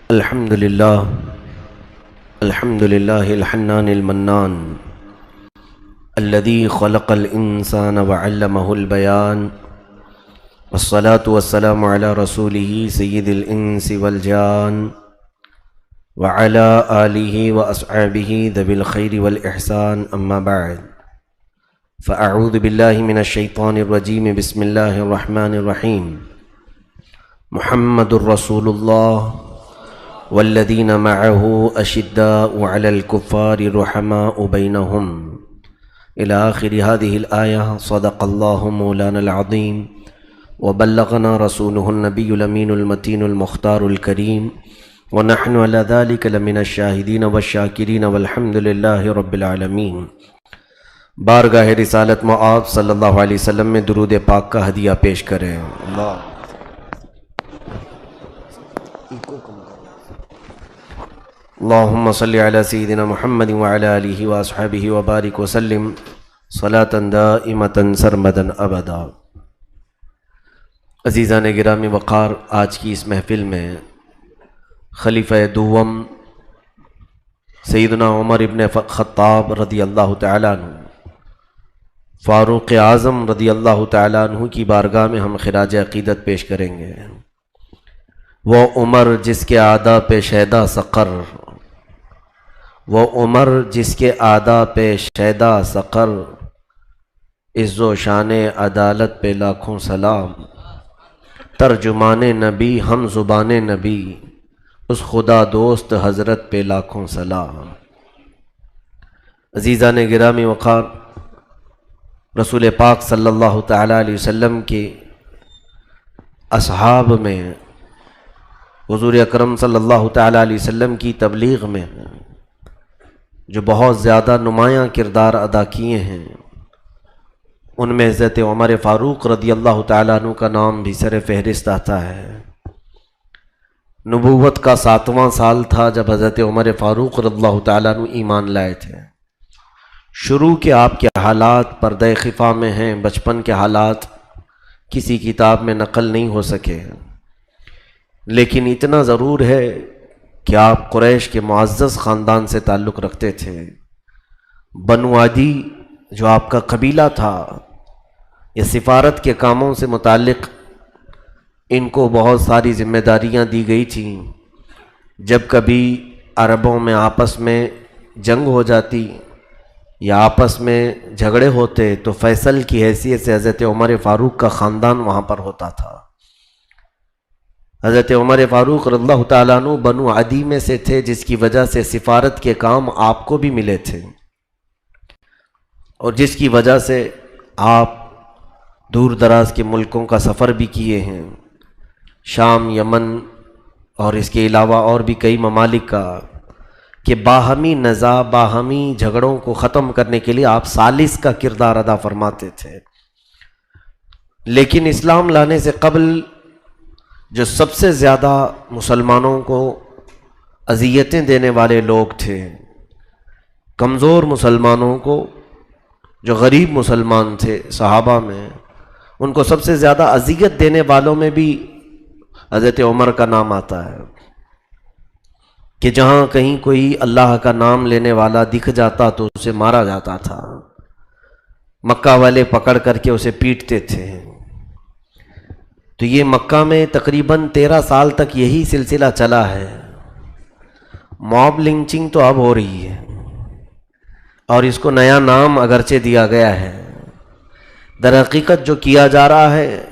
الحمد لله الحنان المنان الذي خلق الإنسان وعلمه البيان، والصلاة والسلام على رسوله سيد الإنس والجان وعلى آله وأصحابه ذوي الخير والإحسان، أما بعد، فأعوذ بالله من الشيطان الرجيم. بسم الله الرحمن الرحيم. محمد رسول الله والذين معه أشداء على الكفار رحماء بينهم إلى آخر هذه الآية. صدق الله مولانا العظيم وبلغنا رسوله النبي الأمين المتين المختار الكريم، ونحن على ذلك لمن الشاهدين والشاكرين والحمد لله رب العالمين. بارگاہ رسالت میں آپ صلی اللہ علیہ وسلم میں درود پاک کا ہدیہ پیش کریں. اللہم صلی علی سیدنا محمد وعلی آلہ واصحابہ وبارک وسلم صلاة دائمة سرمدا ابدا. عزیزان گرامی وقار، آج کی اس محفل میں خلیفہ دوم سیدنا عمر ابن خطاب رضی اللہ تعالیٰ عنہ، فاروق اعظم رضی اللہ تعالیٰ عنہ کی بارگاہ میں ہم خراج عقیدت پیش کریں گے. وہ عمر جس کے اعداء پہ شیدا سقر، وہ عمر جس کے اعداء پہ شیدا سقر، عز و شان عدالت پہ لاکھوں سلام. ترجمان نبی ہم زبان نبی، اس خدا دوست حضرت پہ لاکھوں سلام. عزیزان گرامی وقار، رسول پاک صلی اللہ تعالیٰ علیہ وسلم کے اصحاب میں، حضور اکرم صلی اللہ تعالیٰ علیہ وسلم کی تبلیغ میں جو بہت زیادہ نمایاں کردار ادا کیے ہیں، ان میں حضرت عمر فاروق رضی اللہ تعالیٰ عنہ کا نام بھی سر فہرست آتا ہے. نبوت کا 7واں سال تھا جب حضرت عمر فاروق رضی اللہ تعالیٰ عنہ ایمان لائے تھے. شروع کے آپ کے حالات پردہ خفا میں ہیں، بچپن کے حالات کسی کتاب میں نقل نہیں ہو سکے، لیکن اتنا ضرور ہے کہ آپ قریش کے معزز خاندان سے تعلق رکھتے تھے. بنو عدی جو آپ کا قبیلہ تھا، یہ سفارت کے کاموں سے متعلق ان کو بہت ساری ذمہ داریاں دی گئی تھیں. جب کبھی عربوں میں آپس میں جنگ ہو جاتی یا آپس میں جھگڑے ہوتے تو فیصل کی حیثیت سے حضرت عمر فاروق کا خاندان وہاں پر ہوتا تھا. حضرت عمر فاروق رضی اللہ تعالیٰ عنہ بنو عدی میں سے تھے، جس کی وجہ سے سفارت کے کام آپ کو بھی ملے تھے، اور جس کی وجہ سے آپ دور دراز کے ملکوں کا سفر بھی کیے ہیں، شام، یمن اور اس کے علاوہ اور بھی کئی ممالک کا، کہ باہمی نزاع، باہمی جھگڑوں کو ختم کرنے کے لیے آپ ثالث کا کردار ادا فرماتے تھے. لیکن اسلام لانے سے قبل جو سب سے زیادہ مسلمانوں کو اذیتیں دینے والے لوگ تھے، کمزور مسلمانوں کو، جو غریب مسلمان تھے صحابہ میں، ان کو سب سے زیادہ اذیت دینے والوں میں بھی حضرت عمر کا نام آتا ہے. کہ جہاں کہیں کوئی اللہ کا نام لینے والا دکھ جاتا تو اسے مارا جاتا تھا. مکہ والے پکڑ کر کے اسے پیٹتے تھے. تو یہ مکہ میں تقریباً 13 سال تک یہی سلسلہ چلا ہے. موب لنچنگ تو اب ہو رہی ہے، اور اس کو نیا نام اگرچہ دیا گیا ہے. در حقیقت جو کیا جا رہا ہے،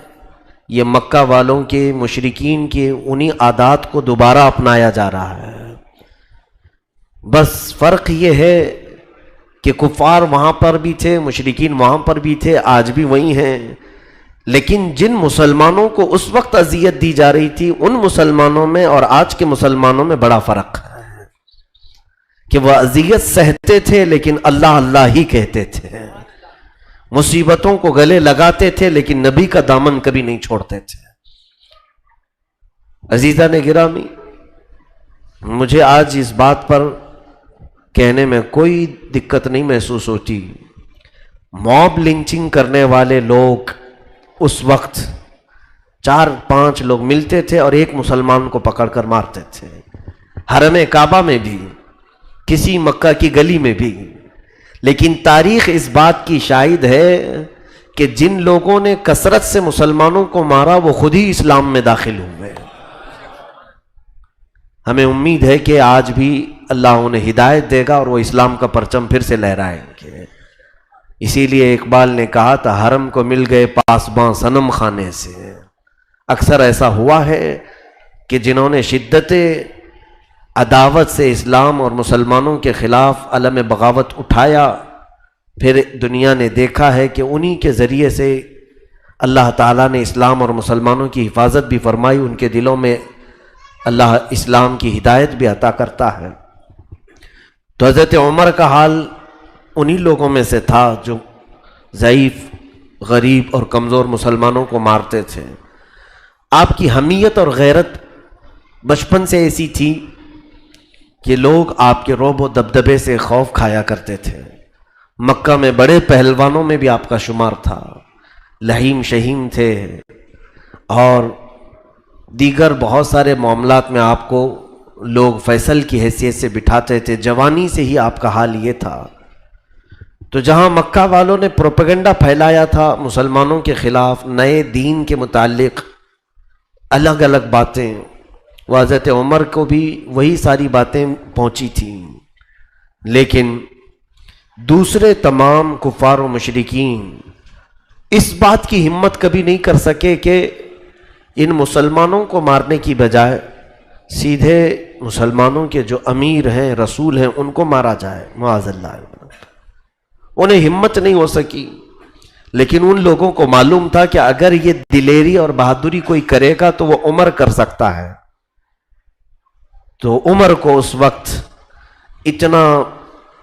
یہ مکہ والوں کے، مشرکین کے انہی عادات کو دوبارہ اپنایا جا رہا ہے. بس فرق یہ ہے کہ کفار وہاں پر بھی تھے، مشرکین وہاں پر بھی تھے، آج بھی وہی ہیں. لیکن جن مسلمانوں کو اس وقت اذیت دی جا رہی تھی، ان مسلمانوں میں اور آج کے مسلمانوں میں بڑا فرق ہے کہ وہ اذیت سہتے تھے لیکن اللہ اللہ ہی کہتے تھے، مصیبتوں کو گلے لگاتے تھے لیکن نبی کا دامن کبھی نہیں چھوڑتے تھے. عزیزان گرامی، مجھے آج اس بات پر کہنے میں کوئی دقت نہیں محسوس ہوتی. موب لنچنگ کرنے والے لوگ اس وقت 4-5 لوگ ملتے تھے اور ایک مسلمان کو پکڑ کر مارتے تھے. حرم کعبہ میں بھی، کسی مکہ کی گلی میں بھی، لیکن تاریخ اس بات کی شاہد ہے کہ جن لوگوں نے کثرت سے مسلمانوں کو مارا وہ خود ہی اسلام میں داخل ہوئے۔ ہمیں امید ہے کہ آج بھی اللہ انہیں ہدایت دے گا اور وہ اسلام کا پرچم پھر سے لہرائیں گے۔ اسی لیے اقبال نے کہا تھا حرم کو مل گئے پاسباں صنم خانے سے۔ اکثر ایسا ہوا ہے کہ جنہوں نے شدت عداوت سے اسلام اور مسلمانوں کے خلاف علم بغاوت اٹھایا، پھر دنیا نے دیکھا ہے کہ انہی کے ذریعے سے اللہ تعالیٰ نے اسلام اور مسلمانوں کی حفاظت بھی فرمائی، ان کے دلوں میں اللہ اسلام کی ہدایت بھی عطا کرتا ہے۔ تو حضرت عمر کا حال انہی لوگوں میں سے تھا جو ضعیف، غریب اور کمزور مسلمانوں کو مارتے تھے۔ آپ کی حمیت اور غیرت بچپن سے ایسی تھی کہ لوگ آپ کے رعب و دبدبے سے خوف کھایا کرتے تھے۔ مکہ میں بڑے پہلوانوں میں بھی آپ کا شمار تھا، لہیم شہیم تھے، اور دیگر بہت سارے معاملات میں آپ کو لوگ فیصل کی حیثیت سے بٹھاتے تھے۔ جوانی سے ہی آپ کا حال یہ تھا۔ تو جہاں مکہ والوں نے پروپیگنڈا پھیلایا تھا مسلمانوں کے خلاف، نئے دین کے متعلق الگ الگ باتیں، وہ حضرت عمر کو بھی وہی ساری باتیں پہنچی تھیں، لیکن دوسرے تمام کفار و مشرکین اس بات کی ہمت کبھی نہیں کر سکے کہ ان مسلمانوں کو مارنے کی بجائے سیدھے مسلمانوں کے جو امیر ہیں، رسول ہیں، ان کو مارا جائے، معاذ اللہ۔ انہیں ہمت نہیں ہو سکی، لیکن ان لوگوں کو معلوم تھا کہ اگر یہ دلیری اور بہادری کوئی کرے گا تو وہ عمر کر سکتا ہے۔ تو عمر کو اس وقت اتنا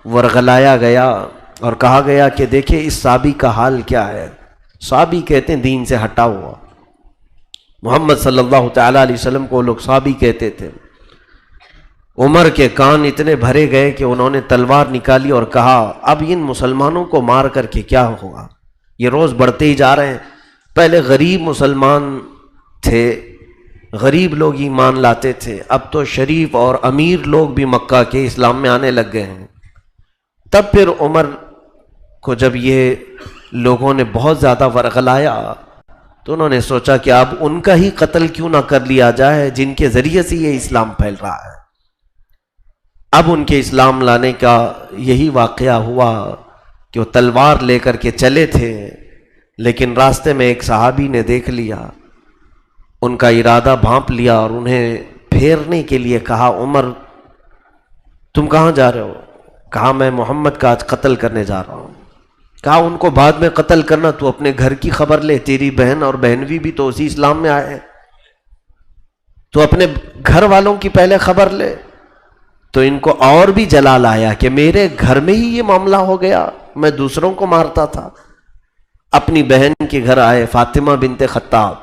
ورغلایا گیا اور کہا گیا کہ دیکھیں اس صحابی کا حال کیا ہے۔ صحابی کہتے ہیں دین سے ہٹا ہوا، محمد صلی اللہ تعالیٰ علیہ وسلم کو لوگ صحابی کہتے تھے۔ عمر کے کان اتنے بھرے گئے کہ انہوں نے تلوار نکالی اور کہا اب ان مسلمانوں کو مار کر کے کیا ہوگا، یہ روز بڑھتے ہی جا رہے ہیں۔ پہلے غریب مسلمان تھے، غریب لوگ ایمان لاتے تھے، اب تو شریف اور امیر لوگ بھی مکہ کے اسلام میں آنے لگ گئے ہیں۔ تب پھر عمر کو جب یہ لوگوں نے بہت زیادہ ورغلایا تو انہوں نے سوچا کہ اب ان کا ہی قتل کیوں نہ کر لیا جائے جن کے ذریعے سے یہ اسلام پھیل رہا ہے۔ اب ان کے اسلام لانے کا یہی واقعہ ہوا کہ وہ تلوار لے کر کے چلے تھے، لیکن راستے میں ایک صحابی نے دیکھ لیا، ان کا ارادہ بھانپ لیا اور انہیں پھیرنے کے لیے کہا عمر تم کہاں جا رہے ہو؟ کہا میں محمد کا آج قتل کرنے جا رہا ہوں۔ کہا ان کو بعد میں قتل کرنا، تو اپنے گھر کی خبر لے، تیری بہن اور بہنوی بھی تو اسی اسلام میں آئے ہیں، تو اپنے گھر والوں کی پہلے خبر لے۔ تو ان کو اور بھی جلال آیا کہ میرے گھر میں ہی یہ معاملہ ہو گیا، میں دوسروں کو مارتا تھا۔ اپنی بہن کے گھر آئے، فاطمہ بنت خطاب،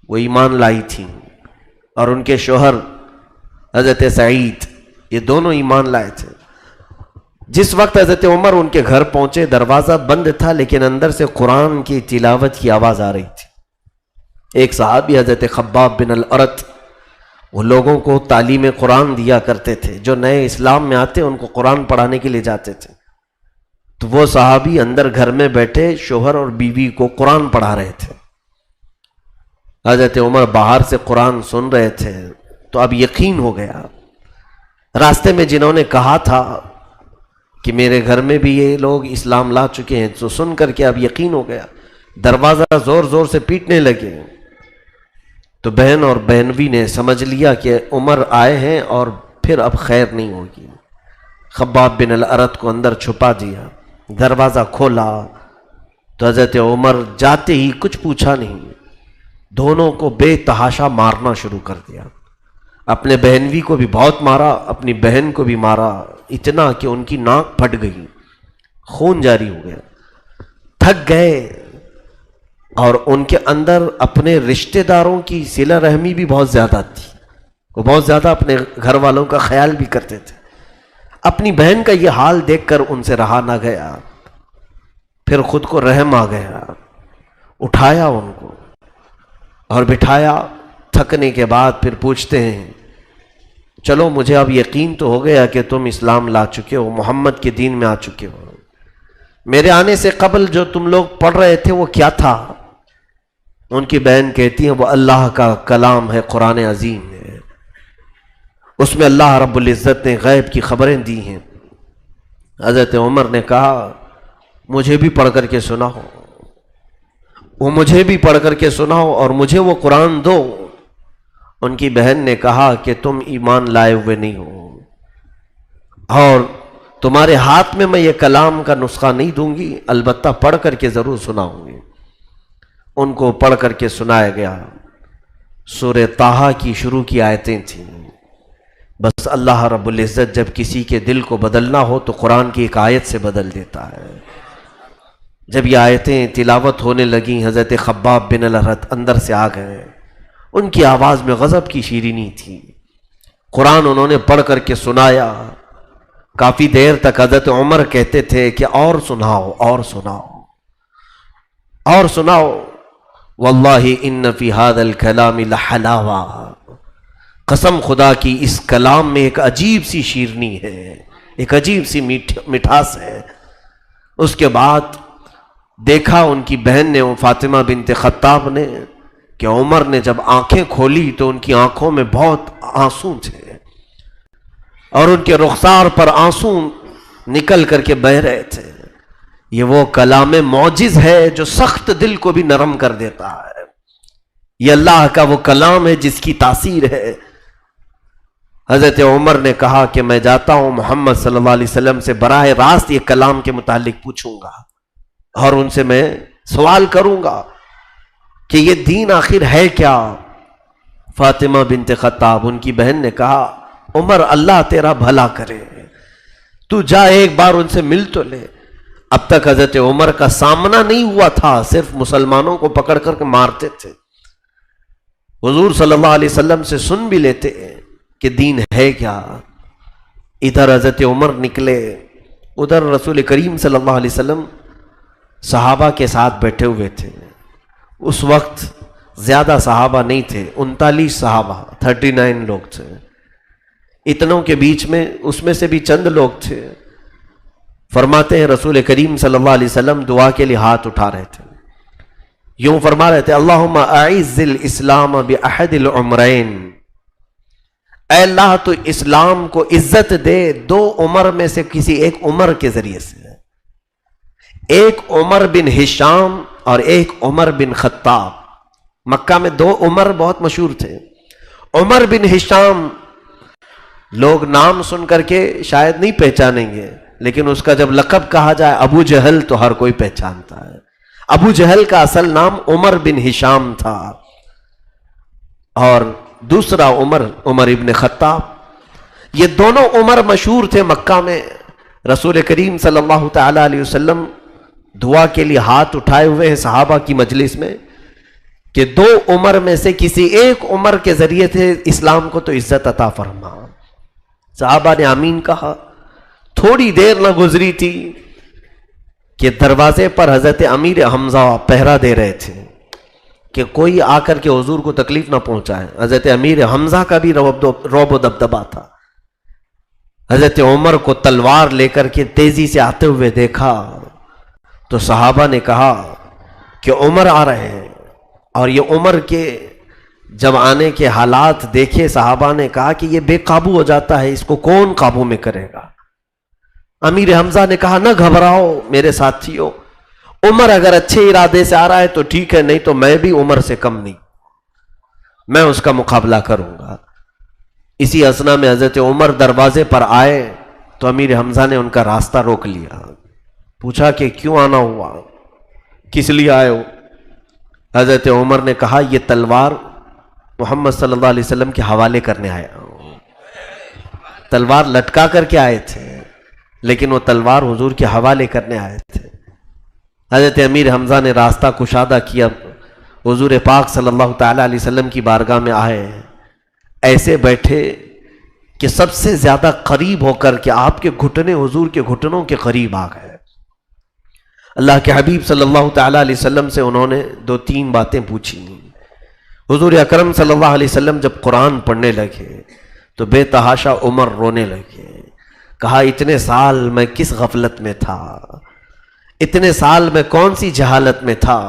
وہ ایمان لائی تھیں، اور ان کے شوہر حضرت سعید، یہ دونوں ایمان لائے تھے۔ جس وقت حضرت عمر ان کے گھر پہنچے، دروازہ بند تھا لیکن اندر سے قرآن کی تلاوت کی آواز آ رہی تھی۔ ایک صحابی حضرت خباب بن الارت، وہ لوگوں کو تعلیم قرآن دیا کرتے تھے، جو نئے اسلام میں آتے ان کو قرآن پڑھانے کے لیے جاتے تھے۔ تو وہ صحابی اندر گھر میں بیٹھے شوہر اور بیوی کو قرآن پڑھا رہے تھے۔ حضرت عمر باہر سے قرآن سن رہے تھے، تو اب یقین ہو گیا۔ راستے میں جنہوں نے کہا تھا کہ میرے گھر میں بھی یہ لوگ اسلام لا چکے ہیں، تو سن کر کے اب یقین ہو گیا، دروازہ زور زور سے پیٹنے لگے۔ تو بہن اور بہنوی نے سمجھ لیا کہ عمر آئے ہیں اور پھر اب خیر نہیں ہوگی۔ خباب بن الارت کو اندر چھپا دیا، دروازہ کھولا تو حضرت عمر جاتے ہی کچھ پوچھا نہیں، دونوں کو بے تحاشا مارنا شروع کر دیا۔ اپنے بہنوی کو بھی بہت مارا، اپنی بہن کو بھی مارا، اتنا کہ ان کی ناک پھٹ گئی، خون جاری ہو گیا۔ تھک گئے، اور ان کے اندر اپنے رشتہ داروں کی صلہ رحمی بھی بہت زیادہ تھی، وہ بہت زیادہ اپنے گھر والوں کا خیال بھی کرتے تھے۔ اپنی بہن کا یہ حال دیکھ کر ان سے رہا نہ گیا، پھر خود کو رحم آ گیا، اٹھایا ان کو اور بٹھایا۔ تھکنے کے بعد پھر پوچھتے ہیں چلو مجھے اب یقین تو ہو گیا کہ تم اسلام لا چکے ہو، محمد کے دین میں آ چکے ہو، میرے آنے سے قبل جو تم لوگ پڑھ رہے تھے وہ کیا تھا؟ ان کی بہن کہتی ہیں وہ اللہ کا کلام ہے، قرآن عظیم ہے، اس میں اللہ رب العزت نے غیب کی خبریں دی ہیں۔ حضرت عمر نے کہا مجھے بھی پڑھ کر کے سناؤ، وہ مجھے بھی پڑھ کر کے سناؤ اور مجھے وہ قرآن دو۔ ان کی بہن نے کہا کہ تم ایمان لائے ہوئے نہیں ہو اور تمہارے ہاتھ میں میں یہ کلام کا نسخہ نہیں دوں گی، البتہ پڑھ کر کے ضرور سناؤں گی۔ ان کو پڑھ کر کے سنایا گیا۔ سورہ طٰہٰ کی شروع کی آیتیں تھیں۔ بس اللہ رب العزت جب کسی کے دل کو بدلنا ہو تو قرآن کی ایک آیت سے بدل دیتا ہے۔ جب یہ آیتیں تلاوت ہونے لگیں، حضرت خباب بن الارت اندر سے آ گئے۔ ان کی آواز میں غضب کی شیرینی تھی۔ قرآن انہوں نے پڑھ کر کے سنایا۔ کافی دیر تک حضرت عمر کہتے تھے کہ اور سناؤ، اور سناؤ، اور سناؤ۔ واللہ ان فی ھذا الکلام لحلاوہ، قسم خدا کی اس کلام میں ایک عجیب سی شیرنی ہے، ایک عجیب سی مٹھاس ہے۔ اس کے بعد دیکھا ان کی بہن نے، فاطمہ بنت خطاب نے، کہ عمر نے جب آنکھیں کھولی تو ان کی آنکھوں میں بہت آنسو تھے اور ان کے رخسار پر آنسو نکل کر کے بہہ رہے تھے۔ یہ وہ کلام معجز ہے جو سخت دل کو بھی نرم کر دیتا ہے۔ یہ اللہ کا وہ کلام ہے جس کی تاثیر ہے۔ حضرت عمر نے کہا کہ میں جاتا ہوں محمد صلی اللہ علیہ وسلم سے براہ راست یہ کلام کے متعلق پوچھوں گا اور ان سے میں سوال کروں گا کہ یہ دین آخر ہے کیا۔ فاطمہ بنت خطاب ان کی بہن نے کہا عمر اللہ تیرا بھلا کرے، تو جا ایک بار ان سے مل تو لے۔ اب تک حضرت عمر کا سامنا نہیں ہوا تھا، صرف مسلمانوں کو پکڑ کر کے مارتے تھے۔ حضور صلی اللہ علیہ وسلم سے سن بھی لیتے کہ دین ہے کیا۔ ادھر حضرت عمر نکلے، ادھر رسول کریم صلی اللہ علیہ وسلم صحابہ کے ساتھ بیٹھے ہوئے تھے۔ اس وقت زیادہ صحابہ نہیں تھے، 39 صحابہ، 39 لوگ تھے۔ اتنوں کے بیچ میں اس میں سے بھی چند لوگ تھے۔ فرماتے ہیں رسول کریم صلی اللہ علیہ وسلم دعا کے لیے ہاتھ اٹھا رہے تھے، یوں فرما رہے تھے اللہم اعز الاسلام باحد العمرین، اے اللہ تو اسلام کو عزت دے دو عمر میں سے کسی ایک عمر کے ذریعے سے، ایک عمر بن ہشام اور ایک عمر بن خطاب۔ مکہ میں دو عمر بہت مشہور تھے۔ عمر بن ہشام لوگ نام سن کر کے شاید نہیں پہچانیں گے، لیکن اس کا جب لقب کہا جائے ابو جہل تو ہر کوئی پہچانتا ہے۔ ابو جہل کا اصل نام عمر بن ہشام تھا اور دوسرا عمر ابن خطاب۔ یہ دونوں عمر مشہور تھے مکہ میں۔ رسول کریم صلی اللہ تعالی علیہ وسلم دعا کے لیے ہاتھ اٹھائے ہوئے ہیں صحابہ کی مجلس میں کہ دو عمر میں سے کسی ایک عمر کے ذریعے سے اسلام کو تو عزت عطا فرما۔ صحابہ نے آمین کہا۔ تھوڑی دیر نہ گزری تھی کہ دروازے پر حضرت امیر حمزہ پہرا دے رہے تھے کہ کوئی آ کر کے حضور کو تکلیف نہ پہنچائے۔ حضرت امیر حمزہ کا بھی رعب و دبدبا تھا۔ حضرت عمر کو تلوار لے کر کے تیزی سے آتے ہوئے دیکھا تو صحابہ نے کہا کہ عمر آ رہے ہیں، اور یہ عمر کے جب آنے کے حالات دیکھے صحابہ نے کہا کہ یہ بے قابو ہو جاتا ہے، اس کو کون قابو میں کرے گا۔ امیر حمزہ نے کہا نہ گھبراؤ میرے ساتھیو، عمر اگر اچھے ارادے سے آ رہا ہے تو ٹھیک ہے، نہیں تو میں بھی عمر سے کم نہیں، میں اس کا مقابلہ کروں گا۔ اسی اثنا میں حضرت عمر دروازے پر آئے تو امیر حمزہ نے ان کا راستہ روک لیا، پوچھا کہ کیوں آنا ہوا، کس لیے آئے ہو؟ حضرت عمر نے کہا یہ تلوار محمد صلی اللہ علیہ وسلم کے حوالے کرنے آیا ہوں۔ تلوار لٹکا کر کے آئے تھے لیکن وہ تلوار حضور کے حوالے کرنے آئے تھے۔ حضرت امیر حمزہ نے راستہ کشادہ کیا، حضور پاک صلی اللہ تعالی علیہ وسلم کی بارگاہ میں آئے، ایسے بیٹھے کہ سب سے زیادہ قریب ہو کر کے آپ کے گھٹنے حضور کے گھٹنوں کے قریب آ گئے۔ اللہ کے حبیب صلی اللہ تعالی علیہ وسلم سے انہوں نے دو تین باتیں پوچھی۔ حضور اکرم صلی اللہ علیہ وسلم جب قرآن پڑھنے لگے تو بے تحاشا عمر رونے لگے. کہا اتنے سال میں کس غفلت میں تھا، اتنے سال میں کون سی جہالت میں تھا.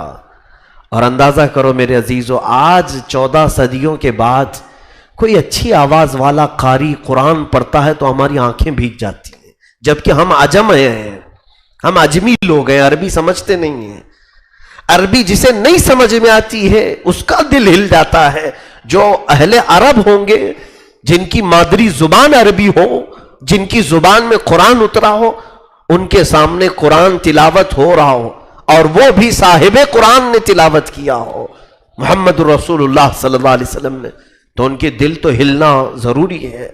اور اندازہ کرو میرے عزیزو، آج 14 صدیوں کے بعد کوئی اچھی آواز والا قاری قرآن پڑھتا ہے تو ہماری آنکھیں بھیگ جاتی ہیں، جبکہ ہم عجم ہیں، ہم عجمی لوگ ہیں، عربی سمجھتے نہیں ہیں. عربی جسے نہیں سمجھ میں آتی ہے اس کا دل ہل جاتا ہے. جو اہل عرب ہوں گے، جن کی مادری زبان عربی ہو، جن کی زبان میں قرآن اترا ہو، ان کے سامنے قرآن تلاوت ہو رہا ہو اور وہ بھی صاحب قرآن نے تلاوت کیا ہو، محمد رسول اللہ صلی اللہ علیہ وسلم نے، تو ان کے دل تو ہلنا ضروری ہے.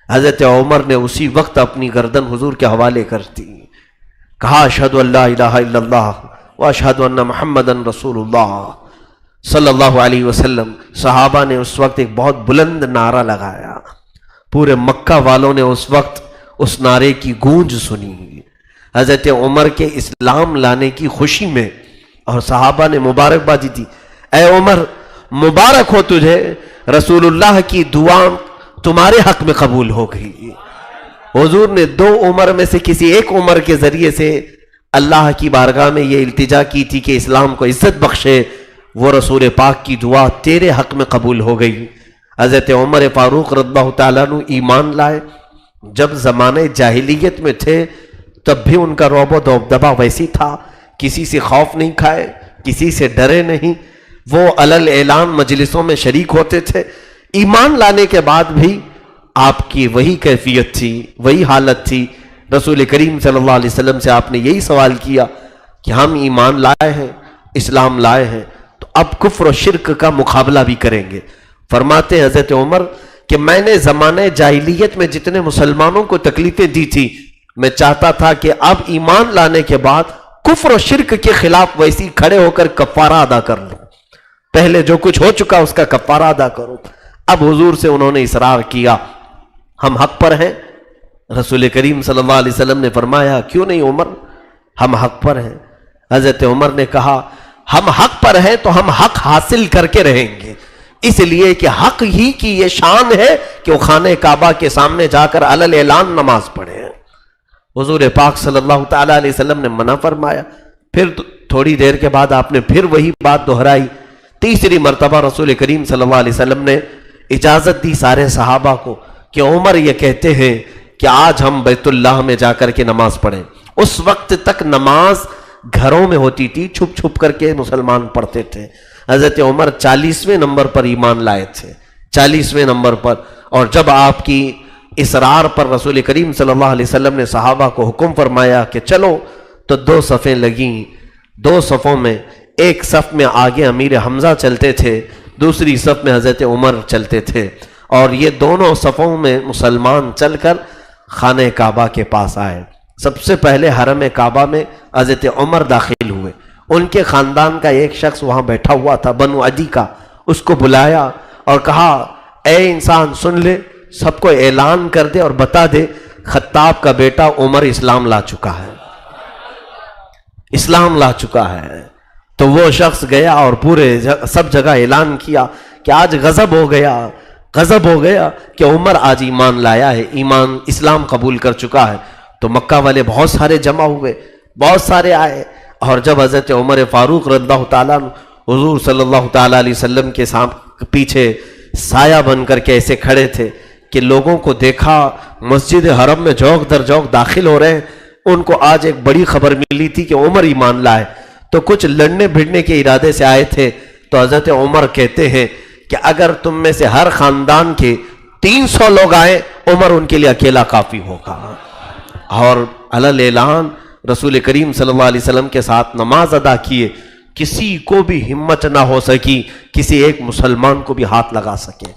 حضرت عمر نے اسی وقت اپنی گردن حضور کے حوالے کر دی. کہا اشہد ان لا الہ الا اللہ واشہد ان محمد رسول اللہ صلی اللہ علیہ وسلم. صحابہ نے اس وقت ایک بہت بلند نعرہ لگایا. پورے مکہ والوں نے اس وقت اس نعرے کی گونج سنی. حضرت عمر کے اسلام لانے کی خوشی میں، اور صحابہ نے مبارکبادی دی. اے عمر مبارک ہو تجھے، رسول اللہ کی دعا تمہارے حق میں قبول ہو گئی. حضور نے 2 عمر میں سے کسی ایک عمر کے ذریعے سے اللہ کی بارگاہ میں یہ التجا کی تھی کہ اسلام کو عزت بخشے. وہ رسول پاک کی دعا تیرے حق میں قبول ہو گئی. حضرت عمر فاروق رضی اللہ تعالیٰ عنہ ایمان لائے. جب زمانے جاہلیت میں تھے تب بھی ان کا رعب و دبدبا ویسی تھا، کسی سے خوف نہیں کھائے، کسی سے ڈرے نہیں. وہ علل اعلان مجلسوں میں شریک ہوتے تھے. ایمان لانے کے بعد بھی آپ کی وہی کیفیت تھی، وہی حالت تھی. رسول کریم صلی اللہ علیہ وسلم سے آپ نے یہی سوال کیا کہ ہم ایمان لائے ہیں، اسلام لائے ہیں، تو اب کفر و شرک کا مقابلہ بھی کریں گے. فرماتے حضرت عمر کہ میں نے زمانہ جاہلیت میں جتنے مسلمانوں کو تکلیفیں دی تھی، میں چاہتا تھا کہ اب ایمان لانے کے بعد کفر و شرک کے خلاف ویسی کھڑے ہو کر کفارہ ادا کر لوں. پہلے جو کچھ ہو چکا اس کا کفارہ ادا کروں. اب حضور سے انہوں نے اصرار کیا ہم حق پر ہیں. رسول کریم صلی اللہ علیہ وسلم نے فرمایا کیوں نہیں عمر، ہم حق پر ہیں. حضرت عمر نے کہا ہم حق پر ہیں تو ہم حق حاصل کر کے رہیں گے، اس لیے کہ حق ہی کی یہ شان ہے کہ وہ خانہ کعبہ کے سامنے جا کر علل اعلان نماز پڑھے. حضور پاک صلی اللہ تعالیٰ علیہ وسلم نے منع فرمایا. پھر تھوڑی دیر کے بعد آپ نے پھر وہی بات دہرائی. تیسری مرتبہ رسول کریم صلی اللہ علیہ وسلم نے اجازت دی سارے صحابہ کو کہ عمر یہ کہتے ہیں کہ آج ہم بیت اللہ میں جا کر کے نماز پڑھیں. اس وقت تک نماز گھروں میں ہوتی تھی، چھپ چھپ کر کے مسلمان پڑھتے تھے. حضرت عمر 40ویں نمبر پر ایمان لائے تھے، 40ویں نمبر پر. اور جب آپ کی اصرار پر رسول کریم صلی اللہ علیہ وسلم نے صحابہ کو حکم فرمایا کہ چلو، تو 2 صفیں لگیں. 2 صفوں میں ایک صف میں آگے امیر حمزہ چلتے تھے، دوسری صف میں حضرت عمر چلتے تھے. اور یہ دونوں صفوں میں مسلمان چل کر خانہ کعبہ کے پاس آئے. سب سے پہلے حرم کعبہ میں حضرت عمر داخل ہوئے. ان کے خاندان کا ایک شخص وہاں بیٹھا ہوا تھا، بنو عدی کا. اس کو بلایا اور کہا اے انسان سن لے، سب کو اعلان کر دے اور بتا دے خطاب کا بیٹا عمر اسلام لا چکا ہے، اسلام لا چکا ہے. تو وہ شخص گیا اور پورے سب جگہ اعلان کیا کہ آج غضب ہو گیا کہ عمر آج ایمان لایا ہے، ایمان اسلام قبول کر چکا ہے. تو مکہ والے بہت سارے جمع ہوئے، بہت سارے آئے. اور جب حضرت عمر فاروق رضی اللہ تعالیٰ عنہ حضور صلی اللہ تعالیٰ علیہ وسلم کے پیچھے سایہ بن کر کے ایسے کھڑے تھے کہ لوگوں کو دیکھا مسجد حرم میں جوق در جوق داخل ہو رہے ہیں. ان کو آج ایک بڑی خبر ملی تھی کہ عمر ایمان لائے. تو کچھ لڑنے بھڑنے کے ارادے سے آئے تھے. تو حضرت عمر کہتے ہیں کہ اگر تم میں سے ہر خاندان کے 300 لوگ آئے، عمر ان کے لیے اکیلا کافی ہوگا. اور علل اعلان رسول کریم صلی اللہ علیہ وسلم کے ساتھ نماز ادا کیے. کسی کو بھی ہمت نہ ہو سکی کسی ایک مسلمان کو بھی ہاتھ لگا سکے.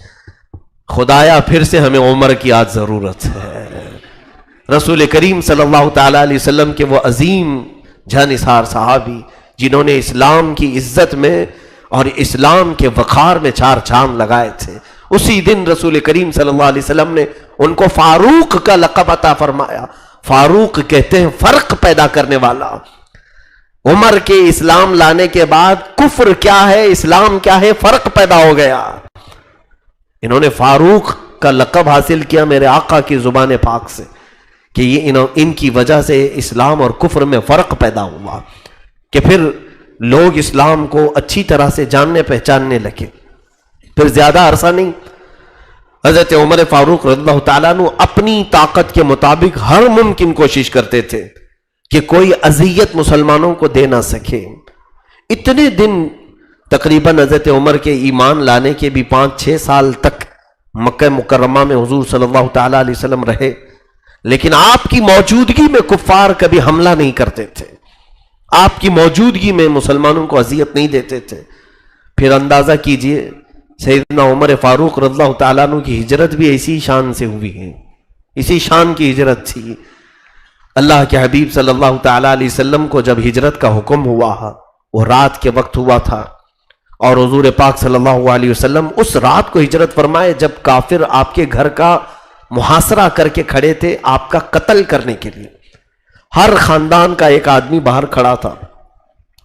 خدایا پھر سے ہمیں عمر کی آج ضرورت ہے. رسول کریم صلی اللہ تعالیٰ علیہ وسلم کے وہ عظیم جانثار صحابی جنہوں نے اسلام کی عزت میں اور اسلام کے وقار میں 4 چاند لگائے تھے. اسی دن رسول کریم صلی اللہ علیہ وسلم نے ان کو فاروق کا لقب عطا فرمایا. فاروق کہتے ہیں فرق پیدا کرنے والا. عمر کے اسلام لانے کے بعد کفر کیا ہے، اسلام کیا ہے، فرق پیدا ہو گیا. انہوں نے فاروق کا لقب حاصل کیا میرے آقا کی زبان پاک سے کہ یہ ان کی وجہ سے اسلام اور کفر میں فرق پیدا ہوا، کہ پھر لوگ اسلام کو اچھی طرح سے جاننے پہچاننے لگے۔ پھر زیادہ عرصہ نہیں، حضرت عمر فاروق رضی اللہ تعالیٰ عنہ اپنی طاقت کے مطابق ہر ممکن کوشش کرتے تھے کہ کوئی اذیت مسلمانوں کو دے نہ سکے۔ اتنے دن تقریباً حضرت عمر کے ایمان لانے کے بھی 5-6 سال تک مکہ مکرمہ میں حضور صلی اللہ تعالیٰ علیہ وسلم رہے، لیکن آپ کی موجودگی میں کفار کبھی حملہ نہیں کرتے تھے، آپ کی موجودگی میں مسلمانوں کو اذیت نہیں دیتے تھے۔ پھر اندازہ کیجئے سیدنا عمر فاروق رضی اللہ تعالیٰ عنہ کی ہجرت بھی اسی شان سے ہوئی ہے، اسی شان کی ہجرت تھی۔ اللہ کے حبیب صلی اللہ تعالیٰ علیہ وسلم کو جب ہجرت کا حکم ہوا، وہ رات کے وقت ہوا تھا، اور حضور پاک صلی اللہ علیہ وسلم اس رات کو ہجرت فرمائے جب کافر آپ کے گھر کا محاصرہ کر کے کھڑے تھے آپ کا قتل کرنے کے لیے۔ ہر خاندان کا ایک آدمی باہر کھڑا تھا۔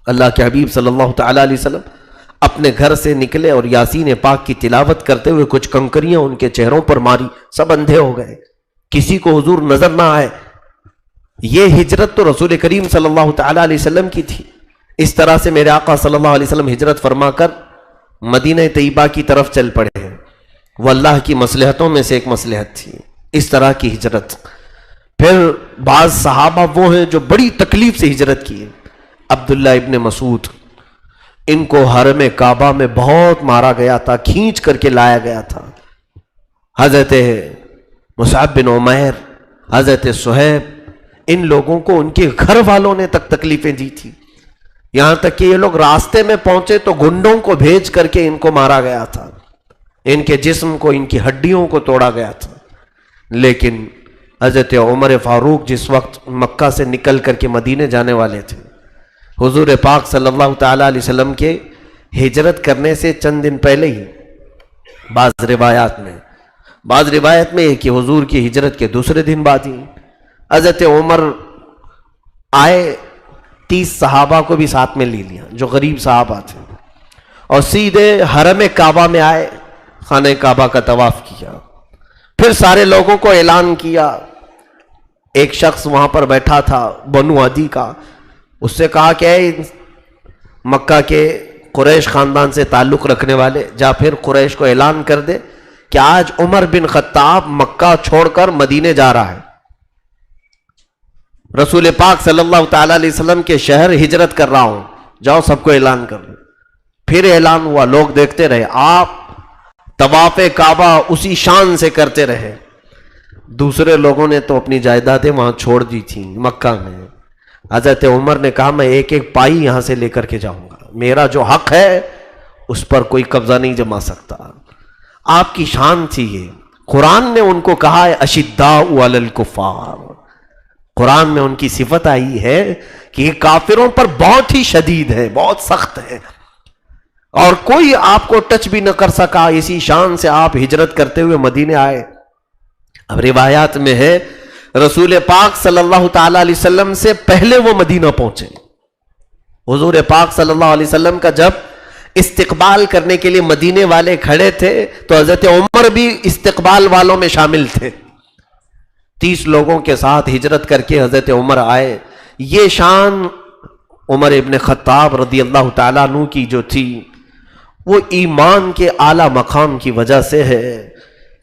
اللہ کے حبیب صلی اللہ تعالیٰ علیہ وسلم اپنے گھر سے نکلے اور یاسین پاک کی تلاوت کرتے ہوئے کچھ کنکریاں ان کے چہروں پر ماری، سب اندھے ہو گئے، کسی کو حضور نظر نہ آئے۔ یہ ہجرت تو رسول کریم صلی اللہ تعالیٰ علیہ وسلم کی تھی۔ اس طرح سے میرے آقا صلی اللہ علیہ وسلم ہجرت فرما کر مدینہ طیبہ کی طرف چل پڑے ہیں۔ وہ اللہ کی مصلحتوں میں سے ایک مصلحت تھی اس طرح کی ہجرت۔ پھر بعض صحابہ وہ ہیں جو بڑی تکلیف سے ہجرت کی ہے۔ عبداللہ ابن مسعود، ان کو حرم کعبہ میں بہت مارا گیا تھا، کھینچ کر کے لایا گیا تھا۔ حضرت مصعب بن عمیر، حضرت صہیب، ان لوگوں کو ان کے گھر والوں نے تک تکلیفیں دی تھی، یہاں تک کہ یہ لوگ راستے میں پہنچے تو گنڈوں کو بھیج کر کے ان کو مارا گیا تھا، ان کے جسم کو، ان کی ہڈیوں کو توڑا گیا تھا۔ لیکن حضرت عمر فاروق جس وقت مکہ سے نکل کر کے مدینے جانے والے تھے، حضور پاک صلی اللہ تعالیٰ علیہ وسلم کے ہجرت کرنے سے چند دن پہلے ہی بعض روایت میں کہ حضور کی ہجرت کے دوسرے دن بعد ہی حضرت عمر آئے، 30 صحابہ کو بھی ساتھ میں لے لیا جو غریب صحابہ تھے، اور سیدھے حرم کعبہ میں آئے، خانہ کعبہ کا طواف کیا۔ پھر سارے لوگوں کو اعلان کیا۔ ایک شخص وہاں پر بیٹھا تھا بنو عدی کا، اس سے کہا کہ اے مکہ کے قریش خاندان سے تعلق رکھنے والے، جا پھر قریش کو اعلان کر دے کہ آج عمر بن خطاب مکہ چھوڑ کر مدینے جا رہا ہے، رسول پاک صلی اللہ تعالیٰ علیہ وسلم کے شہر ہجرت کر رہا ہوں، جاؤ سب کو اعلان کر دو۔ پھر اعلان ہوا، لوگ دیکھتے رہے، آپ طواف کعبہ اسی شان سے کرتے رہے۔ دوسرے لوگوں نے تو اپنی جائیدادیں وہاں چھوڑ دی تھیں مکہ میں۔ حضرت عمر نے کہا میں ایک ایک پائی یہاں سے لے کر کے جاؤں گا، میرا جو حق ہے اس پر کوئی قبضہ نہیں جما سکتا۔ آپ کی شان تھی یہ۔ قرآن نے ان کو کہا ہے اشداء علی الکفار، قرآن میں ان کی صفت آئی ہے کہ یہ کافروں پر بہت ہی شدید ہے، بہت سخت ہے، اور کوئی آپ کو ٹچ بھی نہ کر سکا۔ اسی شان سے آپ ہجرت کرتے ہوئے مدینے آئے۔ اب روایات میں ہے رسول پاک صلی اللہ تعالی علیہ وسلم سے پہلے وہ مدینہ پہنچے۔ حضور پاک صلی اللہ علیہ وسلم کا جب استقبال کرنے کے لیے مدینے والے کھڑے تھے تو حضرت عمر بھی استقبال والوں میں شامل تھے۔ 30 لوگوں کے ساتھ ہجرت کر کے حضرت عمر آئے۔ یہ شان عمر ابن خطاب رضی اللہ تعالیٰ عنہ کی جو تھی وہ ایمان کے اعلیٰ مقام کی وجہ سے ہے۔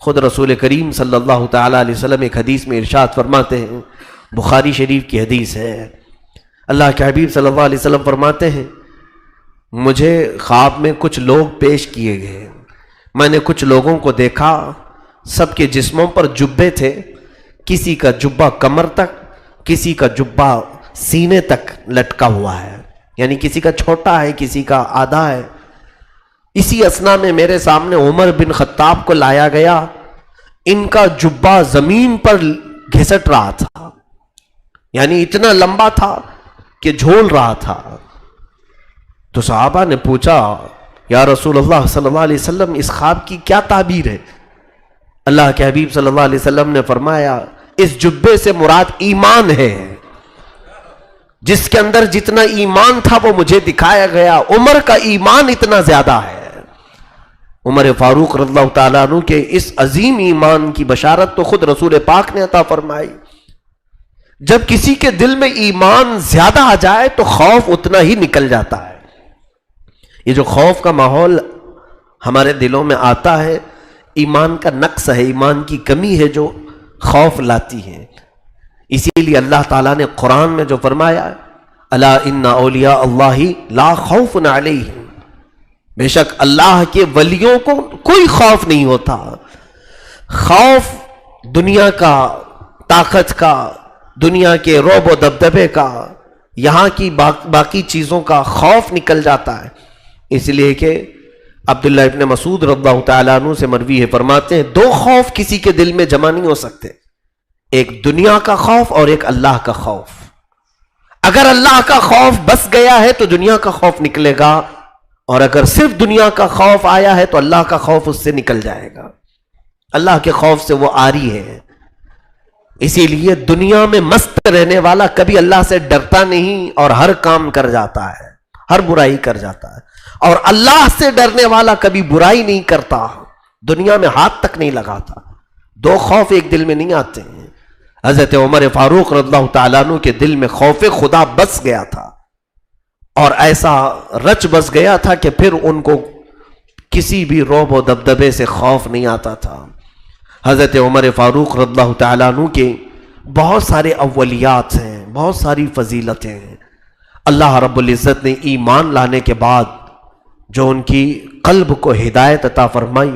خود رسول کریم صلی اللہ تعالیٰ علیہ وسلم ایک حدیث میں ارشاد فرماتے ہیں، بخاری شریف کی حدیث ہے، اللہ کے حبیب صلی اللہ علیہ وسلم فرماتے ہیں مجھے خواب میں کچھ لوگ پیش کیے گئے، میں نے کچھ لوگوں کو دیکھا، سب کے جسموں پر جبے تھے، کسی کا جبہ کمر تک، کسی کا جبہ سینے تک لٹکا ہوا ہے، یعنی کسی کا چھوٹا ہے کسی کا آدھا ہے۔ اسی اثنا میں میرے سامنے عمر بن خطاب کو لایا گیا، ان کا جبہ زمین پر گھسٹ رہا تھا، یعنی اتنا لمبا تھا کہ جھول رہا تھا۔ تو صحابہ نے پوچھا یا رسول اللہ صلی اللہ علیہ وسلم اس خواب کی کیا تعبیر ہے؟ اللہ کے حبیب صلی اللہ علیہ وسلم نے فرمایا اس جبے سے مراد ایمان ہے، جس کے اندر جتنا ایمان تھا وہ مجھے دکھایا گیا، عمر کا ایمان اتنا زیادہ ہے۔ عمر فاروق رضی اللہ تعالیٰ عنہ کے اس عظیم ایمان کی بشارت تو خود رسول پاک نے عطا فرمائی. جب کسی کے دل میں ایمان زیادہ آ جائے تو خوف اتنا ہی نکل جاتا ہے. یہ جو خوف کا ماحول ہمارے دلوں میں آتا ہے، ایمان کا نقص ہے، ایمان کی کمی ہے جو خوف لاتی ہے. اسی لیے اللہ تعالیٰ نے قرآن میں جو فرمایا، الا ان اولیاء اللہ لا خوف علیہم، بے شک اللہ کے ولیوں کو کوئی خوف نہیں ہوتا. خوف دنیا کا، طاقت کا، دنیا کے رعب و دبدبے کا، یہاں کی باقی چیزوں کا خوف نکل جاتا ہے. اس لیے کہ عبداللہ ابن مسعود رضی اللہ تعالیٰ عنہ سے مروی ہے، فرماتے ہیں دو خوف کسی کے دل میں جمع نہیں ہو سکتے، ایک دنیا کا خوف اور ایک اللہ کا خوف. اگر اللہ کا خوف بس گیا ہے تو دنیا کا خوف نکلے گا، اور اگر صرف دنیا کا خوف آیا ہے تو اللہ کا خوف اس سے نکل جائے گا. اللہ کے خوف سے وہ عاری ہے. اسی لیے دنیا میں مست رہنے والا کبھی اللہ سے ڈرتا نہیں اور ہر کام کر جاتا ہے، ہر برائی کر جاتا ہے. اور اللہ سے ڈرنے والا کبھی برائی نہیں کرتا، دنیا میں ہاتھ تک نہیں لگاتا. دو خوف ایک دل میں نہیں آتے ہیں. حضرت عمر فاروق رضی اللہ تعالیٰ عنہ کے دل میں خوف خدا بس گیا تھا، اور ایسا رچ بس گیا تھا کہ پھر ان کو کسی بھی رعب و دبدبے سے خوف نہیں آتا تھا. حضرت عمر فاروق رضی اللہ تعالیٰ عنہ کے بہت سارے اولیات ہیں، بہت ساری فضیلتیں ہیں. اللہ رب العزت نے ایمان لانے کے بعد جو ان کی قلب کو ہدایت عطا فرمائی،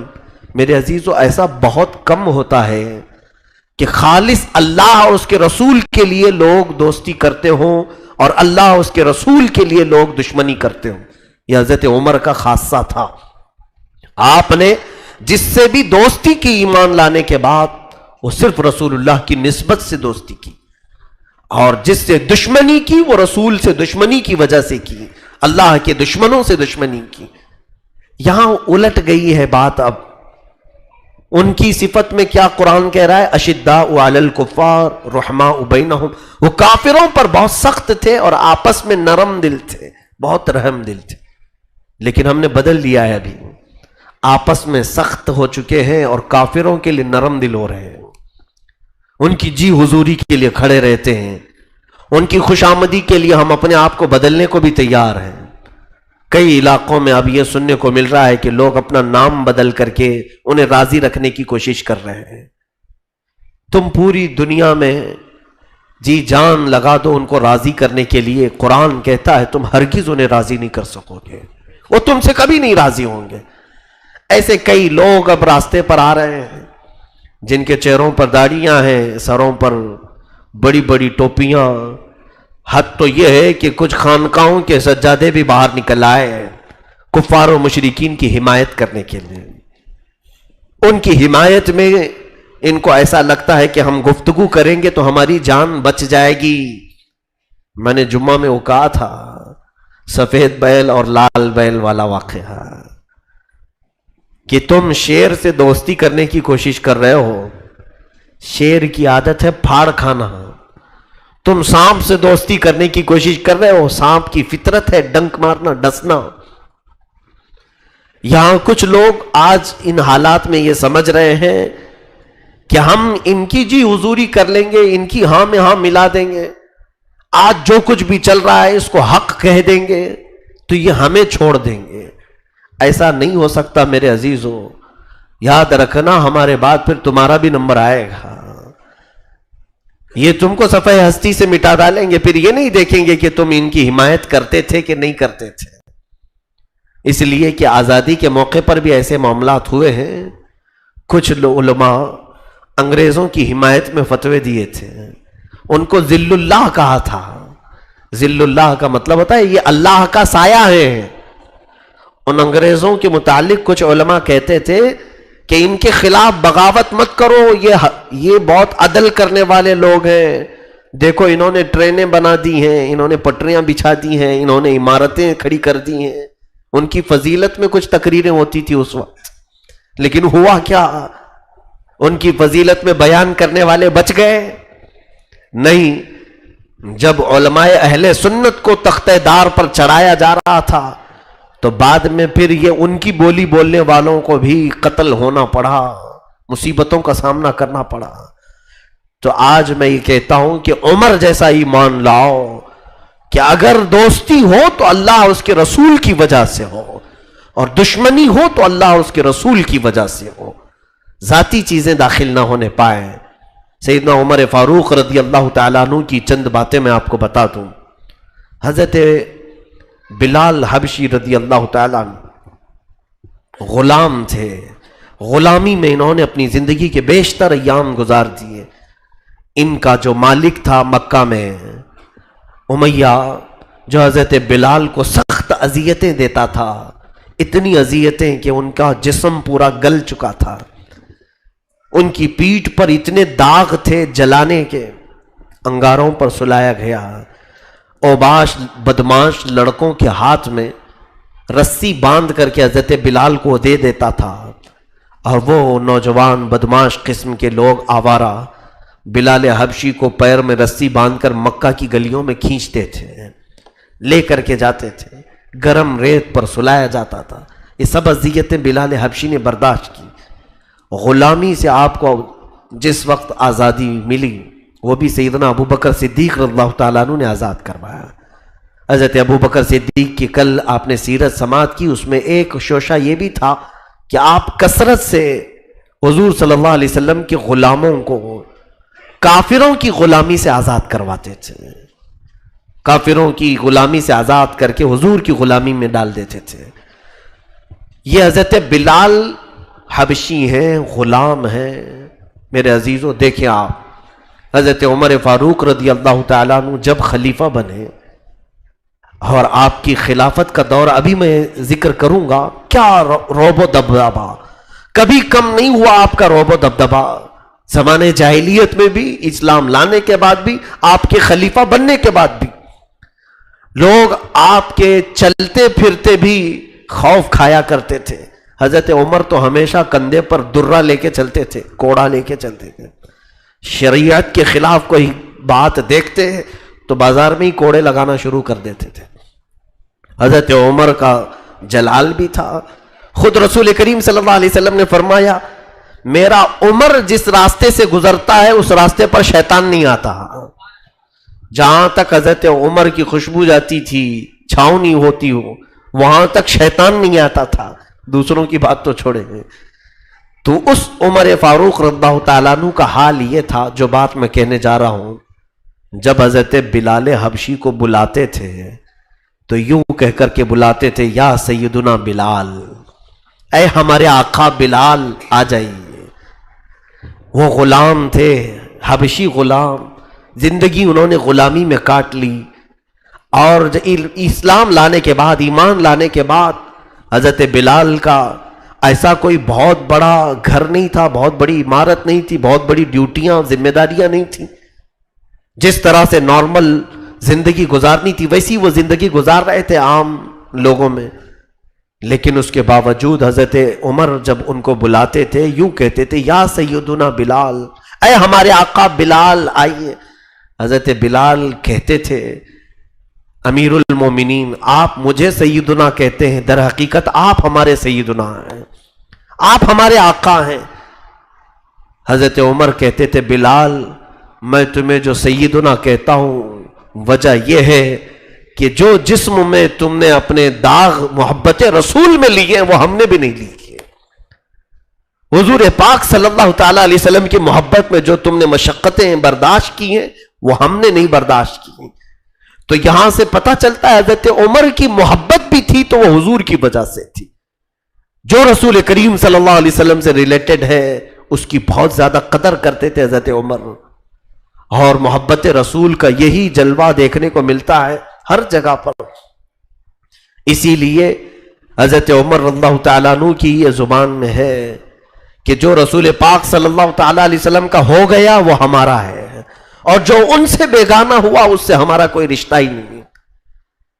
میرے عزیزو ایسا بہت کم ہوتا ہے کہ خالص اللہ اور اس کے رسول کے لیے لوگ دوستی کرتے ہوں اور اللہ اور اس کے رسول کے لیے لوگ دشمنی کرتے ہوں. یہ حضرت عمر کا خاصہ تھا. آپ نے جس سے بھی دوستی کی ایمان لانے کے بعد وہ صرف رسول اللہ کی نسبت سے دوستی کی، اور جس سے دشمنی کی وہ رسول سے دشمنی کی وجہ سے کی، اللہ کے دشمنوں سے دشمنی کی. یہاں الٹ گئی ہے بات. اب ان کی صفت میں کیا قرآن کہہ رہا ہے؟ اشداء علی الکفار رحماء بینہم. وہ کافروں پر بہت سخت تھے اور آپس میں نرم دل تھے، بہت رحم دل تھے. لیکن ہم نے بدل لیا ہے، ابھی آپس میں سخت ہو چکے ہیں اور کافروں کے لیے نرم دل ہو رہے ہیں. ان کی جی حضوری کے لیے کھڑے رہتے ہیں، ان کی خوشامدی کے لیے ہم اپنے آپ کو بدلنے کو بھی تیار ہیں. کئی علاقوں میں اب یہ سننے کو مل رہا ہے کہ لوگ اپنا نام بدل کر کے انہیں راضی رکھنے کی کوشش کر رہے ہیں. تم پوری دنیا میں جی جان لگا دو ان کو راضی کرنے کے لیے، قرآن کہتا ہے تم ہرگز انہیں راضی نہیں کر سکو گے، وہ تم سے کبھی نہیں راضی ہوں گے. ایسے کئی لوگ اب راستے پر آ رہے ہیں جن کے چہروں پر داڑھیاں ہیں، سروں پر بڑی بڑی ٹوپیاں. حد تو یہ ہے کہ کچھ خانقاہوں کے سجادے بھی باہر نکل آئے ہیں کفار و مشرکین کی حمایت کرنے کے لیے. ان کی حمایت میں ان کو ایسا لگتا ہے کہ ہم گفتگو کریں گے تو ہماری جان بچ جائے گی. میں نے جمعہ میں وہ کہا تھا، سفید بیل اور لال بیل والا واقعہ، کہ تم شیر سے دوستی کرنے کی کوشش کر رہے ہو. شیر کی عادت ہے پھاڑ کھانا. تم سانپ سے دوستی کرنے کی کوشش کر رہے ہو، سانپ کی فطرت ہے ڈنک مارنا، ڈسنا. یہاں کچھ لوگ آج ان حالات میں یہ سمجھ رہے ہیں کہ ہم ان کی جی حضوری کر لیں گے، ان کی ہاں میں ہاں ملا دیں گے، آج جو کچھ بھی چل رہا ہے اس کو حق کہہ دیں گے تو یہ ہمیں چھوڑ دیں گے. ایسا نہیں ہو سکتا میرے عزیزو. یاد رکھنا ہمارے بعد پھر تمہارا بھی نمبر آئے گا. یہ تم کو صفحہ ہستی سے مٹا ڈالیں گے، پھر یہ نہیں دیکھیں گے کہ تم ان کی حمایت کرتے تھے کہ نہیں کرتے تھے. اس لیے کہ آزادی کے موقع پر بھی ایسے معاملات ہوئے ہیں. کچھ علماء انگریزوں کی حمایت میں فتوے دیے تھے، ان کو ذل اللہ کہا تھا. ذل اللہ کا مطلب ہوتا ہے یہ اللہ کا سایہ ہے. ان انگریزوں کے متعلق کچھ علماء کہتے تھے کہ ان کے خلاف بغاوت مت کرو، یہ بہت عدل کرنے والے لوگ ہیں. دیکھو انہوں نے ٹرینیں بنا دی ہیں، انہوں نے پٹریاں بچھا دی ہیں، انہوں نے عمارتیں کھڑی کر دی ہیں. ان کی فضیلت میں کچھ تقریریں ہوتی تھی اس وقت، لیکن ہوا کیا؟ ان کی فضیلت میں بیان کرنے والے بچ گئے؟ نہیں. جب علماء اہل سنت کو تختہ دار پر چڑھایا جا رہا تھا تو بعد میں پھر یہ ان کی بولی بولنے والوں کو بھی قتل ہونا پڑا، مصیبتوں کا سامنا کرنا پڑا۔ تو آج میں یہ کہتا ہوں کہ عمر جیسا ایمان لاؤ کہ اگر دوستی ہو تو اللہ اس کے رسول کی وجہ سے ہو، اور دشمنی ہو تو اللہ اس کے رسول کی وجہ سے ہو، ذاتی چیزیں داخل نہ ہونے پائیں۔ سیدنا عمر فاروق رضی اللہ تعالیٰ عنہ کی چند باتیں میں آپ کو بتا دوں۔ حضرت بلال حبشی رضی اللہ تعالیٰ عنہ غلام تھے، غلامی میں انہوں نے اپنی زندگی کے بیشتر ایام گزار دیے۔ ان کا جو مالک تھا مکہ میں امیہ، جو حضرت بلال کو سخت اذیتیں دیتا تھا، اتنی اذیتیں کہ ان کا جسم پورا گل چکا تھا، ان کی پیٹھ پر اتنے داغ تھے جلانے کے، انگاروں پر سلایا گیا، اوباش بدماش لڑکوں کے ہاتھ میں رسی باندھ کر کے حضرت بلال کو دے دیتا تھا، اور وہ نوجوان بدماش قسم کے لوگ آوارہ بلال حبشی کو پیر میں رسی باندھ کر مکہ کی گلیوں میں کھینچتے تھے، لے کر کے جاتے تھے، گرم ریت پر سلایا جاتا تھا۔ یہ سب اذیتیں بلال حبشی نے برداشت کی۔ غلامی سے آپ کو جس وقت آزادی ملی وہ بھی سیدنا ابو بکر صدیق رضی اللہ تعالیٰ عنہ نے آزاد کروایا۔ حضرت ابو بکر صدیق کی کل آپ نے سیرت سماعت کی، اس میں ایک شوشہ یہ بھی تھا کہ آپ کثرت سے حضور صلی اللہ علیہ وسلم کے غلاموں کو کافروں کی غلامی سے آزاد کرواتے تھے، کافروں کی غلامی سے آزاد کر کے حضور کی غلامی میں ڈال دیتے تھے۔ یہ حضرت بلال حبشی ہیں، غلام ہیں۔ میرے عزیزوں دیکھیں آپ، حضرت عمر فاروق رضی اللہ تعالیٰ عنہ جب خلیفہ بنے، اور آپ کی خلافت کا دور ابھی میں ذکر کروں گا، کیا روب و دبدبہ، کبھی کم نہیں ہوا آپ کا روب و دبدبہ۔ زمانے جاہلیت میں بھی، اسلام لانے کے بعد بھی، آپ کے خلیفہ بننے کے بعد بھی لوگ آپ کے چلتے پھرتے بھی خوف کھایا کرتے تھے۔ حضرت عمر تو ہمیشہ کندھے پر درہ لے کے چلتے تھے، کوڑا لے کے چلتے تھے۔ شریعت کے خلاف کوئی بات دیکھتے تو بازار میں ہی کوڑے لگانا شروع کر دیتے تھے۔ حضرت عمر کا جلال بھی تھا۔ خود رسول کریم صلی اللہ علیہ وسلم نے فرمایا، میرا عمر جس راستے سے گزرتا ہے اس راستے پر شیطان نہیں آتا۔ جہاں تک حضرت عمر کی خوشبو جاتی تھی، چھاؤں نہیں ہوتی ہو، وہاں تک شیطان نہیں آتا تھا، دوسروں کی بات تو چھوڑے۔ تو اس عمر فاروق رضی اللہ تعالیٰ عنہ کا حال یہ تھا، جو بات میں کہنے جا رہا ہوں، جب حضرت بلال حبشی کو بلاتے تھے تو یوں کہہ کر کے بلاتے تھے، یا سیدنا بلال، اے ہمارے آقا بلال آ جائیے۔ وہ غلام تھے، حبشی غلام، زندگی انہوں نے غلامی میں کاٹ لی، اور اسلام لانے کے بعد، ایمان لانے کے بعد، حضرت بلال کا ایسا کوئی بہت بڑا گھر نہیں تھا، بہت بڑی عمارت نہیں تھی، بہت بڑی ڈیوٹیاں، ذمہ داریاں نہیں تھیں۔ جس طرح سے نارمل زندگی گزارنی تھی ویسی وہ زندگی گزار رہے تھے عام لوگوں میں۔ لیکن اس کے باوجود حضرت عمر جب ان کو بلاتے تھے یوں کہتے تھے، یا سیدنا بلال، اے ہمارے آقا بلال آئیے۔ حضرت بلال کہتے تھے، امیر المومنین، آپ مجھے سیدنا کہتے ہیں، در حقیقت آپ ہمارے سیدنا ہیں، آپ ہمارے آقا ہیں۔ حضرت عمر کہتے تھے، بلال، میں تمہیں جو سیدنا کہتا ہوں وجہ یہ ہے کہ جو جسم میں تم نے اپنے داغ محبت رسول میں لیے وہ ہم نے بھی نہیں لیے۔ حضور پاک صلی اللہ تعالیٰ علیہ وسلم کی محبت میں جو تم نے مشقتیں برداشت کی ہیں وہ ہم نے نہیں برداشت کی۔ تو یہاں سے پتہ چلتا ہے حضرت عمر کی محبت بھی تھی تو وہ حضور کی وجہ سے تھی۔ جو رسول کریم صلی اللہ علیہ وسلم سے ریلیٹڈ ہے اس کی بہت زیادہ قدر کرتے تھے حضرت عمر، اور محبت رسول کا یہی جلوہ دیکھنے کو ملتا ہے ہر جگہ پر۔ اسی لیے حضرت عمر رضی اللہ تعالیٰ عنہ کی یہ زبان میں ہے کہ جو رسول پاک صلی اللہ تعالیٰ علیہ وسلم کا ہو گیا وہ ہمارا ہے، اور جو ان سے بیگانہ ہوا اس سے ہمارا کوئی رشتہ ہی نہیں۔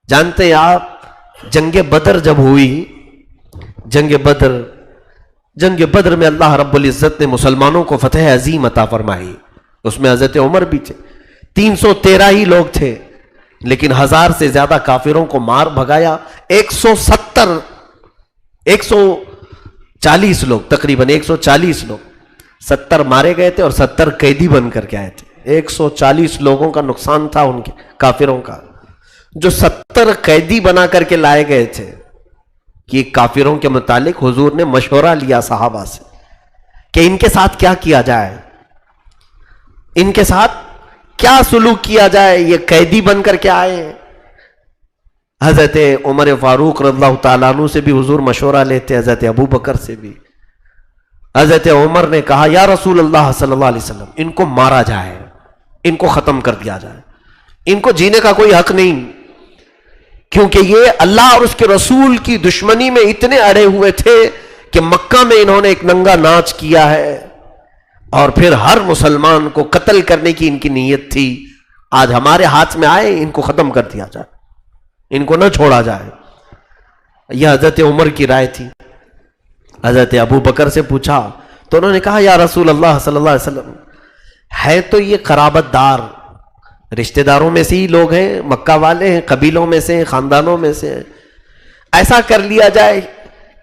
جانتے ہیں آپ، جنگ بدر جب ہوئی، جنگ بدر میں اللہ رب العزت نے مسلمانوں کو فتح عظیم عطا فرمائی، اس میں حضرت عمر بھی تھے، 313 ہی لوگ تھے، لیکن 1000 سے زیادہ کافروں کو مار بھگایا. 140 لوگ، تقریباً 140 لوگ، 70 مارے گئے تھے اور 70 قیدی بن کر کے آئے تھے. 140 لوگوں کا نقصان تھا ان کے کافروں کا، جو 70 قیدی بنا کر کے لائے گئے تھے. کہ کافروں کے متعلق حضور نے مشورہ لیا صحابہ سے کہ ان کے ساتھ کیا کیا جائے، ان کے ساتھ کیا سلوک کیا جائے، یہ قیدی بن کر کے آئے ہیں. حضرت عمر فاروق رضی اللہ تعالیٰ عنہ سے بھی حضور مشورہ لیتے، حضرت ابو بکر سے بھی. حضرت عمر نے کہا یا رسول اللہ صلی اللہ علیہ وسلم، ان کو مارا جائے، ان کو ختم کر دیا جائے، ان کو جینے کا کوئی حق نہیں، کیونکہ یہ اللہ اور اس کے رسول کی دشمنی میں اتنے اڑے ہوئے تھے کہ مکہ میں انہوں نے ایک ننگا ناچ کیا ہے اور پھر ہر مسلمان کو قتل کرنے کی ان کی نیت تھی. آج ہمارے ہاتھ میں آئے، ان کو ختم کر دیا جائے، ان کو نہ چھوڑا جائے. یہ حضرت عمر کی رائے تھی. حضرت ابو بکر سے پوچھا تو انہوں نے کہا یا رسول اللہ صلی اللہ علیہ وسلم، ہے تو یہ قرابت دار، رشتہ داروں میں سے ہی لوگ ہیں، مکہ والے ہیں، قبیلوں میں سے، خاندانوں میں سے، ایسا کر لیا جائے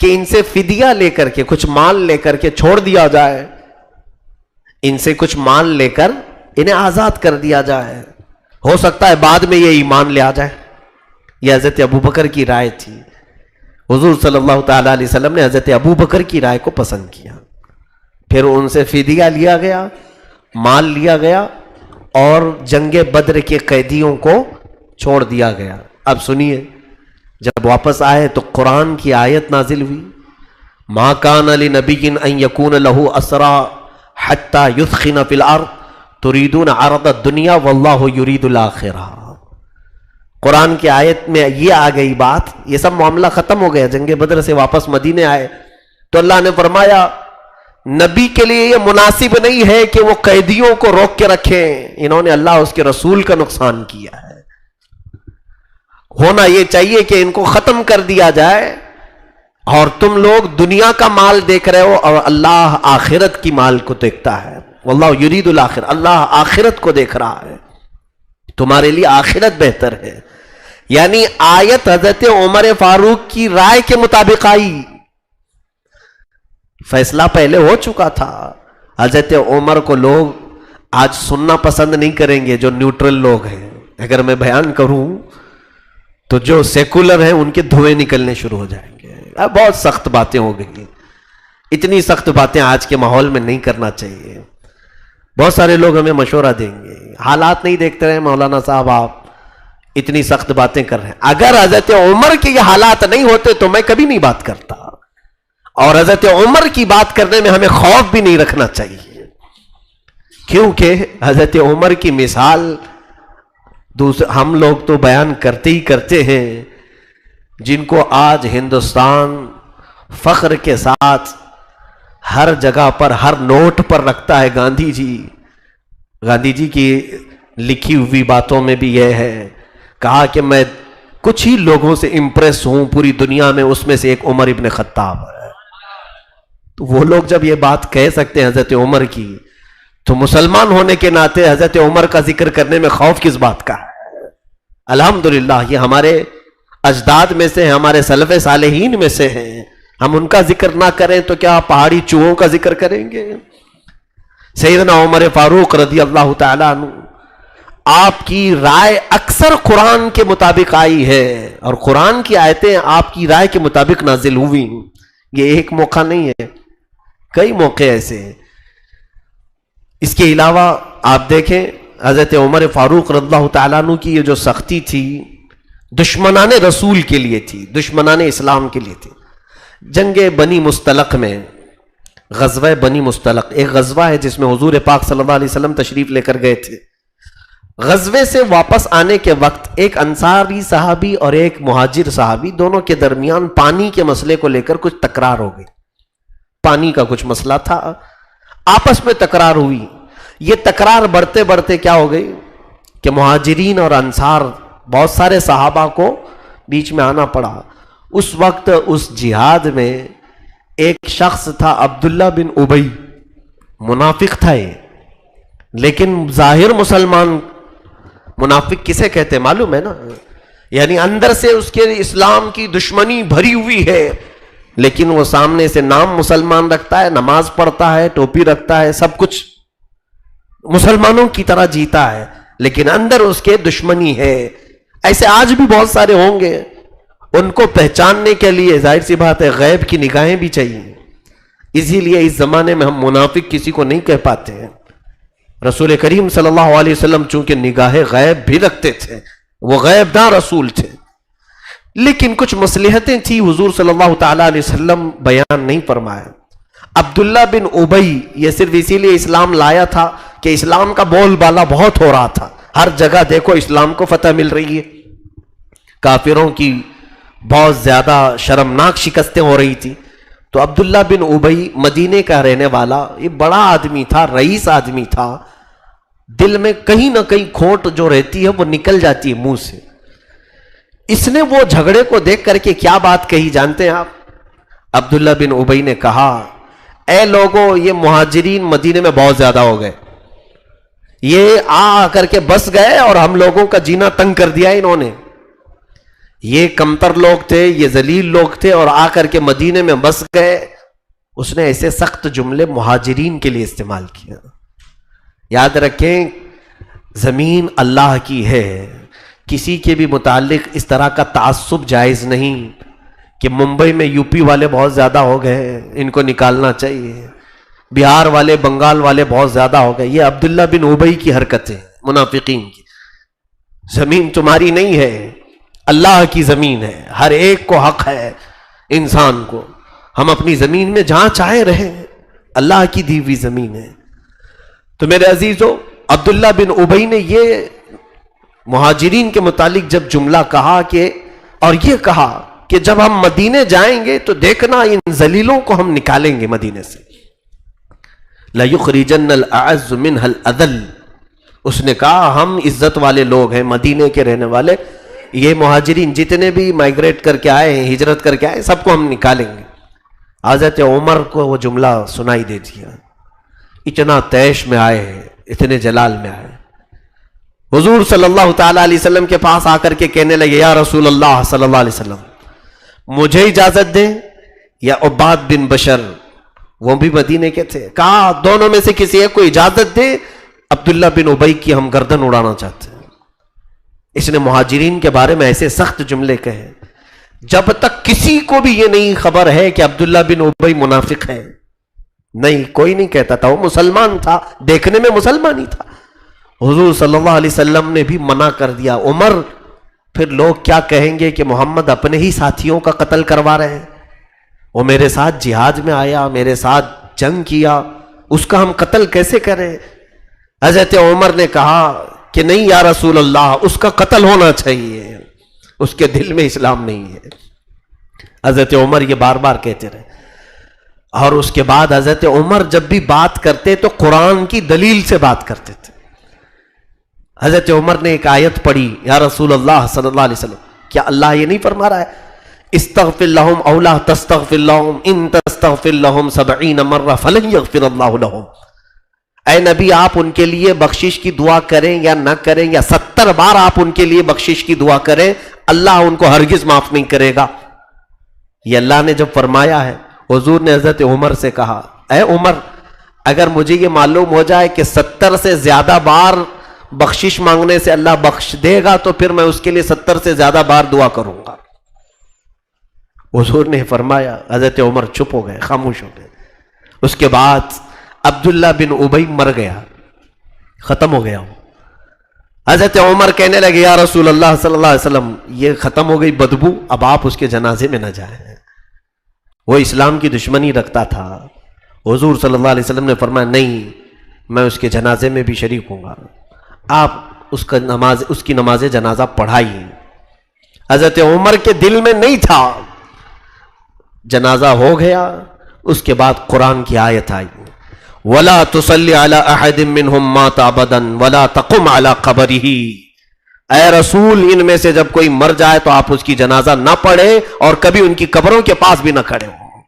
کہ ان سے فدیہ لے کر کے، کچھ مال لے کر کے چھوڑ دیا جائے، ان سے کچھ مال لے کر انہیں آزاد کر دیا جائے، ہو سکتا ہے بعد میں یہ ایمان لے آ جائے. یہ حضرت ابو بکر کی رائے تھی. حضور صلی اللہ تعالیٰ علیہ وسلم نے حضرت ابو بکر کی رائے کو پسند کیا. پھر ان سے فدیہ لیا گیا، مال لیا گیا اور جنگ بدر کے قیدیوں کو چھوڑ دیا گیا. اب سنیے، جب واپس آئے تو قرآن کی آیت نازل ہوئی، ما کان لنبی ان یکون لہ اسرا حتی یثخن فی الارض تریدون عرض الدنیا واللہ یرید الاخرہ. قرآن کی آیت میں یہ آ گئی بات، یہ سب معاملہ ختم ہو گیا، جنگ بدر سے واپس مدینے آئے تو اللہ نے فرمایا نبی کے لیے یہ مناسب نہیں ہے کہ وہ قیدیوں کو روک کے رکھیں، انہوں نے اللہ اس کے رسول کا نقصان کیا ہے. ہونا یہ چاہیے کہ ان کو ختم کر دیا جائے، اور تم لوگ دنیا کا مال دیکھ رہے ہو اور اللہ آخرت کی مال کو دیکھتا ہے. واللہ یرید الاخرہ، اللہ آخرت کو دیکھ رہا ہے، تمہارے لیے آخرت بہتر ہے. یعنی آیت حضرت عمر فاروق کی رائے کے مطابق آئی، فیصلہ پہلے ہو چکا تھا. حضرت عمر کو لوگ آج سننا پسند نہیں کریں گے، جو نیوٹرل لوگ ہیں. اگر میں بیان کروں تو جو سیکولر ہیں ان کے دھوئے نکلنے شروع ہو جائیں گے. اب بہت سخت باتیں ہو گئی، اتنی سخت باتیں آج کے ماحول میں نہیں کرنا چاہیے. بہت سارے لوگ ہمیں مشورہ دیں گے، حالات نہیں دیکھتے رہے مولانا صاحب، آپ اتنی سخت باتیں کر رہے ہیں. اگر حضرت عمر کے یہ حالات نہیں ہوتے تو میں کبھی نہیں بات کرتا، اور حضرت عمر کی بات کرنے میں ہمیں خوف بھی نہیں رکھنا چاہیے، کیونکہ حضرت عمر کی مثال ہم لوگ تو بیان کرتے ہی کرتے ہیں، جن کو آج ہندوستان فخر کے ساتھ ہر جگہ پر، ہر نوٹ پر رکھتا ہے. گاندھی جی کی لکھی ہوئی باتوں میں بھی یہ ہے، کہا کہ میں کچھ ہی لوگوں سے امپریس ہوں پوری دنیا میں، اس میں سے ایک عمر ابن خطاب ہے. تو وہ لوگ جب یہ بات کہہ سکتے ہیں حضرت عمر کی، تو مسلمان ہونے کے ناطے حضرت عمر کا ذکر کرنے میں خوف کس بات کا ہے؟ الحمدللہ یہ ہمارے اجداد میں سے ہیں، ہمارے سلف صالحین میں سے ہیں. ہم ان کا ذکر نہ کریں تو کیا پہاڑی چوہوں کا ذکر کریں گے؟ سیدنا عمر فاروق رضی اللہ تعالیٰ عنہ، آپ کی رائے اکثر قرآن کے مطابق آئی ہے، اور قرآن کی آیتیں آپ کی رائے کے مطابق نازل ہوئی. یہ ایک موقع نہیں ہے، کئی موقع ایسے ہیں. اس کے علاوہ آپ دیکھیں حضرت عمر فاروق رضی اللہ تعالیٰ عنہ کی یہ جو سختی تھی، دشمنان رسول کے لیے تھی، دشمنان اسلام کے لیے تھی. جنگ بنی مستلق میں، غزوہ بنی مستلق ایک غزوہ ہے جس میں حضور پاک صلی اللہ علیہ وسلم تشریف لے کر گئے تھے. غزوے سے واپس آنے کے وقت ایک انصاری صحابی اور ایک مہاجر صحابی، دونوں کے درمیان پانی کے مسئلے کو لے کر کچھ تکرار ہو گئی. پانی کا کچھ مسئلہ تھا، آپس میں تکرار ہوئی. یہ تکرار بڑھتے بڑھتے کیا ہو گئی کہ مہاجرین اور انصار، بہت سارے صحابہ کو بیچ میں آنا پڑا. اس وقت اس جہاد میں ایک شخص تھا عبداللہ بن ابی، منافق تھا یہ، لیکن ظاہر مسلمان منافق کسے کہتے معلوم ہے نا؟ یعنی اندر سے اس کے اسلام کی دشمنی بھری ہوئی ہے، لیکن وہ سامنے سے نام مسلمان رکھتا ہے، نماز پڑھتا ہے، ٹوپی رکھتا ہے، سب کچھ مسلمانوں کی طرح جیتا ہے، لیکن اندر اس کے دشمنی ہے۔ ایسے آج بھی بہت سارے ہوں گے، ان کو پہچاننے کے لیے ظاہر سی بات ہے غیب کی نگاہیں بھی چاہیے، اسی لیے اس زمانے میں ہم منافق کسی کو نہیں کہہ پاتے ہیں۔ رسول کریم صلی اللہ علیہ وسلم چونکہ نگاہ غیب بھی رکھتے تھے، وہ غیب داں رسول تھے، لیکن کچھ مصلحتیں تھی حضور صلی اللہ تعالیٰ علیہ وسلم بیان نہیں فرمائے۔ عبداللہ بن ابی یہ صرف اسی لیے اسلام لایا تھا کہ اسلام کا بول بالا بہت ہو رہا تھا، ہر جگہ دیکھو اسلام کو فتح مل رہی ہے، کافروں کی بہت زیادہ شرمناک شکستیں ہو رہی تھی۔ تو عبداللہ بن ابی مدینے کا رہنے والا، یہ بڑا آدمی تھا، رئیس آدمی تھا، دل میں کہیں نہ کہیں کھوٹ جو رہتی ہے وہ نکل جاتی ہے منہ سے۔ اس نے وہ جھگڑے کو دیکھ کر کے کیا بات کہی جانتے ہیں آپ؟ عبداللہ بن ابی نے کہا، اے لوگوں، یہ مہاجرین مدینے میں بہت زیادہ ہو گئے، یہ آ کر کے بس گئے اور ہم لوگوں کا جینا تنگ کر دیا انہوں نے۔ یہ کمتر لوگ تھے، یہ ذلیل لوگ تھے اور آ کر کے مدینے میں بس گئے۔ اس نے ایسے سخت جملے مہاجرین کے لیے استعمال کیا۔ یاد رکھیں، زمین اللہ کی ہے، کسی کے بھی متعلق اس طرح کا تعصب جائز نہیں کہ ممبئی میں یو پی والے بہت زیادہ ہو گئے، ان کو نکالنا چاہیے، بہار والے بنگال والے بہت زیادہ ہو گئے۔ یہ عبداللہ بن ابی کی حرکتیں منافقین کی۔ زمین تمہاری نہیں ہے، اللہ کی زمین ہے، ہر ایک کو حق ہے انسان کو، ہم اپنی زمین میں جہاں چاہے رہیں، اللہ کی دی ہوئی زمین ہے۔ تو میرے عزیزو، عبداللہ بن ابی نے یہ مہاجرین کے متعلق جب جملہ کہا کہ، اور یہ کہا کہ جب ہم مدینے جائیں گے تو دیکھنا ان ذلیلوں کو ہم نکالیں گے مدینے سے، لَيُخْرِجَنَّ الْأَعَزُّ مِنْهَا الْأَذَلُّ۔ اس نے کہا ہم عزت والے لوگ ہیں، مدینے کے رہنے والے، یہ مہاجرین جتنے بھی مائگریٹ کر کے آئے ہیں، ہجرت کر کے آئے، سب کو ہم نکالیں گے۔ حضرت عمر کو وہ جملہ سنائی دے دیا، اتنا تیش میں آئے ہیں، اتنے جلال میں آئے، حضور صلی اللہ تعالیٰ علیہ وسلم کے پاس آ کر کے کہنے لگے، یا رسول اللہ صلی اللہ علیہ وسلم، مجھے اجازت دیں یا عباد بن بشر، وہ بھی مدینے کے تھے، کہا دونوں میں سے کسی ایک کو اجازت دے، عبداللہ بن ابی کی ہم گردن اڑانا چاہتے ہیں۔ اس نے مہاجرین کے بارے میں ایسے سخت جملے کہے، جب تک کسی کو بھی یہ نہیں خبر ہے کہ عبداللہ بن ابی منافق ہے، نہیں کوئی نہیں کہتا تھا، وہ مسلمان تھا، دیکھنے میں مسلمان ہی تھا۔ حضور صلی اللہ علیہ وسلم نے بھی منع کر دیا، عمر پھر لوگ کیا کہیں گے کہ محمد اپنے ہی ساتھیوں کا قتل کروا رہے ہیں، وہ میرے ساتھ جہاد میں آیا، میرے ساتھ جنگ کیا، اس کا ہم قتل کیسے کریں؟ حضرت عمر نے کہا کہ نہیں یا رسول اللہ، اس کا قتل ہونا چاہیے، اس کے دل میں اسلام نہیں ہے۔ حضرت عمر یہ بار بار کہتے رہے، اور اس کے بعد حضرت عمر جب بھی بات کرتے تو قرآن کی دلیل سے بات کرتے تھے۔ حضرت عمر نے ایک آیت پڑھی، یا رسول اللہ صلی اللہ علیہ وسلم، کیا اللہ یہ نہیں فرما رہا ہے استغفر لهم او لا تستغفر لهم ان تستغفر لهم 70 مرہ فلن یغفر اللہ لهم؟ اے نبی، آپ ان کے لیے بخشش کی دعا کریں یا نہ کریں، یا 70 بار آپ ان کے لیے بخشش کی دعا کریں، اللہ ان کو ہرگز معاف نہیں کرے گا۔ یہ اللہ نے جب فرمایا ہے، حضور نے حضرت عمر سے کہا، اے عمر، اگر مجھے یہ معلوم ہو جائے کہ 70 سے زیادہ بار بخشش مانگنے سے اللہ بخش دے گا تو پھر میں اس کے لیے 70 سے زیادہ بار دعا کروں گا۔ حضور نے فرمایا، حضرت عمر چپ ہو گئے، خاموش ہو گئے۔ اس کے بعد عبداللہ بن ابی مر گیا، ختم ہو گیا۔ حضرت عمر کہنے لگے، یا رسول اللہ صلی اللہ علیہ وسلم، یہ ختم ہو گئی بدبو، اب آپ اس کے جنازے میں نہ جائیں، وہ اسلام کی دشمنی رکھتا تھا۔ حضور صلی اللہ علیہ وسلم نے فرمایا، نہیں، میں اس کے جنازے میں بھی شریک ہوں گا، آپ اس کی نماز جنازہ پڑھائیے۔ حضرت عمر کے دل میں نہیں تھا، جنازہ ہو گیا۔ اس کے بعد قرآن کی آیت آئی، وَلَا تُصَلِّ عَلَىٰ أَحَدٍ مِّنْهُمْ مَاتَ أَبَدًا وَلَا تَقُمْ عَلَىٰ قَبْرِهِ۔ اے رسول، ان میں سے جب کوئی مر جائے تو آپ اس کی جنازہ نہ پڑھے اور کبھی ان کی قبروں کے پاس بھی نہ کھڑے ہوں۔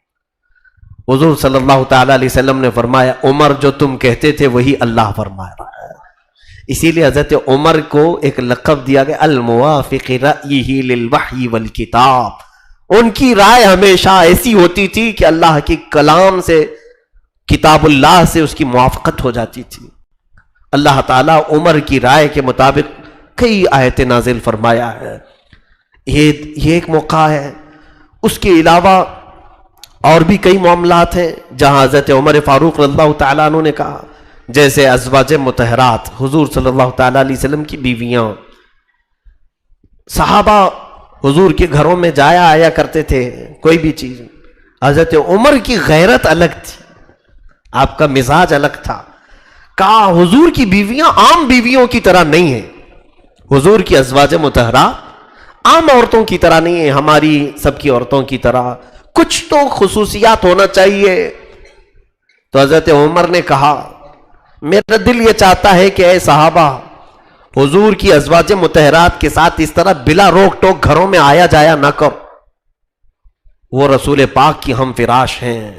حضور صلی اللہ تعالی علیہ وسلم نے فرمایا، عمر جو تم کہتے تھے وہی اللہ فرما رہا ہے۔ اسی لیے حضرت عمر کو ایک لقب دیا گیا الموافق رأیہ للوحی والکتاب. ان کی رائے ہمیشہ ایسی ہوتی تھی کہ اللہ کی کلام سے، کتاب اللہ سے اس کی موافقت ہو جاتی تھی. اللہ تعالیٰ عمر کی رائے کے مطابق کئی آیتیں نازل فرمایا ہے. یہ ایک موقع ہے. اس کے علاوہ اور بھی کئی معاملات ہیں جہاں حضرت عمر فاروق رضی اللہ تعالیٰ عنہ نے کہا، جیسے ازواج مطہرات، حضور صلی اللہ تعالیٰ علیہ وسلم کی بیویاں. صحابہ حضور کے گھروں میں جایا آیا کرتے تھے، کوئی بھی چیز. حضرت عمر کی غیرت الگ تھی، آپ کا مزاج الگ تھا. کہا حضور کی بیویاں عام بیویوں کی طرح نہیں ہیں، حضور کی ازواج مطہرات عام عورتوں کی طرح نہیں ہیں، ہماری سب کی عورتوں کی طرح کچھ تو خصوصیات ہونا چاہیے. تو حضرت عمر نے کہا میرا دل یہ چاہتا ہے کہ اے صحابہ، حضور کی ازواج مطہرات کے ساتھ اس طرح بلا روک ٹوک گھروں میں آیا جایا نہ کرو. وہ رسول پاک کی ہم فراش ہیں،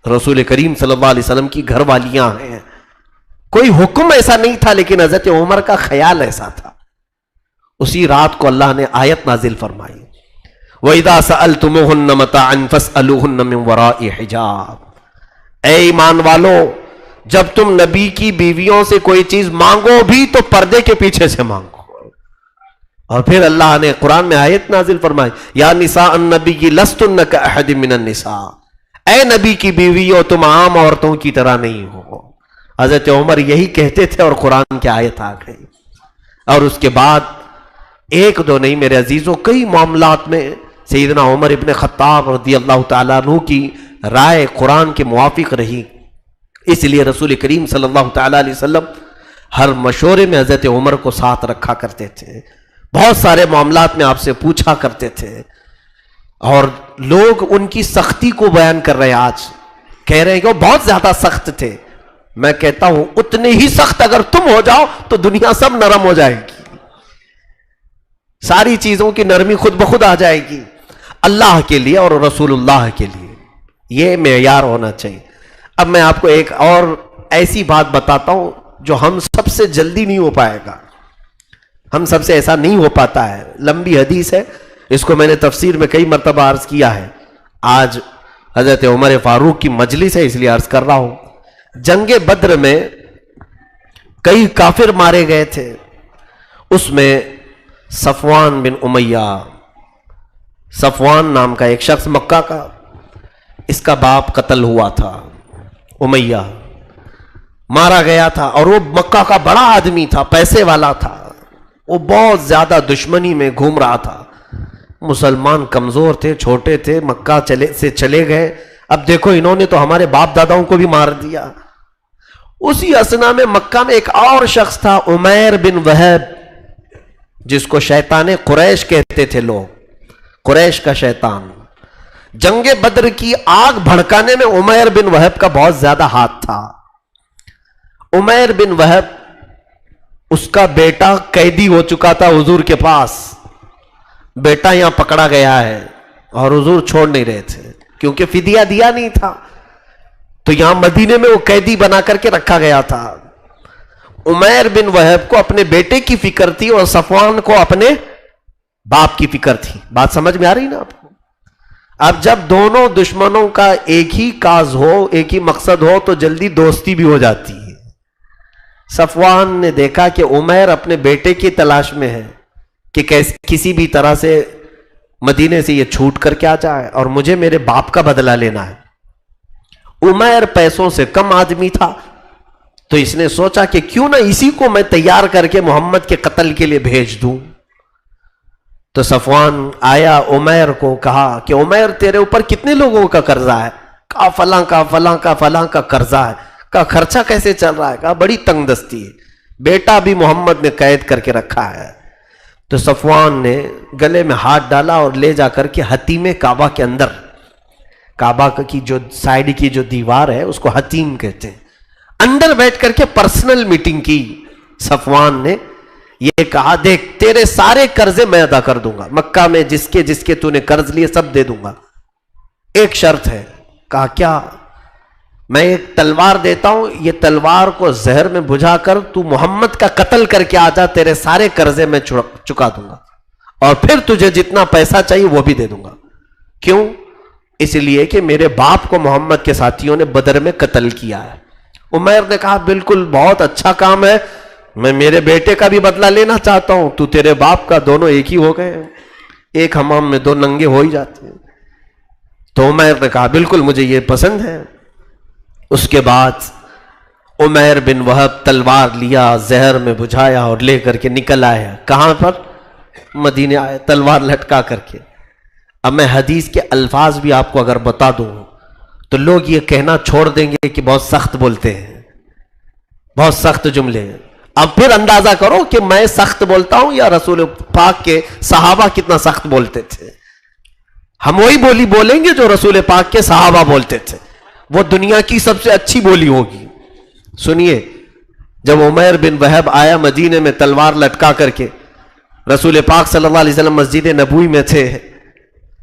رسول کریم صلی اللہ علیہ وسلم کی گھر والیاں ہیں. کوئی حکم ایسا نہیں تھا، لیکن حضرت عمر کا خیال ایسا تھا. اسی رات کو اللہ نے آیت نازل فرمائی وَإِذَا سَأَلْتُمُوهُنَّ مَتَاعًا فَاسْأَلُوهُنَّ مِنْ وَرَاءِ حِجَابٍ. اے ایمان والو، جب تم نبی کی بیویوں سے کوئی چیز مانگو بھی تو پردے کے پیچھے سے مانگو. اور پھر اللہ نے قرآن میں آیت نازل فرمائی یا نساء النبی لستن کأحد من النساء. اے نبی کی بیویوں، تم عام عورتوں کی طرح نہیں ہو. حضرت عمر یہی کہتے تھے اور قرآن کی آیت آ گئی. اور اس کے بعد ایک دو نہیں میرے عزیزوں، کئی معاملات میں سیدنا عمر ابن خطاب رضی اللہ تعالیٰ عنہ کی رائے قرآن کے موافق رہی. اس لیے رسول کریم صلی اللہ تعالیٰ علیہ وسلم ہر مشورے میں حضرت عمر کو ساتھ رکھا کرتے تھے. بہت سارے معاملات میں آپ سے پوچھا کرتے تھے. اور لوگ ان کی سختی کو بیان کر رہے ہیں، آج کہہ رہے ہیں کہ وہ بہت زیادہ سخت تھے. میں کہتا ہوں اتنے ہی سخت اگر تم ہو جاؤ تو دنیا سب نرم ہو جائے گی، ساری چیزوں کی نرمی خود بخود آ جائے گی. اللہ کے لیے اور رسول اللہ کے لیے یہ معیار ہونا چاہیے. اب میں آپ کو ایک اور ایسی بات بتاتا ہوں جو ہم سب سے جلدی نہیں ہو پائے گا، ہم سب سے ایسا نہیں ہو پاتا ہے. لمبی حدیث ہے، اس کو میں نے تفسیر میں کئی مرتبہ عرض کیا ہے. آج حضرت عمر فاروق کی مجلس ہے اس لیے عرض کر رہا ہوں. جنگ بدر میں کئی کافر مارے گئے تھے. اس میں صفوان بن امیہ، صفوان نام کا ایک شخص مکہ کا، اس کا باپ قتل ہوا تھا. امیہ مارا گیا تھا اور وہ مکہ کا بڑا آدمی تھا، پیسے والا تھا. وہ بہت زیادہ دشمنی میں گھوم رہا تھا. مسلمان کمزور تھے، چھوٹے تھے، مکہ چلے گئے. اب دیکھو انہوں نے تو ہمارے باپ داداؤں کو بھی مار دیا. اسی اسنا میں مکہ میں ایک اور شخص تھا عمیر بن وہب، جس کو شیطان قریش کہتے تھے لوگ، قریش کا شیطان. جنگ بدر کی آگ بھڑکانے میں عمیر بن وہب کا بہت زیادہ ہاتھ تھا. عمیر بن وہب، اس کا بیٹا قیدی ہو چکا تھا حضور کے پاس. بیٹا یہاں پکڑا گیا ہے اور حضور چھوڑ نہیں رہے تھے کیونکہ فدیہ دیا نہیں تھا. تو یہاں مدینے میں وہ قیدی بنا کر کے رکھا گیا تھا. عمیر بن وہب کو اپنے بیٹے کی فکر تھی اور صفوان کو اپنے باپ کی فکر تھی. بات سمجھ میں آ رہی نا آپ کو؟ اب جب دونوں دشمنوں کا ایک ہی کاز ہو، ایک ہی مقصد ہو تو جلدی دوستی بھی ہو جاتی ہے. صفوان نے دیکھا کہ عمیر اپنے بیٹے کی تلاش میں ہے کہ کسی بھی طرح سے مدینے سے یہ چھوٹ کر کے آ جائے اور مجھے میرے باپ کا بدلہ لینا ہے. عمیر پیسوں سے کم آدمی تھا تو اس نے سوچا کہ کیوں نہ اسی کو میں تیار کر کے محمد کے قتل کے لیے بھیج دوں. تو صفوان آیا عمیر کو کہا کہ عمیر تیرے اوپر کتنے لوگوں کا قرضہ ہے؟ کہا فلاں کا فلاں کا فلاں کا قرضہ ہے. کہا خرچہ کیسے چل رہا ہے؟ کہا بڑی تنگ دستی ہے، بیٹا بھی محمد نے قید کر کے رکھا ہے. تو صفوان نے گلے میں ہاتھ ڈالا اور لے جا کر کے حتیم کعبہ کے اندر، کعبہ کی جو سائیڈ کی جو دیوار ہے اس کو حتیم کہتے ہیں، اندر بیٹھ کر کے پرسنل میٹنگ کی. صفوان نے یہ کہا دیکھ تیرے سارے قرضے میں ادا کر دوں گا، مکہ میں جس کے تو نے قرض لیے سب دے دوں گا، ایک شرط ہے. کہا کیا؟ میں ایک تلوار دیتا ہوں، یہ تلوار کو زہر میں بجھا کر تو محمد کا قتل کر کے آ جا، تیرے سارے قرضے میں چکا دوں گا، اور پھر تجھے جتنا پیسہ چاہیے وہ بھی دے دوں گا۔ کیوں؟ اس لیے کہ میرے باپ کو محمد کے ساتھیوں نے بدر میں قتل کیا ہے۔ عمیر نے کہا بالکل بہت اچھا کام ہے، میں میرے بیٹے کا بھی بدلہ لینا چاہتا ہوں، تو تیرے باپ کا دونوں ایک ہی ہو گئے، ایک حمام میں دو ننگے ہو ہی جاتے ہیں۔ تو عمیر نے کہا بالکل مجھے یہ پسند ہے۔ اس کے بعد عمیر بن وہب تلوار لیا، زہر میں بجھایا اور لے کر کے نکل آیا۔ کہاں پر؟ مدینے آئے، تلوار لٹکا کر کے۔ اب میں حدیث کے الفاظ بھی آپ کو اگر بتا دوں تو لوگ یہ کہنا چھوڑ دیں گے کہ بہت سخت بولتے ہیں، بہت سخت جملے ہیں۔ اب پھر اندازہ کرو کہ میں سخت بولتا ہوں یا رسول پاک کے صحابہ کتنا سخت بولتے تھے۔ ہم وہی بولی بولیں گے جو رسول پاک کے صحابہ بولتے تھے، وہ دنیا کی سب سے اچھی بولی ہوگی۔ سنیے، جب عمیر بن وہب آیا مدینے میں تلوار لٹکا کر کے، رسول پاک صلی اللہ علیہ وسلم مسجد نبوی میں تھے،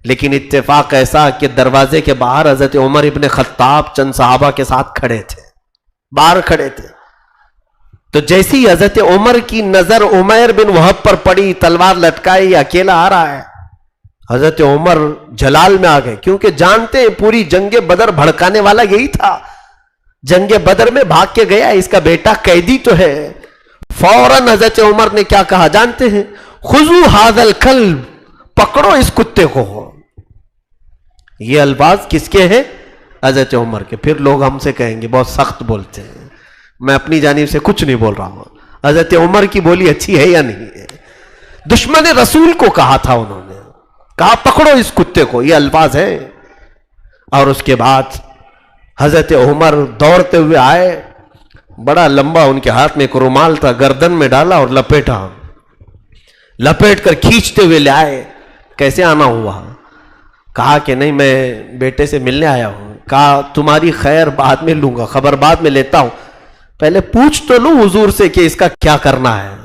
لیکن اتفاق ایسا کہ دروازے کے باہر حضرت عمر ابن خطاب چند صحابہ کے ساتھ کھڑے تھے، باہر کھڑے تھے۔ تو جیسی حضرت عمر کی نظر عمیر بن وہب پر پڑی، تلوار لٹکائی، اکیلا آ رہا ہے، حضرت عمر جلال میں آ گئے، کیونکہ جانتے ہیں پوری جنگ بدر بھڑکانے والا یہی تھا۔ جنگ بدر میں بھاگ کے گیا، اس کا بیٹا قیدی تو ہے۔ فوراً حضرت عمر نے کیا کہا جانتے ہیں؟ خذوا ھذا الکلب، پکڑو اس کتے کو۔ یہ الفاظ کس کے ہیں؟ حضرت عمر کے۔ پھر لوگ ہم سے کہیں گے بہت سخت بولتے ہیں، میں اپنی جانب سے کچھ نہیں بول رہا ہوں۔ حضرت عمر کی بولی اچھی ہے یا نہیں ہے؟ دشمن رسول کو کہا تھا انہوں نے، کہا پکڑو اس کتے کو، یہ الفاظ ہیں۔ اور اس کے بعد حضرت عمر دوڑتے ہوئے آئے، بڑا لمبا ان کے ہاتھ میں ایک رومال تھا، گردن میں ڈالا اور لپیٹا، لپیٹ کر کھینچتے ہوئے لے آئے۔ کیسے آنا ہوا؟ کہا کہ نہیں میں بیٹے سے ملنے آیا ہوں۔ کہا تمہاری خیر بعد میں لوں گا، خبر بعد میں لیتا ہوں، پہلے پوچھ تو لوں حضور سے کہ اس کا کیا کرنا ہے۔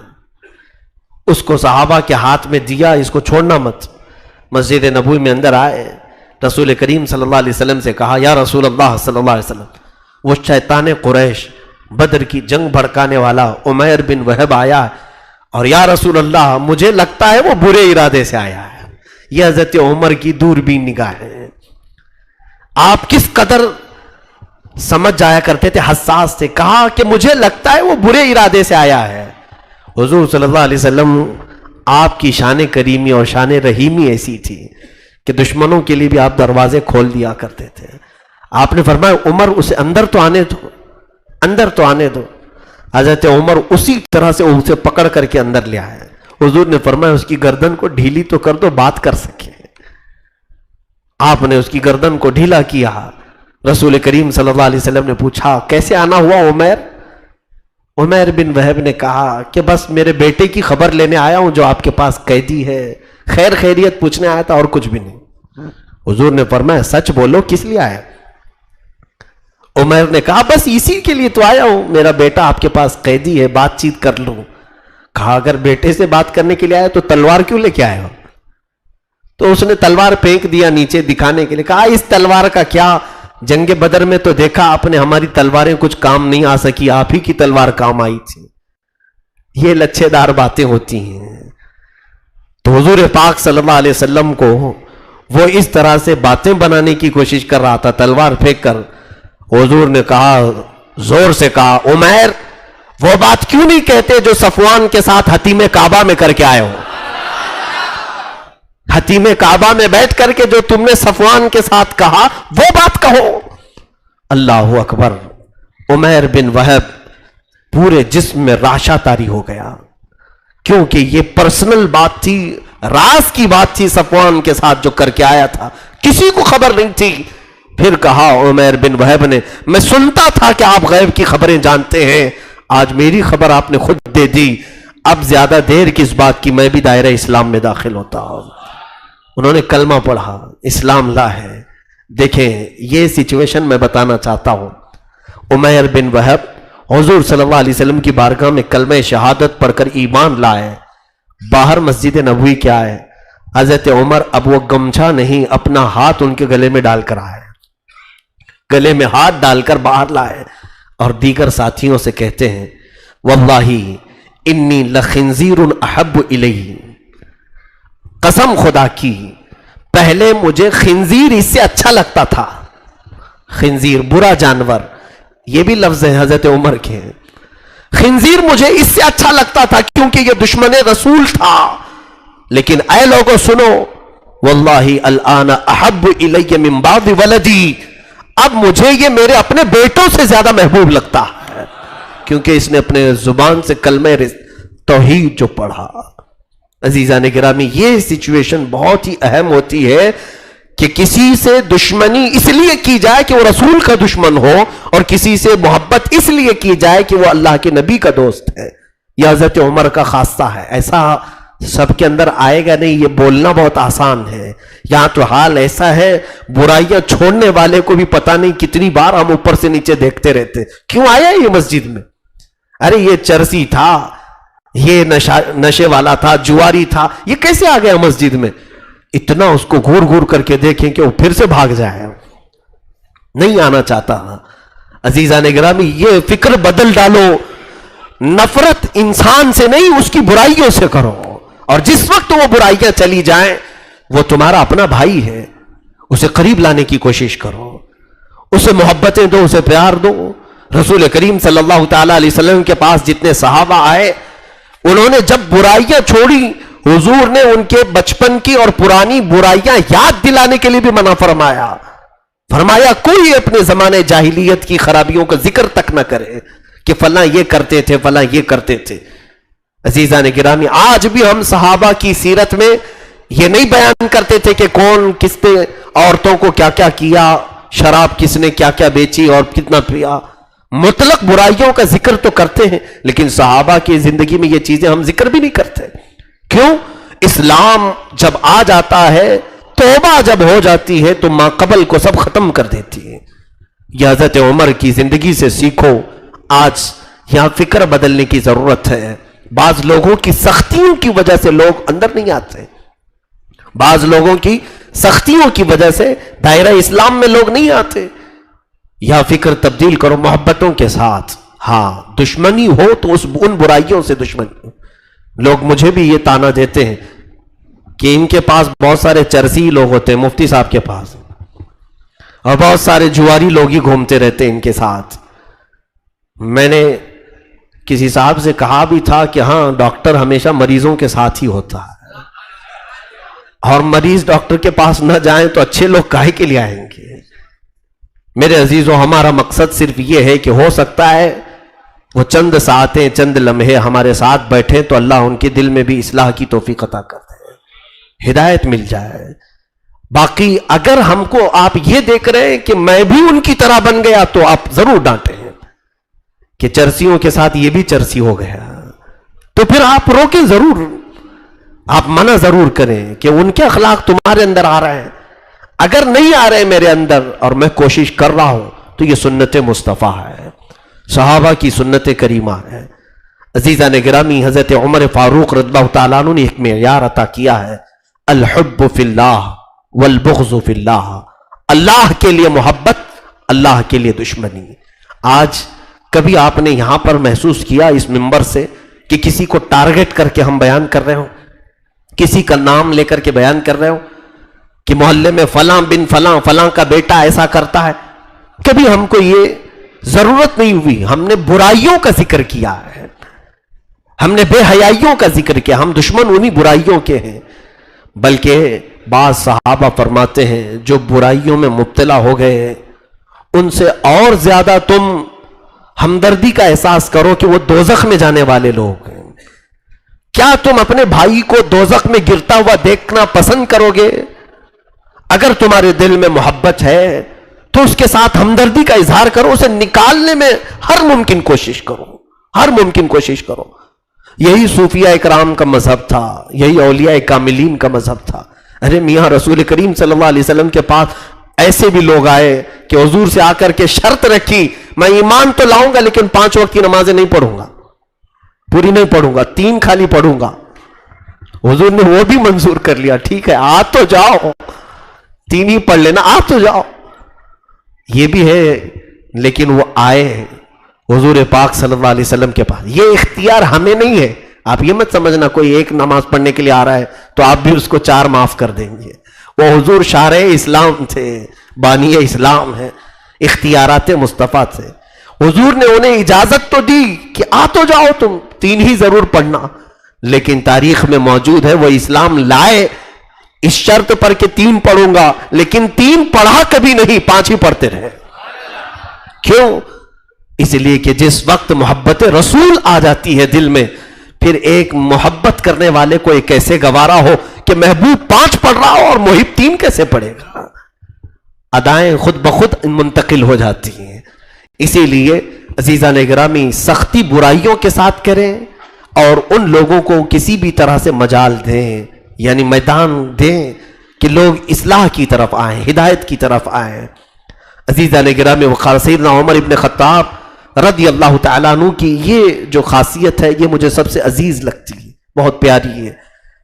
اس کو صحابہ کے ہاتھ میں دیا، اس کو چھوڑنا مت۔ مسجد نبوی میں اندر آئے، رسول کریم صلی اللہ علیہ وسلم سے کہا یا رسول اللہ صلی اللہ علیہ وسلم، وہ شیطان قریش بدر کی جنگ بھڑکانے والا عمیر بن وہب آیا، اور یا رسول اللہ مجھے لگتا ہے وہ برے ارادے سے آیا ہے۔ یہ حضرت عمر کی دوربین نگاہ ہے۔ آپ کس قدر سمجھ جایا کرتے تھے، حساس تھے۔ کہا کہ مجھے لگتا ہے وہ برے ارادے سے آیا ہے۔ حضور صلی اللہ علیہ وسلم آپ کی شان کریمی اور شان رحیمی ایسی تھی کہ دشمنوں کے لیے بھی آپ دروازے کھول دیا کرتے تھے۔ آپ نے فرمایا عمر اسے اندر تو آنے دو، اندر تو آنے دو۔ حضرت عمر اسی طرح سے اسے پکڑ کر کے اندر لے آئے۔ حضور نے فرمایا اس کی گردن کو ڈھیلی تو کر دو، بات کر سکے۔ آپ نے اس کی گردن کو ڈھیلا کیا۔ رسول کریم صلی اللہ علیہ وسلم نے پوچھا کیسے آنا ہوا عمیر؟ عمیر بن وہب نے کہا کہ بس میرے بیٹے کی خبر لینے آیا ہوں جو آپ کے پاس قیدی ہے، خیر خیریت پوچھنے آیا تھا اور کچھ بھی نہیں۔ حضور نے فرمایا سچ بولو کس لیے آیا؟ عمیر نے کہا بس اسی کے لیے تو آیا ہوں، میرا بیٹا آپ کے پاس قیدی ہے، بات چیت کر لوں۔ کہا اگر بیٹے سے بات کرنے کے لیے آیا تو تلوار کیوں لے کے آئے ہو؟ تو اس نے تلوار پھینک دیا نیچے دکھانے کے لیے۔ کہا اس تلوار کا کیا، جنگ بدر میں تو دیکھا آپ نے ہماری تلواریں کچھ کام نہیں آ سکی، آپ ہی کی تلوار کام آئی تھی۔ یہ لچھے دار باتیں ہوتی ہیں۔ تو حضور پاک صلی اللہ علیہ وسلم کو وہ اس طرح سے باتیں بنانے کی کوشش کر رہا تھا تلوار پھینک کر۔ حضور نے کہا، زور سے کہا عمیر وہ بات کیوں نہیں کہتے جو صفوان کے ساتھ حتیم کعبہ میں کر کے آئے ہو؟ حتیم کعبہ میں بیٹھ کر کے جو تم نے صفوان کے ساتھ کہا وہ بات کہو۔ اللہ اکبر۔ عمیر بن وہب پورے جسم میں راشا طاری ہو گیا، کیونکہ یہ پرسنل بات تھی، راز کی بات تھی صفوان کے ساتھ جو کر کے آیا تھا، کسی کو خبر نہیں تھی۔ پھر کہا عمیر بن وہب نے میں سنتا تھا کہ آپ غیب کی خبریں جانتے ہیں، آج میری خبر آپ نے خود دے دی، اب زیادہ دیر کس بات کی، میں بھی دائرہ اسلام میں داخل ہوتا ہوں۔ انہوں نے کلمہ پڑھا، اسلام لا ہے۔ دیکھیں یہ سچویشن میں بتانا چاہتا ہوں، عمیر بن وہب حضور صلی اللہ علیہ وسلم کی بارگاہ میں کلمہ شہادت پڑھ کر ایمان لائے، باہر مسجد نبوی کے آئے۔ حضرت عمر اب وہ گمچھا نہیں اپنا ہاتھ ان کے گلے میں ڈال کر آئے۔ گلے میں ہاتھ ڈال کر باہر لائے اور دیگر ساتھیوں سے کہتے ہیں واللہ انی لخنزیر احب الی، قسم خدا کی پہلے مجھے خنزیر اس سے اچھا لگتا تھا. خنزیر برا جانور، یہ بھی لفظ ہے حضرت عمر کے. خنزیر مجھے اس سے اچھا لگتا تھا کیونکہ یہ دشمن رسول تھا، لیکن اے لوگوں سنو، واللہ الان احب الی من بعض ولدی، اب مجھے یہ میرے اپنے بیٹوں سے زیادہ محبوب لگتا ہے، کیونکہ اس نے اپنے زبان سے کلمہ توحید جو پڑھا. عزیزان گرامی، یہ سچویشن بہت ہی اہم ہوتی ہے کہ کسی سے دشمنی اس لیے کی جائے کہ وہ رسول کا دشمن ہو، اور کسی سے محبت اس لیے کی جائے کہ وہ اللہ کے نبی کا دوست ہے. یہ حضرت عمر کا خاصہ ہے. ایسا سب کے اندر آئے گا نہیں. یہ بولنا بہت آسان ہے، یہاں تو حال ایسا ہے برائیاں چھوڑنے والے کو بھی پتہ نہیں کتنی بار ہم اوپر سے نیچے دیکھتے رہتے، کیوں آیا یہ مسجد میں؟ ارے یہ چرسی تھا، یہ نشے والا تھا، جواری تھا، یہ کیسے آ گیا مسجد میں؟ اتنا اس کو گھور گھور کر کے دیکھیں کہ وہ پھر سے بھاگ جائے. نہیں آنا چاہتا. عزیزان گرامی، یہ فکر بدل ڈالو. نفرت انسان سے نہیں، اس کی برائیوں سے کرو، اور جس وقت وہ برائیاں چلی جائیں وہ تمہارا اپنا بھائی ہے، اسے قریب لانے کی کوشش کرو، اسے محبتیں دو، اسے پیار دو. رسول کریم صلی اللہ تعالی علیہ وسلم کے پاس جتنے صحابہ آئے، انہوں نے جب برائیاں چھوڑی، حضور نے ان کے بچپن کی اور پرانی برائیاں یاد دلانے کے لیے بھی منع فرمایا. فرمایا کوئی اپنے زمانے جاہلیت کی خرابیوں کا ذکر تک نہ کرے کہ فلاں یہ کرتے تھے، فلاں یہ کرتے تھے. عزیزان گرامی، آج بھی ہم صحابہ کی سیرت میں یہ نہیں بیان کرتے تھے کہ کون کس نے عورتوں کو کیا کیا کیا، شراب کس نے کیا کیا بیچی اور کتنا پیا. مطلق برائیوں کا ذکر تو کرتے ہیں، لیکن صحابہ کی زندگی میں یہ چیزیں ہم ذکر بھی نہیں کرتے. کیوں؟ اسلام جب آ جاتا ہے، توبہ جب ہو جاتی ہے تو ماقبل کو سب ختم کر دیتی ہے. یہ حضرت عمر کی زندگی سے سیکھو. آج یہاں فکر بدلنے کی ضرورت ہے. بعض لوگوں کی سختیوں کی وجہ سے لوگ اندر نہیں آتے، بعض لوگوں کی سختیوں کی وجہ سے دائرہ اسلام میں لوگ نہیں آتے. یا فکر تبدیل کرو محبتوں کے ساتھ. ہاں دشمنی ہو تو ان برائیوں سے دشمنی ہو. لوگ مجھے بھی یہ تانا دیتے ہیں کہ ان کے پاس بہت سارے چرسی لوگ ہوتے ہیں، مفتی صاحب کے پاس، اور بہت سارے جواری لوگ ہی گھومتے رہتے ہیں ان کے ساتھ. میں نے کسی صاحب سے کہا بھی تھا کہ ہاں ڈاکٹر ہمیشہ مریضوں کے ساتھ ہی ہوتا ہے، اور مریض ڈاکٹر کے پاس نہ جائیں تو اچھے لوگ کاہے کے لیے آئیں گے؟ میرے عزیزوں، ہمارا مقصد صرف یہ ہے کہ ہو سکتا ہے وہ چند ساعتیں، چند لمحے ہمارے ساتھ بیٹھیں تو اللہ ان کے دل میں بھی اصلاح کی توفیق عطا کر دے، ہدایت مل جائے. باقی اگر ہم کو آپ یہ دیکھ رہے ہیں کہ میں بھی ان کی طرح بن گیا تو آپ ضرور ڈانٹیں کہ چرسیوں کے ساتھ یہ بھی چرسی ہو گیا، تو پھر آپ روکیں ضرور، آپ منع ضرور کریں کہ ان کے اخلاق تمہارے اندر آ رہے ہیں. اگر نہیں آ رہے میرے اندر اور میں کوشش کر رہا ہوں تو یہ سنت مصطفیٰ ہے، صحابہ کی سنت کریمہ ہے. عزیزان گرامی، حضرت عمر فاروق رضی اللہ تعالیٰ عنہ نے ایک معیار عطا کیا ہے، الحب فی اللہ والبغض فی اللہ. اللہ کے لیے محبت، اللہ کے لیے دشمنی. آج کبھی آپ نے یہاں پر محسوس کیا اس منبر سے کہ کسی کو ٹارگٹ کر کے ہم بیان کر رہے ہوں، کسی کا نام لے کر کے بیان کر رہے ہوں کہ محلے میں فلاں بن فلاں، فلاں کا بیٹا ایسا کرتا ہے؟ کبھی ہم کو یہ ضرورت نہیں ہوئی. ہم نے برائیوں کا ذکر کیا ہے، ہم نے بے حیائیوں کا ذکر کیا. ہم دشمن انہی برائیوں کے ہیں. بلکہ بعض صحابہ فرماتے ہیں جو برائیوں میں مبتلا ہو گئے ان سے اور زیادہ تم ہمدردی کا احساس کرو کہ وہ دوزخ میں جانے والے لوگ ہیں. کیا تم اپنے بھائی کو دوزخ میں گرتا ہوا دیکھنا پسند کرو گے؟ اگر تمہارے دل میں محبت ہے تو اس کے ساتھ ہمدردی کا اظہار کرو، اسے نکالنے میں ہر ممکن کوشش کرو، ہر ممکن کوشش کرو. یہی صوفیاء اکرام کا مذہب تھا، یہی اولیاء کاملین کا مذہب تھا. ارے میاں رسول کریم صلی اللہ علیہ وسلم کے پاس ایسے بھی لوگ آئے کہ حضور سے آ کر کے شرط رکھی، میں ایمان تو لاؤں گا لیکن 5 وقت کی نمازیں نہیں پڑھوں گا، پوری نہیں پڑھوں گا، 3 خالی پڑھوں گا. حضور نے وہ بھی منظور کر لیا، ٹھیک ہے آ تو جاؤ، 3 ہی پڑھ لینا، آ تو جاؤ. یہ بھی ہے، لیکن وہ آئے حضور پاک صلی اللہ علیہ وسلم کے پاس. یہ اختیار ہمیں نہیں ہے. آپ یہ مت سمجھنا کوئی ایک نماز پڑھنے کے لیے آ رہا ہے تو آپ بھی اس کو 4 معاف کر دیں گے. وہ حضور شارع اسلام تھے، بانی اسلام ہے. اختیارات مصطفیٰ تھے. حضور نے انہیں اجازت تو دی کہ آ تو جاؤ، تم 3 ہی ضرور پڑھنا، لیکن تاریخ میں موجود ہے وہ اسلام لائے اس شرط پر کہ 3 پڑھوں گا، لیکن 3 پڑھا کبھی نہیں، 5 ہی پڑھتے رہے. کیوں؟ اس لیے کہ جس وقت محبت رسول آ جاتی ہے دل میں، پھر ایک محبت کرنے والے کو ایک ایسے گوارا ہو کہ محبوب 5 پڑھ رہا ہو اور محب 3 کیسے پڑھے گا. ادائیں خود بخود منتقل ہو جاتی ہیں. اسی لیے عزیزان گرامی، سختی برائیوں کے ساتھ کریں اور ان لوگوں کو کسی بھی طرح سے مجال دیں، یعنی میدان دیں کہ لوگ اصلاح کی طرف آئیں، ہدایت کی طرف آئیں. عزیزان گرامی، وقال سیدنا عمر ابن خطاب رضی اللہ تعالیٰ عنہ کی یہ جو خاصیت ہے یہ مجھے سب سے عزیز لگتی ہے، بہت پیاری ہے،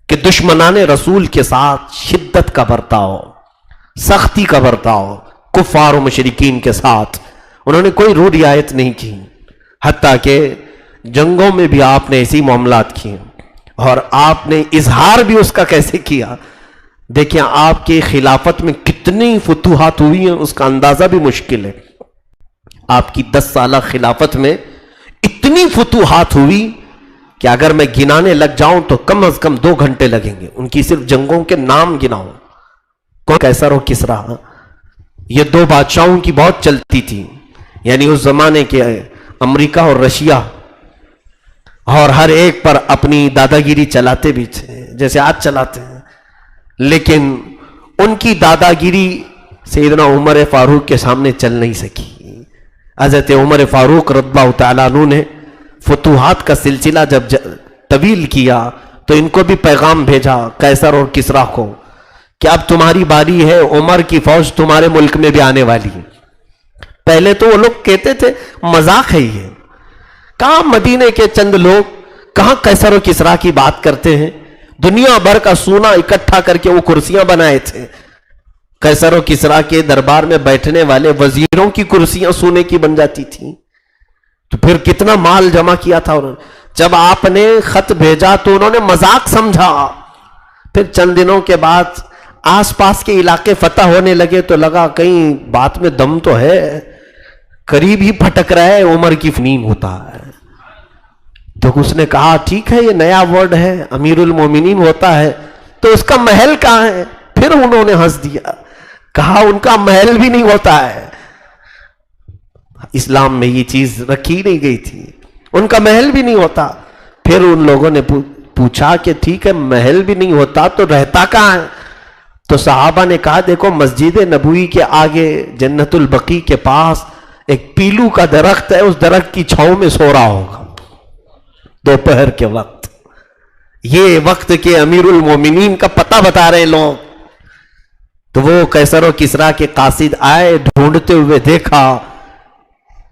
کہ دشمنان رسول کے ساتھ شدت کا برتاؤ، سختی کا برتاؤ. کفار و مشرکین کے ساتھ انہوں نے کوئی رو رعایت نہیں کی، حتیٰ کہ جنگوں میں بھی آپ نے ایسی معاملات کیے. اور آپ نے اظہار بھی اس کا کیسے کیا. دیکھیں آپ کی خلافت میں کتنی فتوحات ہوئی ہیں اس کا اندازہ بھی مشکل ہے. آپ کی 10 سالہ خلافت میں اتنی فتوحات ہوئی کہ اگر میں گنانے لگ جاؤں تو کم از کم 2 گھنٹے لگیں گے. ان کی صرف جنگوں کے نام گناؤں. قیصر و کسریٰ، یہ 2 بادشاہوں کی بہت چلتی تھی، یعنی اس زمانے کے امریکہ اور رشیا، اور ہر ایک پر اپنی دادا گیری چلاتے بھی تھے جیسے آج چلاتے ہیں. لیکن ان کی دادا گیری سیدنا عمر فاروق کے سامنے چل نہیں سکی. حضرت عمر فاروق رضی اللہ تعالیٰ عنہ نے فتوحات کا سلسلہ جب طویل کیا تو ان کو بھی پیغام بھیجا قیصر اور کسریٰ کو کہ اب تمہاری باری ہے، عمر کی فوج تمہارے ملک میں بھی آنے والی ہے. پہلے تو وہ لوگ کہتے تھے مذاق ہے یہ، کہاں مدینے کے چند لوگ کہاں قیصر و کسریٰ کی بات کرتے ہیں. دنیا بھر کا سونا اکٹھا کر کے وہ کرسیاں بنائے تھے. قیصر و کسریٰ کے دربار میں بیٹھنے والے وزیروں کی کرسیاں سونے کی بن جاتی تھیں. تو پھر کتنا مال جمع کیا تھا انہوں نے. جب آپ نے خط بھیجا تو انہوں نے مذاق سمجھا. پھر چند دنوں کے بعد آس پاس کے علاقے فتح ہونے لگے تو لگا کہیں بات میں دم تو ہے، قریب ہی پھٹک رہا ہے، عمر کی فنین ہوتا ہے. تو اس نے کہا ٹھیک ہے یہ نیا ورڈ ہے، امیر المومنین ہوتا ہے، تو اس کا محل کہاں ہے؟ پھر انہوں نے ہنس دیا، کہا ان کا محل بھی نہیں ہوتا ہے. اسلام میں یہ چیز رکھی نہیں گئی تھی، ان کا محل بھی نہیں ہوتا. پھر ان لوگوں نے پوچھا کہ ٹھیک ہے محل بھی نہیں ہوتا تو رہتا کہاں ہے؟ تو صحابہ نے کہا دیکھو مسجد نبوی کے آگے جنت البقیع کے پاس ایک پیلو کا درخت ہے، اس درخت کی چھاؤں میں سو رہا ہوگا دوپہر کے وقت. یہ وقت کے امیر المومنین کا پتہ بتا رہے لوگ. تو وہ قیصر و کسریٰ کے قاصد آئے، ڈھونڈتے ہوئے دیکھا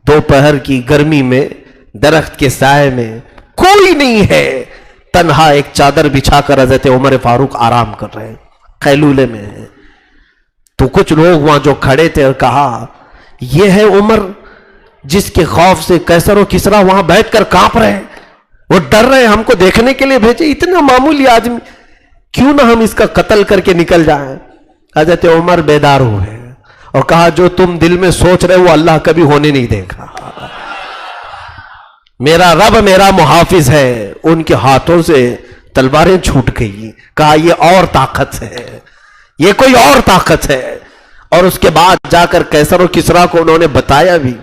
دوپہر کی گرمی میں درخت کے سائے میں کوئی نہیں ہے، تنہا ایک چادر بچھا کر حضرت عمر فاروق آرام کر رہے ہیں، قیلولے میں ہیں. تو کچھ لوگ وہاں جو کھڑے تھے اور کہا یہ ہے عمر جس کے خوف سے قیصر و کسریٰ وہاں بیٹھ کر کانپ رہے ہیں، وہ ڈر رہے ہیں، ہم کو دیکھنے کے لیے بھیجے، اتنا معمولی آدمی، کیوں نہ ہم اس کا قتل کر کے نکل جائیں. حضرت عمر بیدار ہوئے اور کہا جو تم دل میں سوچ رہے وہ اللہ کبھی ہونے نہیں دے گا. میرا رب میرا محافظ ہے. ان کے ہاتھوں سے تلواریں چھوٹ گئی. کہا یہ اور طاقت ہے، یہ کوئی اور طاقت ہے. اور اس کے بعد جا کر قیصر و کسریٰ کو انہوں نے بتایا بھی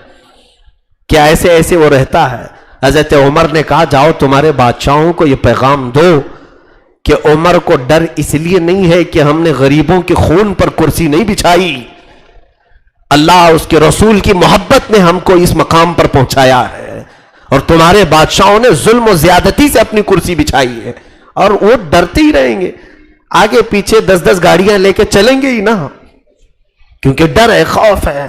کہ ایسے ایسے وہ رہتا ہے. حضرت عمر نے کہا جاؤ تمہارے بادشاہوں کو یہ پیغام دو کہ عمر کو ڈر اس لیے نہیں ہے کہ ہم نے غریبوں کے خون پر کرسی نہیں بچھائی، اللہ اس کے رسول کی محبت نے ہم کو اس مقام پر پہنچایا ہے، اور تمہارے بادشاہوں نے ظلم و زیادتی سے اپنی کرسی بچھائی ہے. اور وہ ڈرتے ہی رہیں گے، آگے پیچھے 10 گاڑیاں لے کے چلیں گے ہی نا، کیونکہ ڈر ہے، خوف ہے.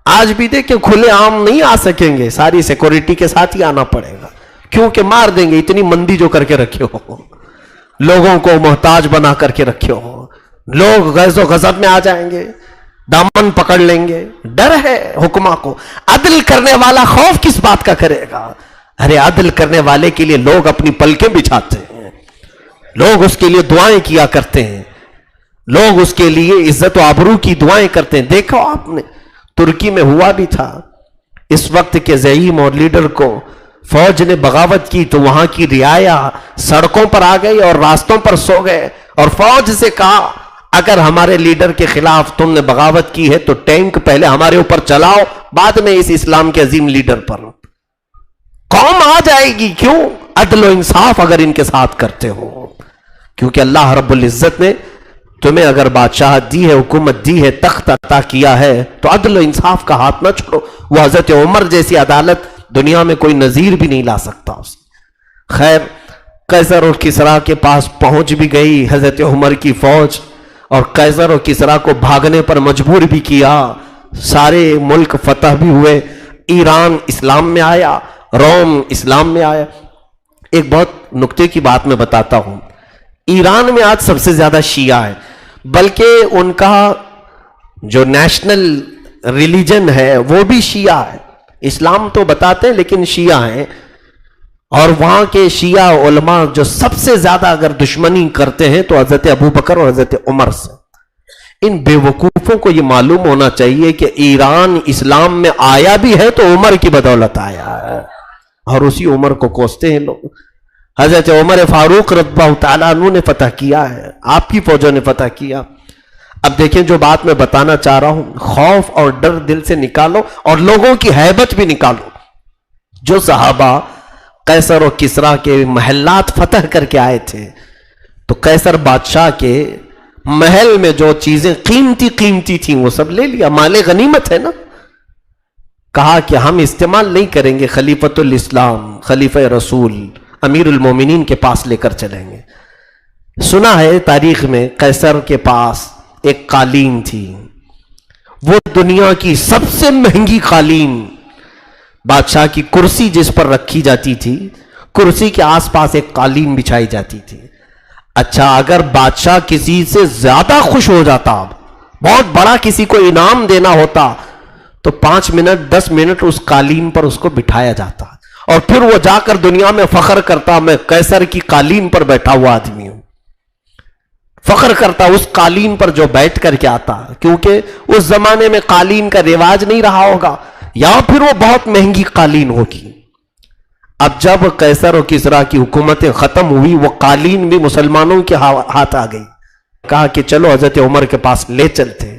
آج بھی دیکھیں کھلے عام نہیں آ سکیں گے، ساری سیکورٹی کے ساتھ ہی آنا پڑے گا، کیونکہ مار دیں گے. اتنی مندی جو کر کے رکھے ہو، لوگوں کو محتاج بنا کر کے رکھے ہو، لوگ غیظ و غضب میں آ جائیں گے. دامن پکڑ لیں گے. ڈر ہے حکما کو. عدل کرنے والا خوف کس بات کا کرے گا؟ ارے عدل کرنے والے کے لیے لوگ اپنی پلکیں بچھاتے ہیں, لوگ اس کے لیے دعائیں کیا کرتے ہیں, لوگ اس کے لیے عزت و آبرو کی دعائیں کرتے ہیں. دیکھو آپ نے ترکی میں ہوا بھی تھا, اس وقت کے زعیم اور لیڈر کو فوج نے بغاوت کی تو وہاں کی رعایا سڑکوں پر آ گئی اور راستوں پر سو گئے, اور فوج سے کہا اگر ہمارے لیڈر کے خلاف تم نے بغاوت کی ہے تو ٹینک پہلے ہمارے اوپر چلاؤ, بعد میں اس اسلام کے عظیم لیڈر پر. قوم آ جائے گی. کیوں؟ عدل و انصاف اگر ان کے ساتھ کرتے ہو. کیونکہ اللہ رب العزت نے تمہیں اگر بادشاہت دی ہے, حکومت دی ہے, تخت عطا کیا ہے, تو عدل و انصاف کا ہاتھ نہ چھوڑو. وہ حضرت عمر جیسی عدالت دنیا میں کوئی نظیر بھی نہیں لا سکتا اس. خیر قیصر اور کسریٰ کے پاس پہنچ بھی گئی حضرت عمر کی فوج, اور قیصر اور کسریٰ کو بھاگنے پر مجبور بھی کیا. سارے ملک فتح بھی ہوئے, ایران اسلام میں آیا, روم اسلام میں آیا. ایک بہت نکتے کی بات میں بتاتا ہوں, ایران میں آج سب سے زیادہ شیعہ ہے, بلکہ ان کا جو نیشنل ریلیجن ہے وہ بھی شیعہ ہے. اسلام تو بتاتے ہیں لیکن شیعہ ہیں, اور وہاں کے شیعہ علماء جو سب سے زیادہ اگر دشمنی کرتے ہیں تو حضرت ابوبکر اور حضرت عمر سے. ان بے وقوفوں کو یہ معلوم ہونا چاہیے کہ ایران اسلام میں آیا بھی ہے تو عمر کی بدولت آیا ہے, اور اسی عمر کو کوستے ہیں لوگ. حضرت عمر فاروق رضی اللہ تعالیٰ عنہ نے فتح کیا ہے, آپ کی فوجوں نے فتح کیا. اب دیکھیں جو بات میں بتانا چاہ رہا ہوں, خوف اور ڈر دل سے نکالو اور لوگوں کی ہیبت بھی نکالو. جو صحابہ قیصر و کسریٰ کے محلات فتح کر کے آئے تھے تو قیصر بادشاہ کے محل میں جو چیزیں قیمتی قیمتی تھیں وہ سب لے لیا, مال غنیمت ہے نا. کہا کہ ہم استعمال نہیں کریں گے, خلیفۃ الاسلام خلیفہ رسول امیر المومنین کے پاس لے کر چلیں گے. سنا ہے تاریخ میں قیصر کے پاس ایک قالین تھی, وہ دنیا کی سب سے مہنگی قالین. بادشاہ کی کرسی جس پر رکھی جاتی تھی, کرسی کے آس پاس ایک قالین بچھائی جاتی تھی. اچھا اگر بادشاہ کسی سے زیادہ خوش ہو جاتا, بہت بڑا کسی کو انعام دینا ہوتا, تو 5 منٹ 10 منٹ اس قالین پر اس کو بٹھایا جاتا, اور پھر وہ جا کر دنیا میں فخر کرتا میں قیصر کی قالین پر بیٹھا ہوا آدمی ہوں. فخر کرتا اس قالین پر جو بیٹھ کر کے آتا, کیونکہ اس زمانے میں قالین کا رواج نہیں رہا ہوگا, یا پھر وہ بہت مہنگی قالین ہوگی. اب جب قیصر و کسریٰ کی حکومتیں ختم ہوئی, وہ قالین بھی مسلمانوں کے ہاتھ آ گئی. کہا کہ چلو حضرت عمر کے پاس لے چلتے.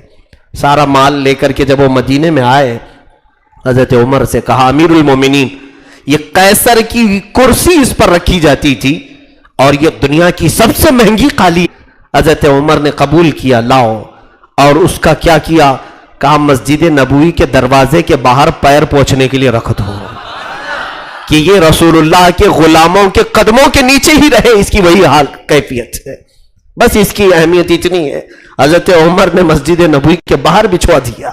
سارا مال لے کر کے جب وہ مدینے میں آئے, حضرت عمر سے کہا امیر المومنین یہ قیصر کی کرسی اس پر رکھی جاتی تھی اور یہ دنیا کی سب سے مہنگی قالین. حضرت عمر نے قبول کیا, لاؤ. اور اس کا کیا کیا؟ کہا مسجد نبوی کے دروازے کے باہر پیر پوچھنے کے لیے رکھ دو کہ یہ رسول اللہ کے غلاموں کے قدموں کے نیچے ہی رہے. اس کی وہی حال کیفیت ہے, بس اس کی اہمیت اتنی ہے. حضرت عمر نے مسجد نبوی کے باہر بچھوا دیا.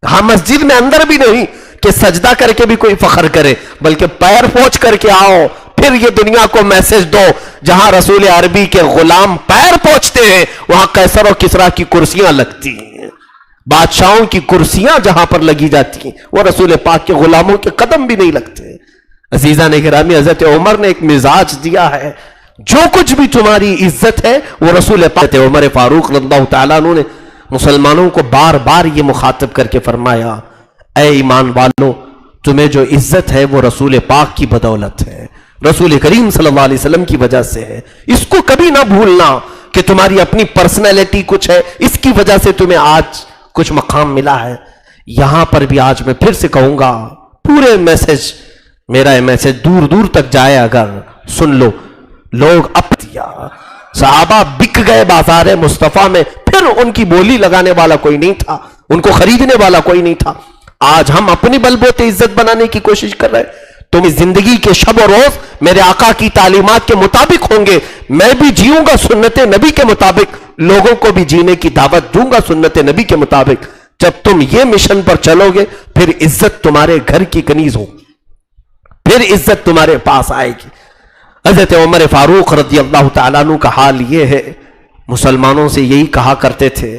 ہاں مسجد میں اندر بھی نہیں کہ سجدہ کر کے بھی کوئی فخر کرے, بلکہ پیر پوچھ کر کے آؤ, پھر یہ دنیا کو میسج دو جہاں رسول عربی کے غلام پیر پوچھتے ہیں وہاں قیصر و کسریٰ کی کرسیاں لگتی ہیں. بادشاہوں کی کرسیاں جہاں پر لگی جاتی ہیں وہ رسول پاک کے غلاموں کے قدم بھی نہیں لگتے. عزیزان گرامی, حضرت عمر نے ایک مزاج دیا ہے, جو کچھ بھی تمہاری عزت ہے وہ رسول پاک. عمر فاروق رضی اللہ تعالیٰ عنہ نے مسلمانوں کو بار بار یہ مخاطب کر کے فرمایا, اے ایمان والو تمہیں جو عزت ہے وہ رسول پاک کی بدولت ہے, رسول کریم صلی اللہ علیہ وسلم کی وجہ سے ہے. اس کو کبھی نہ بھولنا کہ تمہاری اپنی پرسنالٹی کچھ ہے, اس کی وجہ سے تمہیں آج کچھ مقام ملا ہے. یہاں پر بھی آج میں پھر سے کہوں گا, پورے میسج میرا میسج دور دور تک جائے, اگر سن لو. لوگ اب دیا, صحابہ بک گئے بازار مصطفیٰ میں, پھر ان کی بولی لگانے والا کوئی نہیں تھا, ان کو خریدنے والا کوئی نہیں تھا. آج ہم اپنی بلبوتے عزت بنانے کی کوشش کر رہے ہیں. تم زندگی کے شب و روز میرے آقا کی تعلیمات کے مطابق ہوں گے, میں بھی جیوں گا سنت نبی کے مطابق, لوگوں کو بھی جینے کی دعوت دوں گا سنت نبی کے مطابق. جب تم یہ مشن پر چلو گے پھر عزت تمہارے گھر کی کنیز ہو, پھر عزت تمہارے پاس آئے گی. حضرت عمر فاروق رضی اللہ تعالیٰ عنہ کا حال یہ ہے, مسلمانوں سے یہی کہا کرتے تھے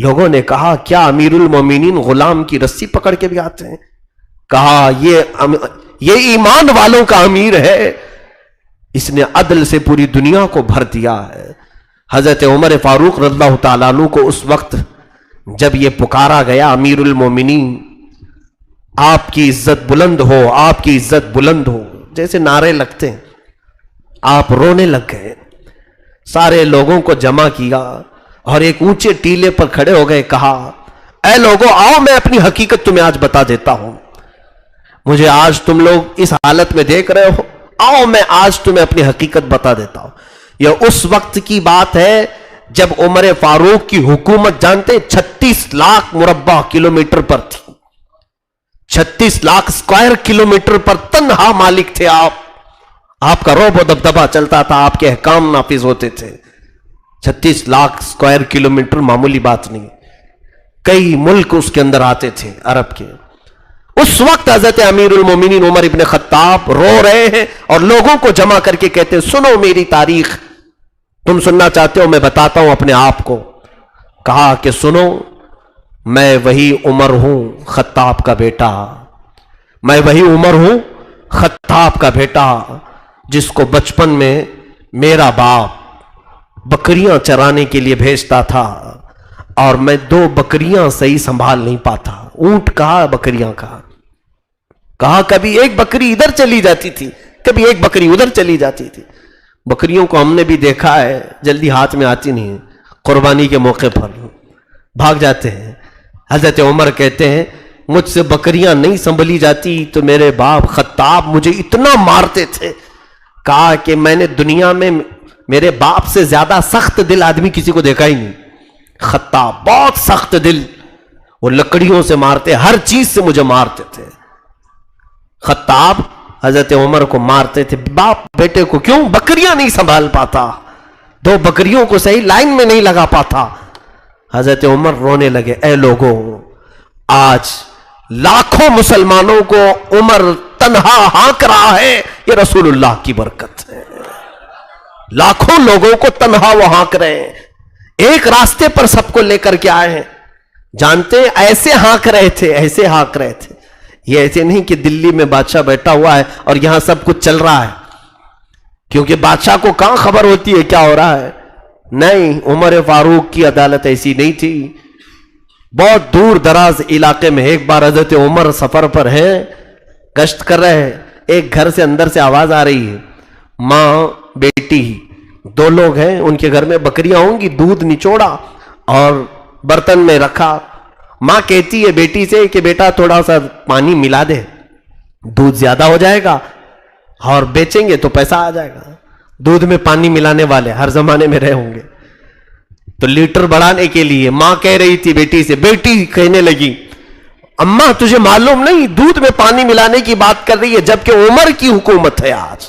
لوگوں نے کہا کیا امیر المومنین غلام کی رسی پکڑ کے بھی آتے ہیں؟ کہا یہ ایمان والوں کا امیر ہے، اس نے عدل سے پوری دنیا کو بھر دیا ہے۔ حضرت عمر فاروق رضی اللہ تعالیٰ عنہ کو اس وقت جب یہ پکارا گیا امیر المومنین آپ کی عزت بلند ہو، آپ کی عزت بلند ہو، جیسے نعرے لگتے ہیں، آپ رونے لگ گئے، سارے لوگوں کو جمع کیا اور ایک اونچے ٹیلے پر کھڑے ہو گئے، کہا اے لوگوں آؤ میں اپنی حقیقت تمہیں آج بتا دیتا ہوں، مجھے آج تم لوگ اس حالت میں دیکھ رہے ہو، آؤ میں آج تمہیں اپنی حقیقت بتا دیتا ہوں۔ یہ اس وقت کی بات ہے جب عمر فاروق کی حکومت جانتے 36 لاکھ مربع کلومیٹر پر تھی، 36 لاکھ اسکوائر کلومیٹر پر تنہا مالک تھے آپ کا رعب و دبدبہ چلتا تھا، آپ کے احکام نافذ ہوتے تھے۔ 36 لاکھ اسکوائر کلومیٹر معمولی بات نہیں، کئی ملک اس کے اندر آتے تھے عرب کے۔ اس وقت حضرت امیر المومنین عمر ابن خطاب رو رہے ہیں اور لوگوں کو جمع کر کے کہتے ہیں سنو میری تاریخ، تم سننا چاہتے ہو میں بتاتا ہوں اپنے آپ کو۔ کہا کہ سنو میں وہی عمر ہوں خطاب کا بیٹا، میں وہی عمر ہوں خطاب کا بیٹا جس کو بچپن میں میرا باپ بکریاں چرانے کے لیے بھیجتا تھا اور میں 2 بکریاں صحیح سنبھال نہیں پاتا، اونٹ کہا بکریاں کہا کبھی ایک بکری ادھر چلی جاتی تھی، کبھی ایک بکری ادھر چلی جاتی تھی۔ بکریوں کو ہم نے بھی دیکھا ہے جلدی ہاتھ میں آتی نہیں، قربانی کے موقع پر بھاگ جاتے ہیں۔ حضرت عمر کہتے ہیں مجھ سے بکریاں نہیں سنبھلی جاتی تو میرے باپ خطاب مجھے اتنا مارتے تھے، کہا کہ میں نے دنیا میں میرے باپ سے زیادہ سخت دل آدمی کسی کو دیکھا ہی نہیں۔ خطاب بہت سخت دل، وہ لکڑیوں سے مارتے، ہر چیز سے مجھے مارتے تھے۔ خطاب حضرت عمر کو مارتے تھے، باپ بیٹے کو کیوں؟ بکریاں نہیں سنبھال پاتا، 2 بکریوں کو صحیح لائن میں نہیں لگا پاتا۔ حضرت عمر رونے لگے، اے لوگوں آج لاکھوں مسلمانوں کو عمر تنہا ہانک رہا ہے، یہ رسول اللہ کی برکت ہے۔ لاکھوں لوگوں کو تنہا وہ ہانک رہے ہیں، ایک راستے پر سب کو لے کر کے آئے ہیں۔ جانتے ایسے ہانک رہے تھے، ایسے ہانک رہے تھے، یہ ایسے نہیں کہ دلی میں بادشاہ بیٹھا ہوا ہے اور یہاں سب کچھ چل رہا ہے، کیونکہ بادشاہ کو کہاں خبر ہوتی ہے کیا ہو رہا ہے؟ نہیں، عمر فاروق کی عدالت ایسی نہیں تھی۔ بہت دور دراز علاقے میں ایک بار حضرت عمر سفر پر ہیں، گشت کر رہے ہیں، ایک گھر سے اندر سے آواز آ رہی ہے، ماں بیٹی 2 لوگ ہیں، ان کے گھر میں بکریاں ہوں گی، دودھ نچوڑا اور برتن میں رکھا۔ ماں کہتی ہے بیٹی سے کہ بیٹا تھوڑا سا پانی ملا دے، دودھ زیادہ ہو جائے گا اور بیچیں گے تو پیسہ آ جائے گا۔ دودھ میں پانی ملانے والے ہر زمانے میں رہے ہوں گے، تو لیٹر بڑھانے کے لیے ماں کہہ رہی تھی بیٹی سے، بیٹی کہنے لگی اماں تجھے معلوم نہیں دودھ میں پانی ملانے کی بات کر رہی ہے، جبکہ عمر کی حکومت ہے، آج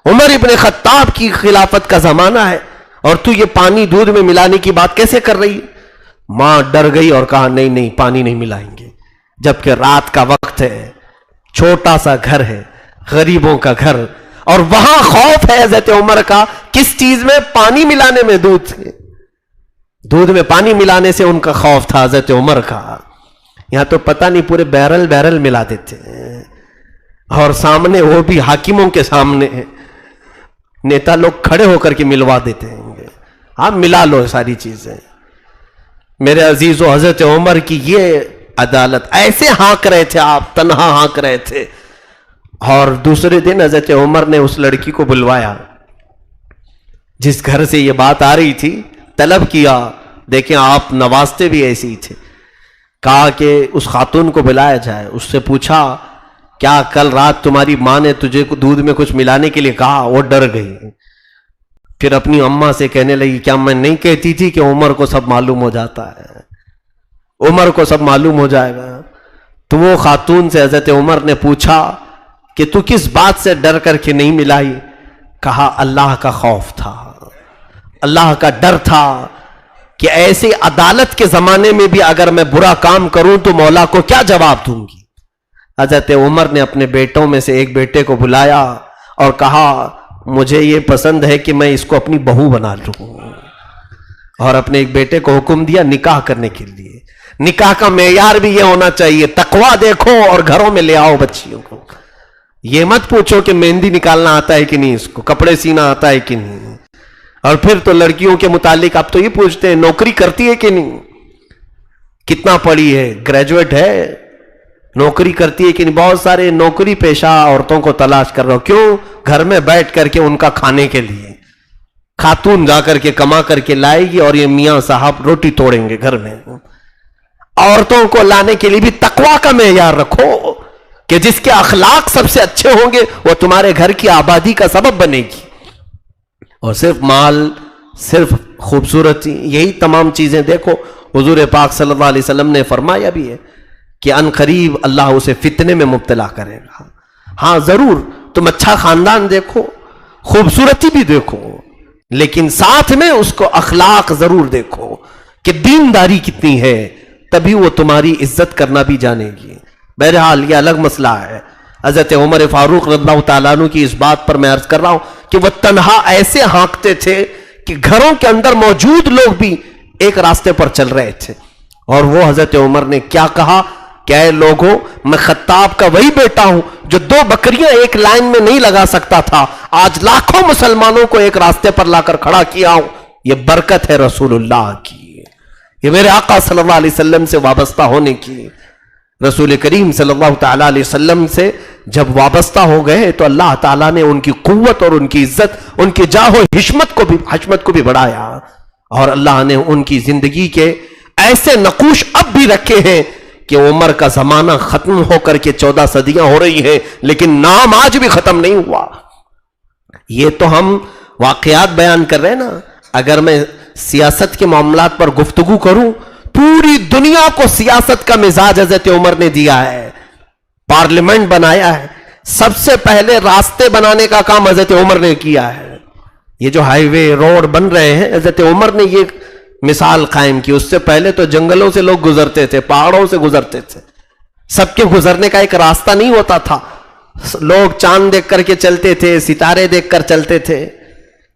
عمر ابن خطاب کی خلافت کا زمانہ ہے اور تو یہ پانی دودھ میں ملانے کی بات کیسے کر رہی ہے؟ ماں ڈر گئی اور کہا نہیں نہیں پانی نہیں ملائیں گے، جبکہ رات کا وقت ہے، چھوٹا سا گھر ہے، غریبوں کا گھر، اور وہاں خوف ہے حضرت عمر کا کس چیز میں؟ پانی ملانے میں، دودھ میں پانی ملانے سے ان کا خوف تھا حضرت عمر کا۔ یہاں تو پتہ نہیں پورے بیرل ملا دیتے ہیں، اور سامنے وہ بھی حاکموں کے سامنے نیتا لوگ کھڑے ہو کر کے ملوا دیتے ہیں، آپ ملا لو ساری چیزیں۔ میرے عزیزو حضرت عمر کی یہ عدالت، ایسے ہانک رہے تھے آپ، تنہا ہانک رہے تھے۔ اور دوسرے دن حضرت عمر نے اس لڑکی کو بلوایا جس گھر سے یہ بات آ رہی تھی، طلب کیا، دیکھیں آپ نوازتے بھی ایسے ہی تھے، کہا کہ اس خاتون کو بلایا جائے، اس سے پوچھا کیا کل رات تمہاری ماں نے تجھے دودھ میں کچھ ملانے کے لیے کہا؟ وہ ڈر گئی، پھر اپنی اماں سے کہنے لگی کیا میں نہیں کہتی تھی کہ عمر کو سب معلوم ہو جاتا ہے، عمر کو سب معلوم ہو جائے گا۔ تو وہ خاتون سے حضرت عمر نے پوچھا کہ تو کس بات سے ڈر کر کے نہیں ملائی؟ کہا اللہ کا خوف تھا، اللہ کا ڈر تھا کہ ایسے عدالت کے زمانے میں بھی اگر میں برا کام کروں تو مولا کو کیا جواب دوں گی۔ حضرت عمر نے اپنے بیٹوں میں سے ایک بیٹے کو بلایا اور کہا مجھے یہ پسند ہے کہ میں اس کو اپنی بہو بنا لوں۔ اور اپنے ایک بیٹے کو حکم دیا نکاح کرنے کے لیے. نکاح کا معیار بھی یہ ہونا چاہیے, تقویٰ دیکھو اور گھروں میں لے آؤ بچیوں کو. یہ مت پوچھو کہ مہندی نکالنا آتا ہے کہ نہیں, اس کو کپڑے سینا آتا ہے کہ نہیں. اور پھر تو لڑکیوں کے متعلق اب تو یہ پوچھتے ہیں نوکری کرتی ہے کہ نہیں, کتنا پڑھی ہے, گریجویٹ ہے, نوکری کرتی ہے کہ نہیں. بہت سارے نوکری پیشہ عورتوں کو تلاش کر رہا ہو. کیوں؟ گھر میں بیٹھ کر کے ان کا کھانے کے لیے. خاتون جا کر کے کما کر کے لائے گی اور یہ میاں صاحب روٹی توڑیں گے گھر میں. عورتوں کو لانے کے لیے بھی تقویٰ کا معیار رکھو کہ جس کے اخلاق سب سے اچھے ہوں گے وہ تمہارے گھر کی آبادی کا سبب بنے گی. اور صرف مال, صرف خوبصورتی, یہی تمام چیزیں دیکھو. حضور پاک صلی اللہ علیہ وسلم نے فرمایا بھی ہے کہ ان قریب اللہ اسے فتنے میں مبتلا کرے گا. ہاں ضرور تم اچھا خاندان دیکھو, خوبصورتی بھی دیکھو, لیکن ساتھ میں اس کو اخلاق ضرور دیکھو کہ دینداری کتنی ہے, تبھی وہ تمہاری عزت کرنا بھی جانے گی. بہرحال یہ الگ مسئلہ ہے. حضرت عمر فاروق رضی اللہ تعالیٰ عنہ کی اس بات پر میں عرض کر رہا ہوں کہ وہ تنہا ایسے ہانکتے تھے کہ گھروں کے اندر موجود لوگ بھی ایک راستے پر چل رہے تھے. اور وہ حضرت عمر نے کیا کہا کہ اے لوگوں, میں خطاب کا وہی بیٹا ہوں جو 2 بکریاں ایک لائن میں نہیں لگا سکتا تھا, آج لاکھوں مسلمانوں کو ایک راستے پر لا کر کھڑا کیا ہوں. یہ برکت ہے رسول اللہ کی, یہ میرے آقا صلی اللہ علیہ وسلم سے وابستہ ہونے کی. رسول کریم صلی اللہ تعالیٰ علیہ وسلم سے جب وابستہ ہو گئے تو اللہ تعالیٰ نے ان کی قوت اور ان کی عزت, ان کی جاہ و حشمت کو بھی بڑھایا. اور اللہ نے ان کی زندگی کے ایسے نقوش اب بھی رکھے ہیں کہ عمر کا زمانہ ختم ہو کر کے 14 صدیاں ہو رہی ہیں, لیکن نام آج بھی ختم نہیں ہوا. یہ تو ہم واقعات بیان کر رہے ہیں نا. اگر میں سیاست کے معاملات پر گفتگو کروں, پوری دنیا کو سیاست کا مزاج حضرت عمر نے دیا ہے, پارلیمنٹ بنایا ہے. سب سے پہلے راستے بنانے کا کام حضرت عمر نے کیا ہے. یہ جو ہائی وے روڈ بن رہے ہیں, حضرت عمر نے یہ مثال قائم کی. اس سے پہلے تو جنگلوں سے لوگ گزرتے تھے, پہاڑوں سے گزرتے تھے, سب کے گزرنے کا ایک راستہ نہیں ہوتا تھا. لوگ چاند دیکھ کر کے چلتے تھے, ستارے دیکھ کر چلتے تھے,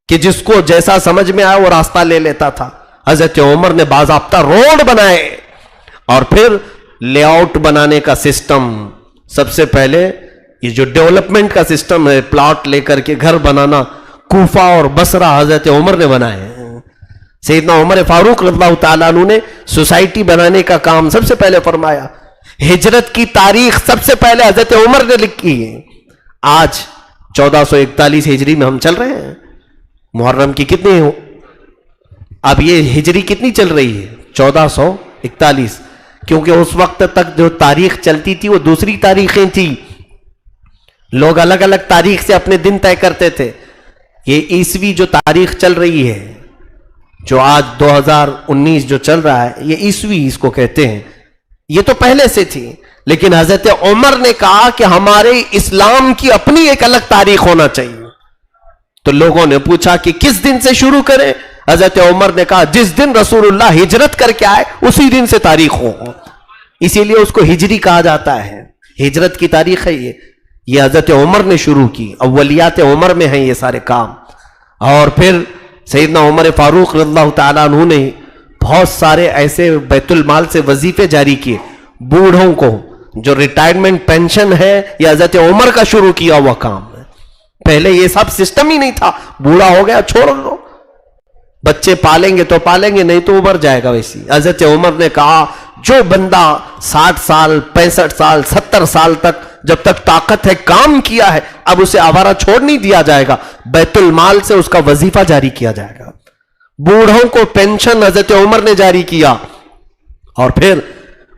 کہ جس کو جیسا سمجھ میں آیا وہ راستہ لے لیتا تھا. حضرت عمر نے باضابطہ روڈ بنائے اور پھر لے آؤٹ بنانے کا سسٹم. سب سے پہلے یہ جو ڈیولپمنٹ کا سسٹم ہے, پلاٹ لے کر کے گھر بنانا, کوفہ اور بصرہ حضرت عمر نے بنائے. سیدنا عمر فاروق رضی اللہ تعالیٰ عنہ نے سوسائٹی بنانے کا کام سب سے پہلے فرمایا. ہجرت کی تاریخ سب سے پہلے حضرت عمر نے لکھی ہے. آج 1441 ہجری میں ہم چل رہے ہیں. محرم کی کتنی ہو, اب یہ ہجری کتنی چل رہی ہے؟ 1441. کیونکہ اس وقت تک جو تاریخ چلتی تھی وہ دوسری تاریخیں تھی. لوگ الگ الگ تاریخ سے اپنے دن طے کرتے تھے. یہ عیسوی جو تاریخ چل رہی ہے, جو آج 2019 جو چل رہا ہے, یہ عیسوی اس کو کہتے ہیں. یہ تو پہلے سے تھی, لیکن حضرت عمر نے کہا کہ ہمارے اسلام کی اپنی ایک الگ تاریخ ہونا چاہیے. تو لوگوں نے پوچھا کہ کس دن سے شروع کریں؟ حضرت عمر نے کہا جس دن رسول اللہ ہجرت کر کے آئے اسی دن سے تاریخ ہو. اسی لیے اس کو ہجری کہا جاتا ہے. ہجرت کی تاریخ ہے یہ حضرت عمر نے شروع کی. اولیات عمر میں ہیں یہ سارے کام. اور پھر سیدنا عمر فاروق رضی اللہ تعالیٰ عنہ نے بہت سارے ایسے بیت المال سے وظیفے جاری کیے. بوڑھوں کو جو ریٹائرمنٹ پینشن ہے, یہ حضرت عمر کا شروع کیا ہوا کام ہے. پہلے یہ سب سسٹم ہی نہیں تھا. بوڑھا ہو گیا چھوڑ دو, بچے پالیں گے تو پالیں گے, نہیں تو ابھر جائے گا ویسی. حضرت عمر نے کہا جو بندہ 60 سال 65 سال 70 سال تک جب تک طاقت ہے کام کیا ہے, اب اسے آوارہ چھوڑ نہیں دیا جائے گا, بیت المال سے اس کا وظیفہ جاری کیا جائے گا. بوڑھوں کو پینشن حضرت عمر نے جاری کیا. اور پھر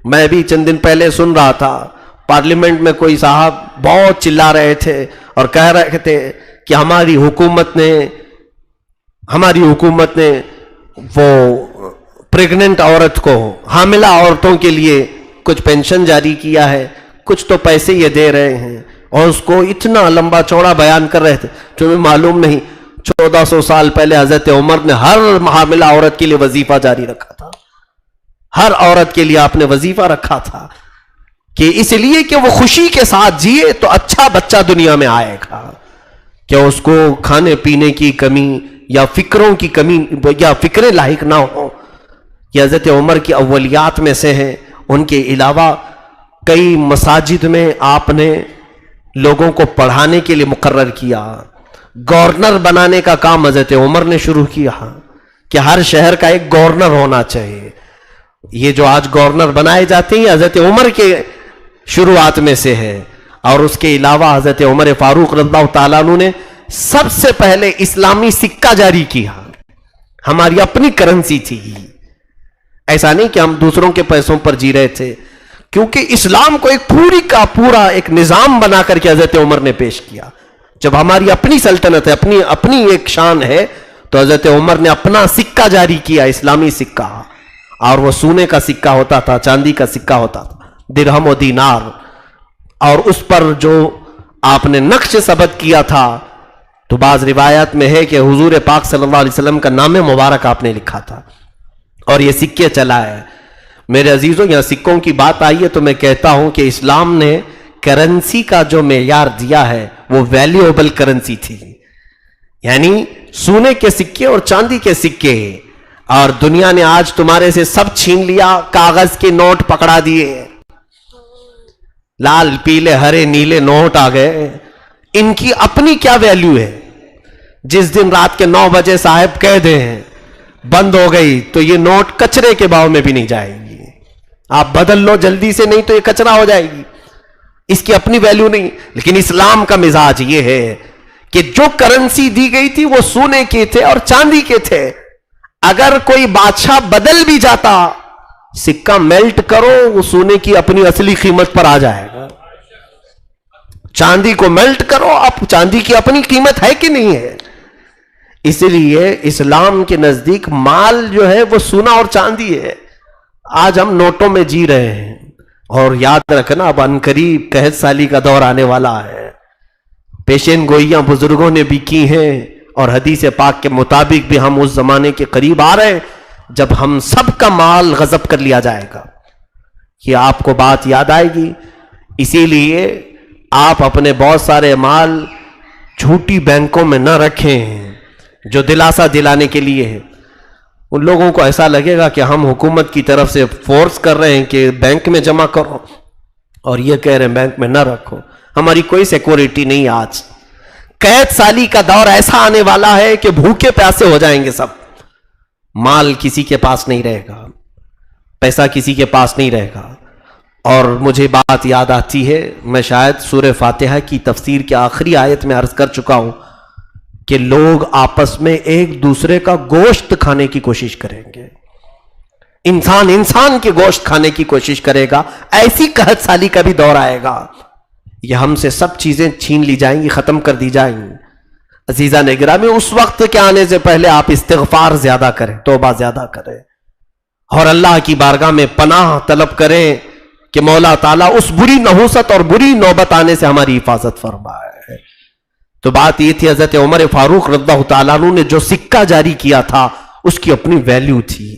میں بھی چند دن پہلے سن رہا تھا, پارلیمنٹ میں کوئی صاحب بہت چلا رہے تھے اور کہہ رہے تھے کہ ہماری حکومت نے وہ پریگننٹ عورت کو, حاملہ عورتوں کے لیے کچھ پینشن جاری کیا ہے, کچھ تو پیسے یہ دے رہے ہیں. اور اس کو اتنا لمبا چوڑا بیان کر رہے تھے. تمہیں معلوم نہیں 1400 سال پہلے حضرت عمر نے ہر حاملہ عورت کے لیے وظیفہ جاری رکھا تھا. ہر عورت کے لیے آپ نے وظیفہ رکھا تھا, کہ اس لیے کہ وہ خوشی کے ساتھ جیے تو اچھا بچہ دنیا میں آئے گا, کہ اس کو کھانے پینے کی کمی, یا فکروں کی کمی یا فکریں لاحق نہ ہوں. یہ حضرت عمر کی اولیات میں سے ہیں. ان کے علاوہ کئی مساجد میں آپ نے لوگوں کو پڑھانے کے لیے مقرر کیا. گورنر بنانے کا کام حضرت عمر نے شروع کیا کہ ہر شہر کا ایک گورنر ہونا چاہیے. یہ جو آج گورنر بنائے جاتے ہیں حضرت عمر کے شروعات میں سے ہے. اور اس کے علاوہ حضرت عمر فاروق رضی اللہ تعالیٰ عنہ نے سب سے پہلے اسلامی سکہ جاری کیا. ہماری اپنی کرنسی تھی. ایسا نہیں کہ ہم دوسروں کے پیسوں پر جی رہے تھے, کیونکہ اسلام کو ایک پوری کا پورا ایک نظام بنا کر کے حضرت عمر نے پیش کیا. جب ہماری اپنی سلطنت ہے, اپنی ایک شان ہے, تو حضرت عمر نے اپنا سکہ جاری کیا, اسلامی سکہ. اور وہ سونے کا سکہ ہوتا تھا, چاندی کا سکہ ہوتا تھا, درہم و دینار. اور اس پر جو آپ نے نقش ثبت کیا تھا, تو بعض روایات میں ہے کہ حضور پاک صلی اللہ علیہ وسلم کا نام مبارک آپ نے لکھا تھا, اور یہ سکے چلا ہے. میرے عزیزوں, یہاں سکوں کی بات آئی ہے تو میں کہتا ہوں کہ اسلام نے کرنسی کا جو معیار دیا ہے وہ ویلیوبل کرنسی تھی, یعنی سونے کے سکے اور چاندی کے سکے. اور دنیا نے آج تمہارے سے سب چھین لیا, کاغذ کے نوٹ پکڑا دیے, لال پیلے ہرے نیلے نوٹ آ گئے. ان کی اپنی کیا ویلیو ہے؟ جس دن رات کے 9 بجے صاحب کہہ دیں بند ہو گئی تو یہ نوٹ کچرے کے باؤ میں بھی نہیں جائے گی. آپ بدل لو جلدی سے, نہیں تو یہ کچرا ہو جائے گی. اس کی اپنی ویلیو نہیں. لیکن اسلام کا مزاج یہ ہے کہ جو کرنسی دی گئی تھی وہ سونے کے تھے اور چاندی کے تھے. اگر کوئی بادشاہ بدل بھی جاتا, سکہ میلٹ کرو, وہ سونے کی اپنی اصلی قیمت پر آ جائے گا. چاندی کو میلٹ کرو, اب چاندی کی اپنی قیمت ہے کہ نہیں ہے. اس لیے اسلام کے نزدیک مال جو ہے وہ سونا اور چاندی ہے. آج ہم نوٹوں میں جی رہے ہیں, اور یاد رکھنا اب عنقریب قحط سالی کا دور آنے والا ہے. پیشین گوئیاں بزرگوں نے بھی کی ہیں, اور حدیث پاک کے مطابق بھی ہم اس زمانے کے قریب آ رہے ہیں جب ہم سب کا مال غصب کر لیا جائے گا. یہ آپ کو بات یاد آئے گی. اسی لیے آپ اپنے بہت سارے مال جھوٹی بینکوں میں نہ رکھیں جو دلاسا دلانے کے لیے ہے. ان لوگوں کو ایسا لگے گا کہ ہم حکومت کی طرف سے فورس کر رہے ہیں کہ بینک میں جمع کرو, اور یہ کہہ رہے ہیں بینک میں نہ رکھو. ہماری کوئی سیکورٹی نہیں. آج قحط سالی کا دور ایسا آنے والا ہے کہ بھوکے پیاسے ہو جائیں گے سب. مال کسی کے پاس نہیں رہے گا, پیسہ کسی کے پاس نہیں رہے گا. اور مجھے بات یاد آتی ہے, میں شاید سورہ فاتحہ کی تفسیر کی آخری آیت میں عرض کر چکا ہوں کہ لوگ آپس میں ایک دوسرے کا گوشت کھانے کی کوشش کریں گے. انسان کے گوشت کھانے کی کوشش کرے گا. ایسی قحط سالی کا بھی دور آئے گا. یہ ہم سے سب چیزیں چھین لی جائیں گی, ختم کر دی جائیں گی. عزیزان گرامی, اس وقت کے آنے سے پہلے آپ استغفار زیادہ کریں, توبہ زیادہ کریں, اور اللہ کی بارگاہ میں پناہ طلب کریں کہ مولا تعالیٰ اس بری نحوست اور بری نوبت آنے سے ہماری حفاظت فرمائے. تو بات یہ تھی, حضرت عمر فاروق رضی اللہ تعالیٰ عنہ نے جو سکہ جاری کیا تھا اس کی اپنی ویلیو تھی,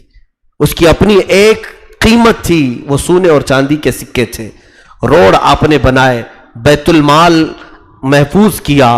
اس کی اپنی ایک قیمت تھی. وہ سونے اور چاندی کے سکے تھے. روڈ آپ نے بنائے, بیت المال محفوظ کیا,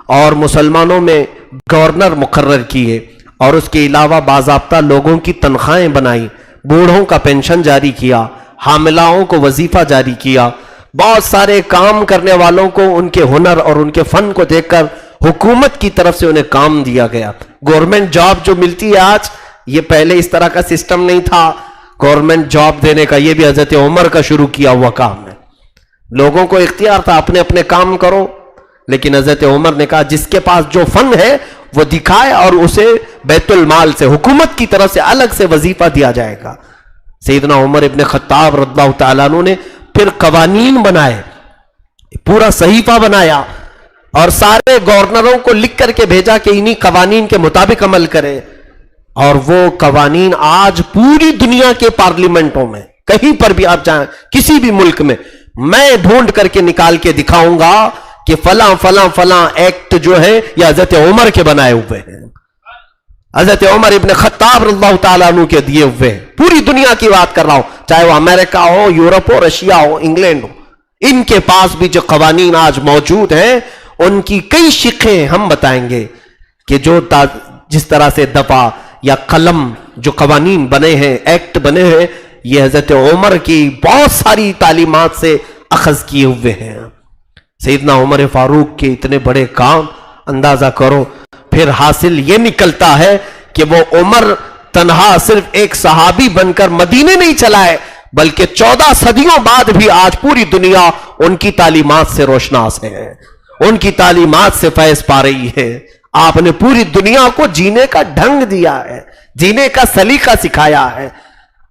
اور مسلمانوں میں گورنر مقرر کیے, اور اس کے علاوہ باضابطہ لوگوں کی تنخواہیں بنائی, بوڑھوں کا پینشن جاری کیا, حاملاؤں کو وظیفہ جاری کیا. بہت سارے کام کرنے والوں کو ان کے ہنر اور ان کے فن کو دیکھ کر حکومت کی طرف سے انہیں کام دیا گیا. گورنمنٹ جاب جو ملتی ہے آج, یہ پہلے اس طرح کا سسٹم نہیں تھا. گورنمنٹ جاب دینے کا یہ بھی حضرت عمر کا شروع کیا ہوا کام ہے. لوگوں کو اختیار تھا اپنے اپنے کام کرو, لیکن حضرت عمر نے کہا جس کے پاس جو فن ہے وہ دکھائے, اور اسے بیت المال سے, حکومت کی طرف سے الگ سے وظیفہ دیا جائے گا. سیدنا عمر ابن خطاب رضی اللہ تعالیٰ عنہ نے پھر قوانین بنائے, پورا صحیفہ بنایا, اور سارے گورنروں کو لکھ کر کے بھیجا کہ انہی قوانین کے مطابق عمل کرے. اور وہ قوانین آج پوری دنیا کے پارلیمنٹوں میں کہیں پر بھی آپ جائیں, کسی بھی ملک میں, میں ڈھونڈ کر کے نکال کے دکھاؤں گا کہ فلاں فلاں فلاں ایکٹ جو ہے یہ حضرت عمر کے بنائے ہوئے ہیں, حضرت عمر ابن خطاب رضی اللہ تعالیٰ عنہ کے دیے ہوئے ہیں. پوری دنیا کی بات کر رہا ہوں, چاہے وہ امریکہ ہو, یورپ ہو, رشیا ہو, انگلینڈ ہو, ان کے پاس بھی جو قوانین آج موجود ہیں ان کی کئی شقیں ہم بتائیں گے کہ جس طرح سے دفع یا قلم جو قوانین بنے ہیں، ایکٹ بنے ہیں، یہ حضرت عمر کی بہت ساری تعلیمات سے اخذ کیے ہوئے ہیں۔ سیدنا عمر فاروق کے اتنے بڑے کام اندازہ کرو، پھر حاصل یہ نکلتا ہے کہ وہ عمر تنہا صرف ایک صحابی بن کر مدینے نہیں چلائے، بلکہ 14 صدیوں بعد بھی آج پوری دنیا ان کی تعلیمات سے روشناس ہے، ان کی تعلیمات سے فیض پا رہی ہے۔ آپ نے پوری دنیا کو جینے کا ڈھنگ دیا ہے، جینے کا سلیقہ سکھایا ہے۔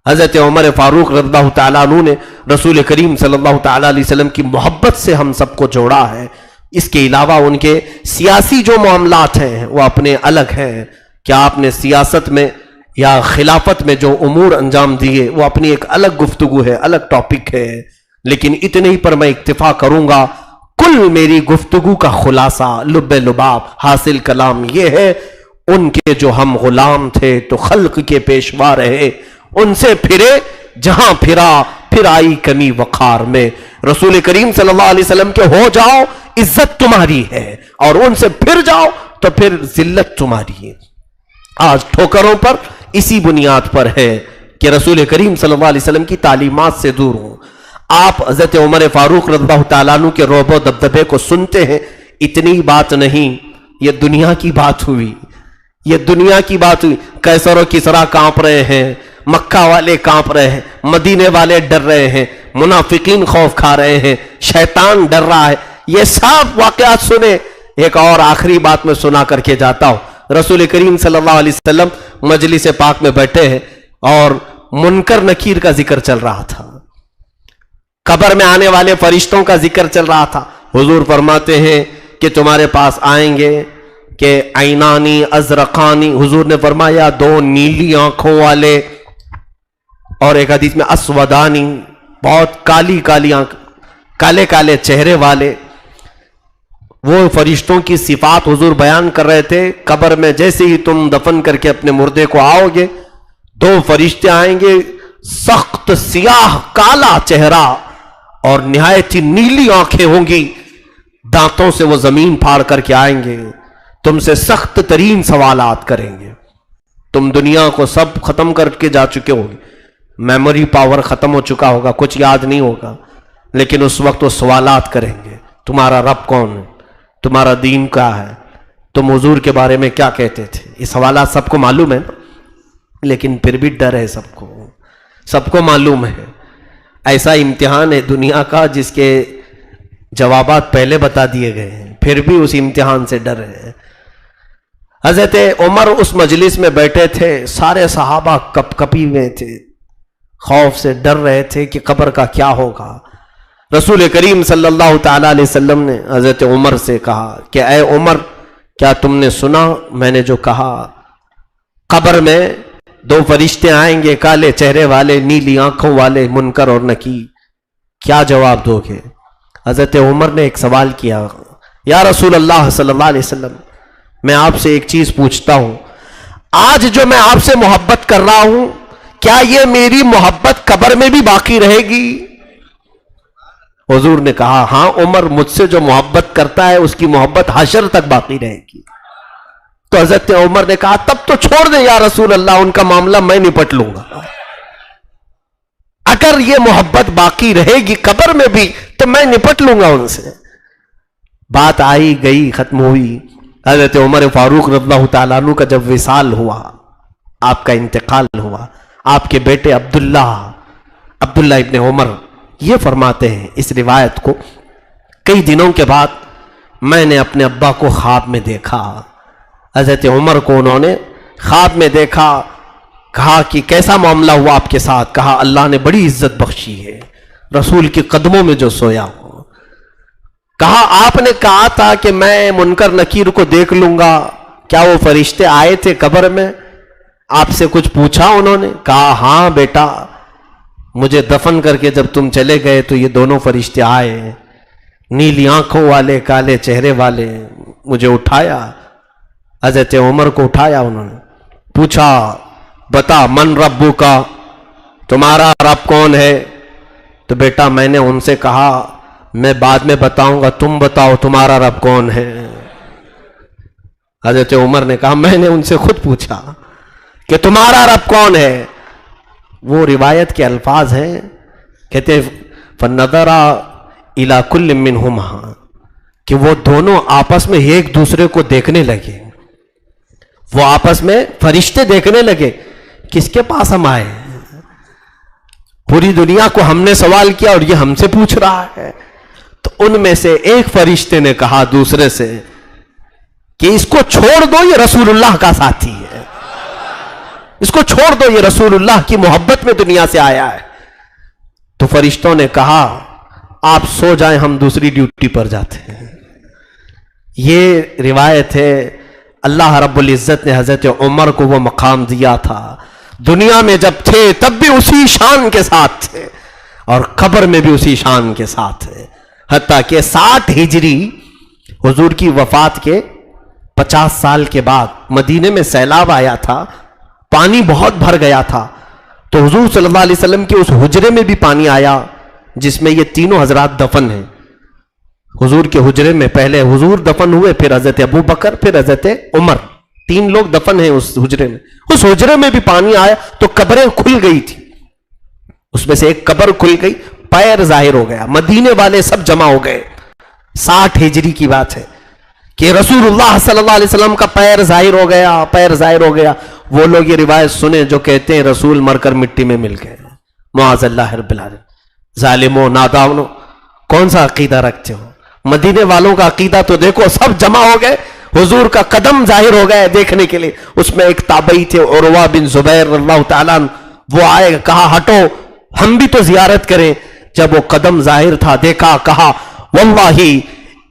حضرت عمر فاروق رضی اللہ تعالیٰ عنہ نے رسول کریم صلی اللہ تعالیٰ علیہ وسلم کی محبت سے ہم سب کو جوڑا ہے۔ اس کے علاوہ ان کے سیاسی جو معاملات ہیں وہ اپنے الگ ہیں، کہ آپ نے سیاست میں یا خلافت میں جو امور انجام دیے وہ اپنی ایک الگ گفتگو ہے، الگ ٹاپک ہے، لیکن اتنے ہی پر میں اکتفا کروں گا۔ کل میری گفتگو کا خلاصہ، لب لباب، حاصل کلام یہ ہے، ان کے جو ہم غلام تھے تو خلق کے پیشوا رہے، ان سے پھرے جہاں پھرا، پھر آئی کمی وقار میں۔ رسول کریم صلی اللہ علیہ وسلم کے ہو جاؤ عزت تمہاری ہے، اور ان سے پھر جاؤ تو پھر ذلت تمہاری ہے۔ آج ٹھوکروں پر اسی بنیاد پر ہے کہ رسول کریم صلی اللہ علیہ وسلم کی تعلیمات سے دور ہوں۔ آپ حضرت عمر فاروق رضی اللہ تعالیٰ عنہ کے رعب و دبدبے کو سنتے ہیں، اتنی بات نہیں، یہ دنیا کی بات ہوئی، یہ دنیا کی بات ہوئی۔ قیصر و کسریٰ کانپ رہے ہیں، مکہ والے کانپ رہے ہیں، مدینے والے ڈر رہے ہیں، منافقین خوف کھا رہے ہیں، شیطان ڈر رہا ہے، یہ سب واقعات سنے۔ ایک اور آخری بات میں سنا کر کے جاتا ہوں۔ رسول کریم صلی اللہ علیہ وسلم مجلس پاک میں بیٹھے ہیں اور منکر نکیر کا ذکر چل رہا تھا، قبر میں آنے والے فرشتوں کا ذکر چل رہا تھا۔ حضور فرماتے ہیں کہ تمہارے پاس آئیں گے کہ عینانی ازرقانی، حضور نے فرمایا دو نیلی آنکھوں والے، اور ایک حدیث میں اسودانی، بہت کالی کالی آنکھ، کالے کالے چہرے والے۔ وہ فرشتوں کی صفات حضور بیان کر رہے تھے۔ قبر میں جیسے ہی تم دفن کر کے اپنے مردے کو آؤ گے، دو فرشتے آئیں گے، سخت سیاہ کالا چہرہ اور نہایت ہی نیلی آنکھیں ہوں گی، دانتوں سے وہ زمین پھاڑ کر کے آئیں گے، تم سے سخت ترین سوالات کریں گے۔ تم دنیا کو سب ختم کر کے جا چکے ہوگے، میموری پاور ختم ہو چکا ہوگا، کچھ یاد نہیں ہوگا، لیکن اس وقت وہ سوالات کریں گے، تمہارا رب کون ہے، تمہارا دین کیا ہے، تم حضور کے بارے میں کیا کہتے تھے۔ یہ سوالات سب کو معلوم ہے نا، لیکن پھر بھی ڈر ہے، سب کو معلوم ہے۔ ایسا امتحان ہے دنیا کا جس کے جوابات پہلے بتا دیے گئے ہیں، پھر بھی اس امتحان سے ڈر ہے۔ حضرت عمر اس مجلس میں بیٹھے تھے، سارے صحابہ کپ کپی میں تھے، خوف سے ڈر رہے تھے کہ قبر کا کیا ہوگا۔ رسول کریم صلی اللہ تعالیٰ علیہ وسلم نے حضرت عمر سے کہا کہ اے عمر، کیا تم نے سنا میں نے جو کہا؟ قبر میں دو فرشتے آئیں گے، کالے چہرے والے، نیلی آنکھوں والے، منکر اور نکیر، کیا جواب دو گے؟ حضرت عمر نے ایک سوال کیا، یا رسول اللہ صلی اللہ علیہ وسلم، میں آپ سے ایک چیز پوچھتا ہوں، آج جو میں آپ سے محبت کر رہا ہوں، کیا یہ میری محبت قبر میں بھی باقی رہے گی؟ حضور نے کہا ہاں عمر، مجھ سے جو محبت کرتا ہے اس کی محبت حشر تک باقی رہے گی۔ تو حضرت عمر نے کہا تب تو چھوڑ دیں یا رسول اللہ، ان کا معاملہ میں نپٹ لوں گا، اگر یہ محبت باقی رہے گی قبر میں بھی تو میں نپٹ لوں گا ان سے۔ بات آئی گئی، ختم ہوئی۔ حضرت عمر فاروق رضی اللہ تعالیٰ عنہ کا جب وصال ہوا، آپ کا انتقال ہوا، آپ کے بیٹے عبداللہ ابن عمر یہ فرماتے ہیں اس روایت کو، کئی دنوں کے بعد میں نے اپنے ابا کو خواب میں دیکھا۔ حضرت عمر کو انہوں نے خواب میں دیکھا، کہا کہ کیسا معاملہ ہوا آپ کے ساتھ؟ کہا اللہ نے بڑی عزت بخشی ہے، رسول کے قدموں میں جو سویا ہوں۔ کہا آپ نے کہا تھا کہ میں منکر نکیر کو دیکھ لوں گا، کیا وہ فرشتے آئے تھے قبر میں؟ آپ سے کچھ پوچھا انہوں نے؟ کہا ہاں بیٹا، مجھے دفن کر کے جب تم چلے گئے تو یہ دونوں فرشتے آئے، نیلی آنکھوں والے، کالے چہرے والے، مجھے اٹھایا، حضرت عمر کو اٹھایا، انہوں نے پوچھا بتا من ربو کا، تمہارا رب کون ہے؟ تو بیٹا میں نے ان سے کہا میں بعد میں بتاؤں گا، تم بتاؤ تمہارا رب کون ہے؟ حضرت عمر نے کہا میں نے ان سے خود پوچھا کہ تمہارا رب کون ہے؟ وہ روایت کے الفاظ ہیں، کہتے فَنَظَرَ إِلَى كُلٍّ مِّنْهُمَا، کہ وہ دونوں آپس میں ایک دوسرے کو دیکھنے لگے، وہ آپس میں فرشتے دیکھنے لگے کس کے پاس ہم آئے؟ پوری دنیا کو ہم نے سوال کیا اور یہ ہم سے پوچھ رہا ہے۔ تو ان میں سے ایک فرشتے نے کہا دوسرے سے کہ اس کو چھوڑ دو، یہ رسول اللہ کا ساتھی ہے، اس کو چھوڑ دو، یہ رسول اللہ کی محبت میں دنیا سے آیا ہے۔ تو فرشتوں نے کہا آپ سو جائیں، ہم دوسری ڈیوٹی پر جاتے ہیں۔ یہ روایت ہے، اللہ رب العزت نے حضرت عمر کو وہ مقام دیا تھا، دنیا میں جب تھے تب بھی اسی شان کے ساتھ تھے اور قبر میں بھی اسی شان کے ساتھ تھے، حتیٰ کہ 60 ہجری حضور کی وفات کے 50 سال کے بعد مدینے میں سیلاب آیا تھا، پانی بہت بھر گیا تھا، تو حضور صلی اللہ علیہ وسلم کے اس حجرے میں بھی پانی آیا جس میں یہ تینوں حضرات دفن ہیں۔ حضور کے حجرے میں پہلے حضور دفن ہوئے، پھر حضرت ابو بکر، پھر حضرت عمر، 3 لوگ دفن ہیں اس حجرے میں۔ اس حجرے میں بھی پانی آیا تو قبریں کھل گئی تھی، اس میں سے ایک قبر کھل گئی، پیر ظاہر ہو گیا، مدینے والے سب جمع ہو گئے۔ 60 ہجری کی بات ہے کہ رسول اللہ صلی اللہ علیہ وسلم کا پیر ظاہر ہو گیا، پیر ظاہر ہو گیا۔ وہ لوگ یہ روایت سنیں جو کہتے ہیں رسول مر کر مٹی میں مل گئے، معاذ اللہ رب العالمین۔ ظالموں، نادانوں، کون سا عقیدہ رکھتے ہو؟ مدینے والوں کا عقیدہ تو دیکھو، سب جمع ہو گئے، حضور کا قدم ظاہر ہو گئے دیکھنے کے لیے۔ اس میں ایک تابعی تھے عروہ بن زبیر رضی اللہ تعالیٰ عنہ، وہ آئے، کہا ہٹو ہم بھی تو زیارت کریں۔ جب وہ قدم ظاہر تھا دیکھا، کہا واللہ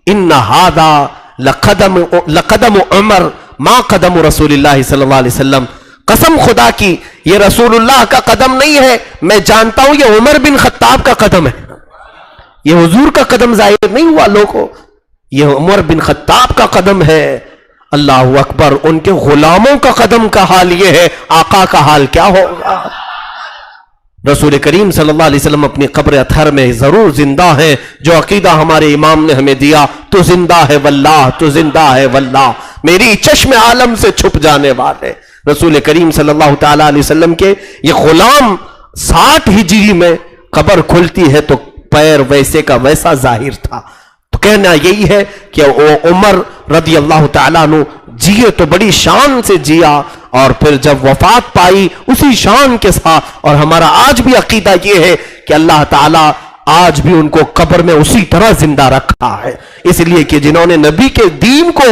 ان ھذا لقدم عمر ما قدم رسول اللہ صلی اللہ علیہ وسلم، قسم خدا کی یہ رسول اللہ کا قدم نہیں ہے، میں جانتا ہوں یہ عمر بن خطاب کا قدم ہے، یہ حضور کا قدم ظاہر نہیں ہوا لوگوں، یہ عمر بن خطاب کا قدم ہے۔ اللہ اکبر، ان کے غلاموں کا قدم کا حال یہ ہے، آقا کا حال کیا ہوگا؟ رسول کریم صلی اللہ علیہ وسلم اپنی قبر اطہر میں ضرور زندہ ہیں، جو عقیدہ ہمارے امام نے ہمیں دیا، تو زندہ ہے واللہ، تو زندہ ہے واللہ، میری چشم عالم سے چھپ جانے والے رسول کریم صلی اللہ تعالی علیہ وسلم کے یہ غلام 60 ہجری میں قبر کھلتی ہے تو پیر ویسے کا ویسا ظاہر تھا۔ تو کہنا یہی ہے کہ وہ عمر رضی اللہ تعالیٰ عنہ جیے تو بڑی شان سے جیا، اور پھر جب وفات پائی اسی شان کے ساتھ۔ اور ہمارا آج بھی عقیدہ یہ ہے کہ اللہ تعالیٰ آج بھی ان کو قبر میں اسی طرح زندہ رکھا ہے، اس لیے کہ جنہوں نے نبی کے دین کو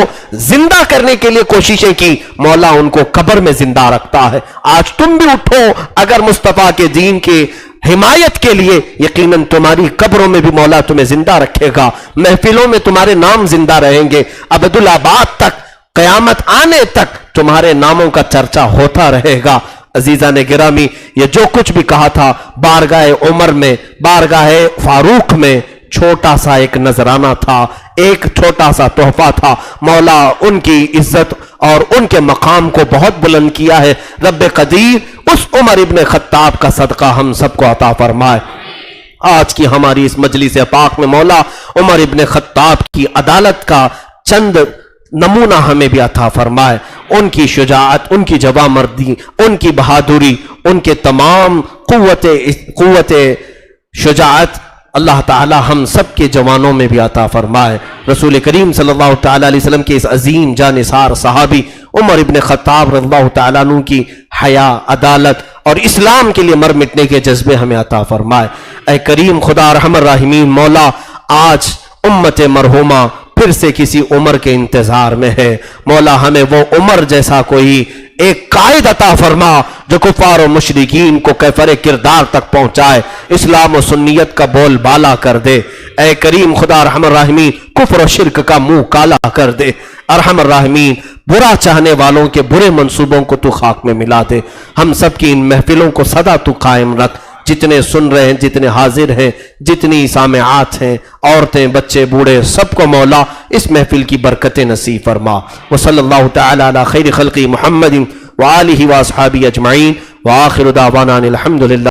زندہ کرنے کے لیے کوششیں کی، مولا ان کو قبر میں زندہ رکھتا ہے۔ آج تم بھی اٹھو اگر مصطفیٰ کے دین کے حمایت کے لیے، یقیناً تمہاری قبروں میں بھی مولا تمہیں زندہ رکھے گا، محفلوں میں تمہارے نام زندہ رہیں گے، ابدالآباد تک، قیامت آنے تک تمہارے ناموں کا چرچا ہوتا رہے گا۔ عزیزان گرامی، یہ جو کچھ بھی کہا تھا بارگاہ عمر میں، بارگاہ فاروق میں، چھوٹا سا ایک نذرانہ تھا، ایک چھوٹا سا تحفہ تھا۔ مولا ان کی عزت اور ان کے مقام کو بہت بلند کیا ہے۔ رب قدیر اس عمر ابن خطاب کا صدقہ ہم سب کو عطا فرمائے۔ آج کی ہماری اس مجلس پاک میں مولا عمر ابن خطاب کی عدالت کا چند نمونہ ہمیں بھی عطا فرمائے، ان کی شجاعت، ان کی جواں مردی، ان کی بہادری، ان کے تمام قوت شجاعت اللہ تعالی ہم سب کے جوانوں میں بھی عطا فرمائے۔ رسول کریم صلی اللہ تعالی علیہ وسلم کے اس عظیم جانثار صحابی عمر ابن خطاب رضی اللہ تعالیٰ عنہ کی حیا، عدالت اور اسلام کے لیے مر مٹنے کے جذبے ہمیں عطا فرمائے۔ اے کریم خدا ارحم الراحمین، مولا آج امت مرحومہ پھر سے کسی عمر کے انتظار میں ہے، مولا ہمیں وہ عمر جیسا کوئی ایک قائد عطا فرما جو کفار و مشرکین کو کیفر کردار تک پہنچائے، اسلام و سنیت کا بول بالا کر دے۔ اے کریم خدا ارحم الراحمین، کفر و شرک کا منہ کالا کر دے۔ ارحم الراحمین، برا چاہنے والوں کے برے منصوبوں کو تو خاک میں ملا دے۔ ہم سب کی ان محفلوں کو سدا تو قائم رکھ، جتنے سن رہے ہیں، جتنے حاضر ہیں، جتنی سامعات ہیں، عورتیں، بچے، بوڑھے، سب کو مولا اس محفل کی برکتیں نصیب فرما۔ وصلی اللہ تعالی علی خیر خلق محمد وآلہ واصحابہ اجمعین، وآخر دعوانا الحمدللہ۔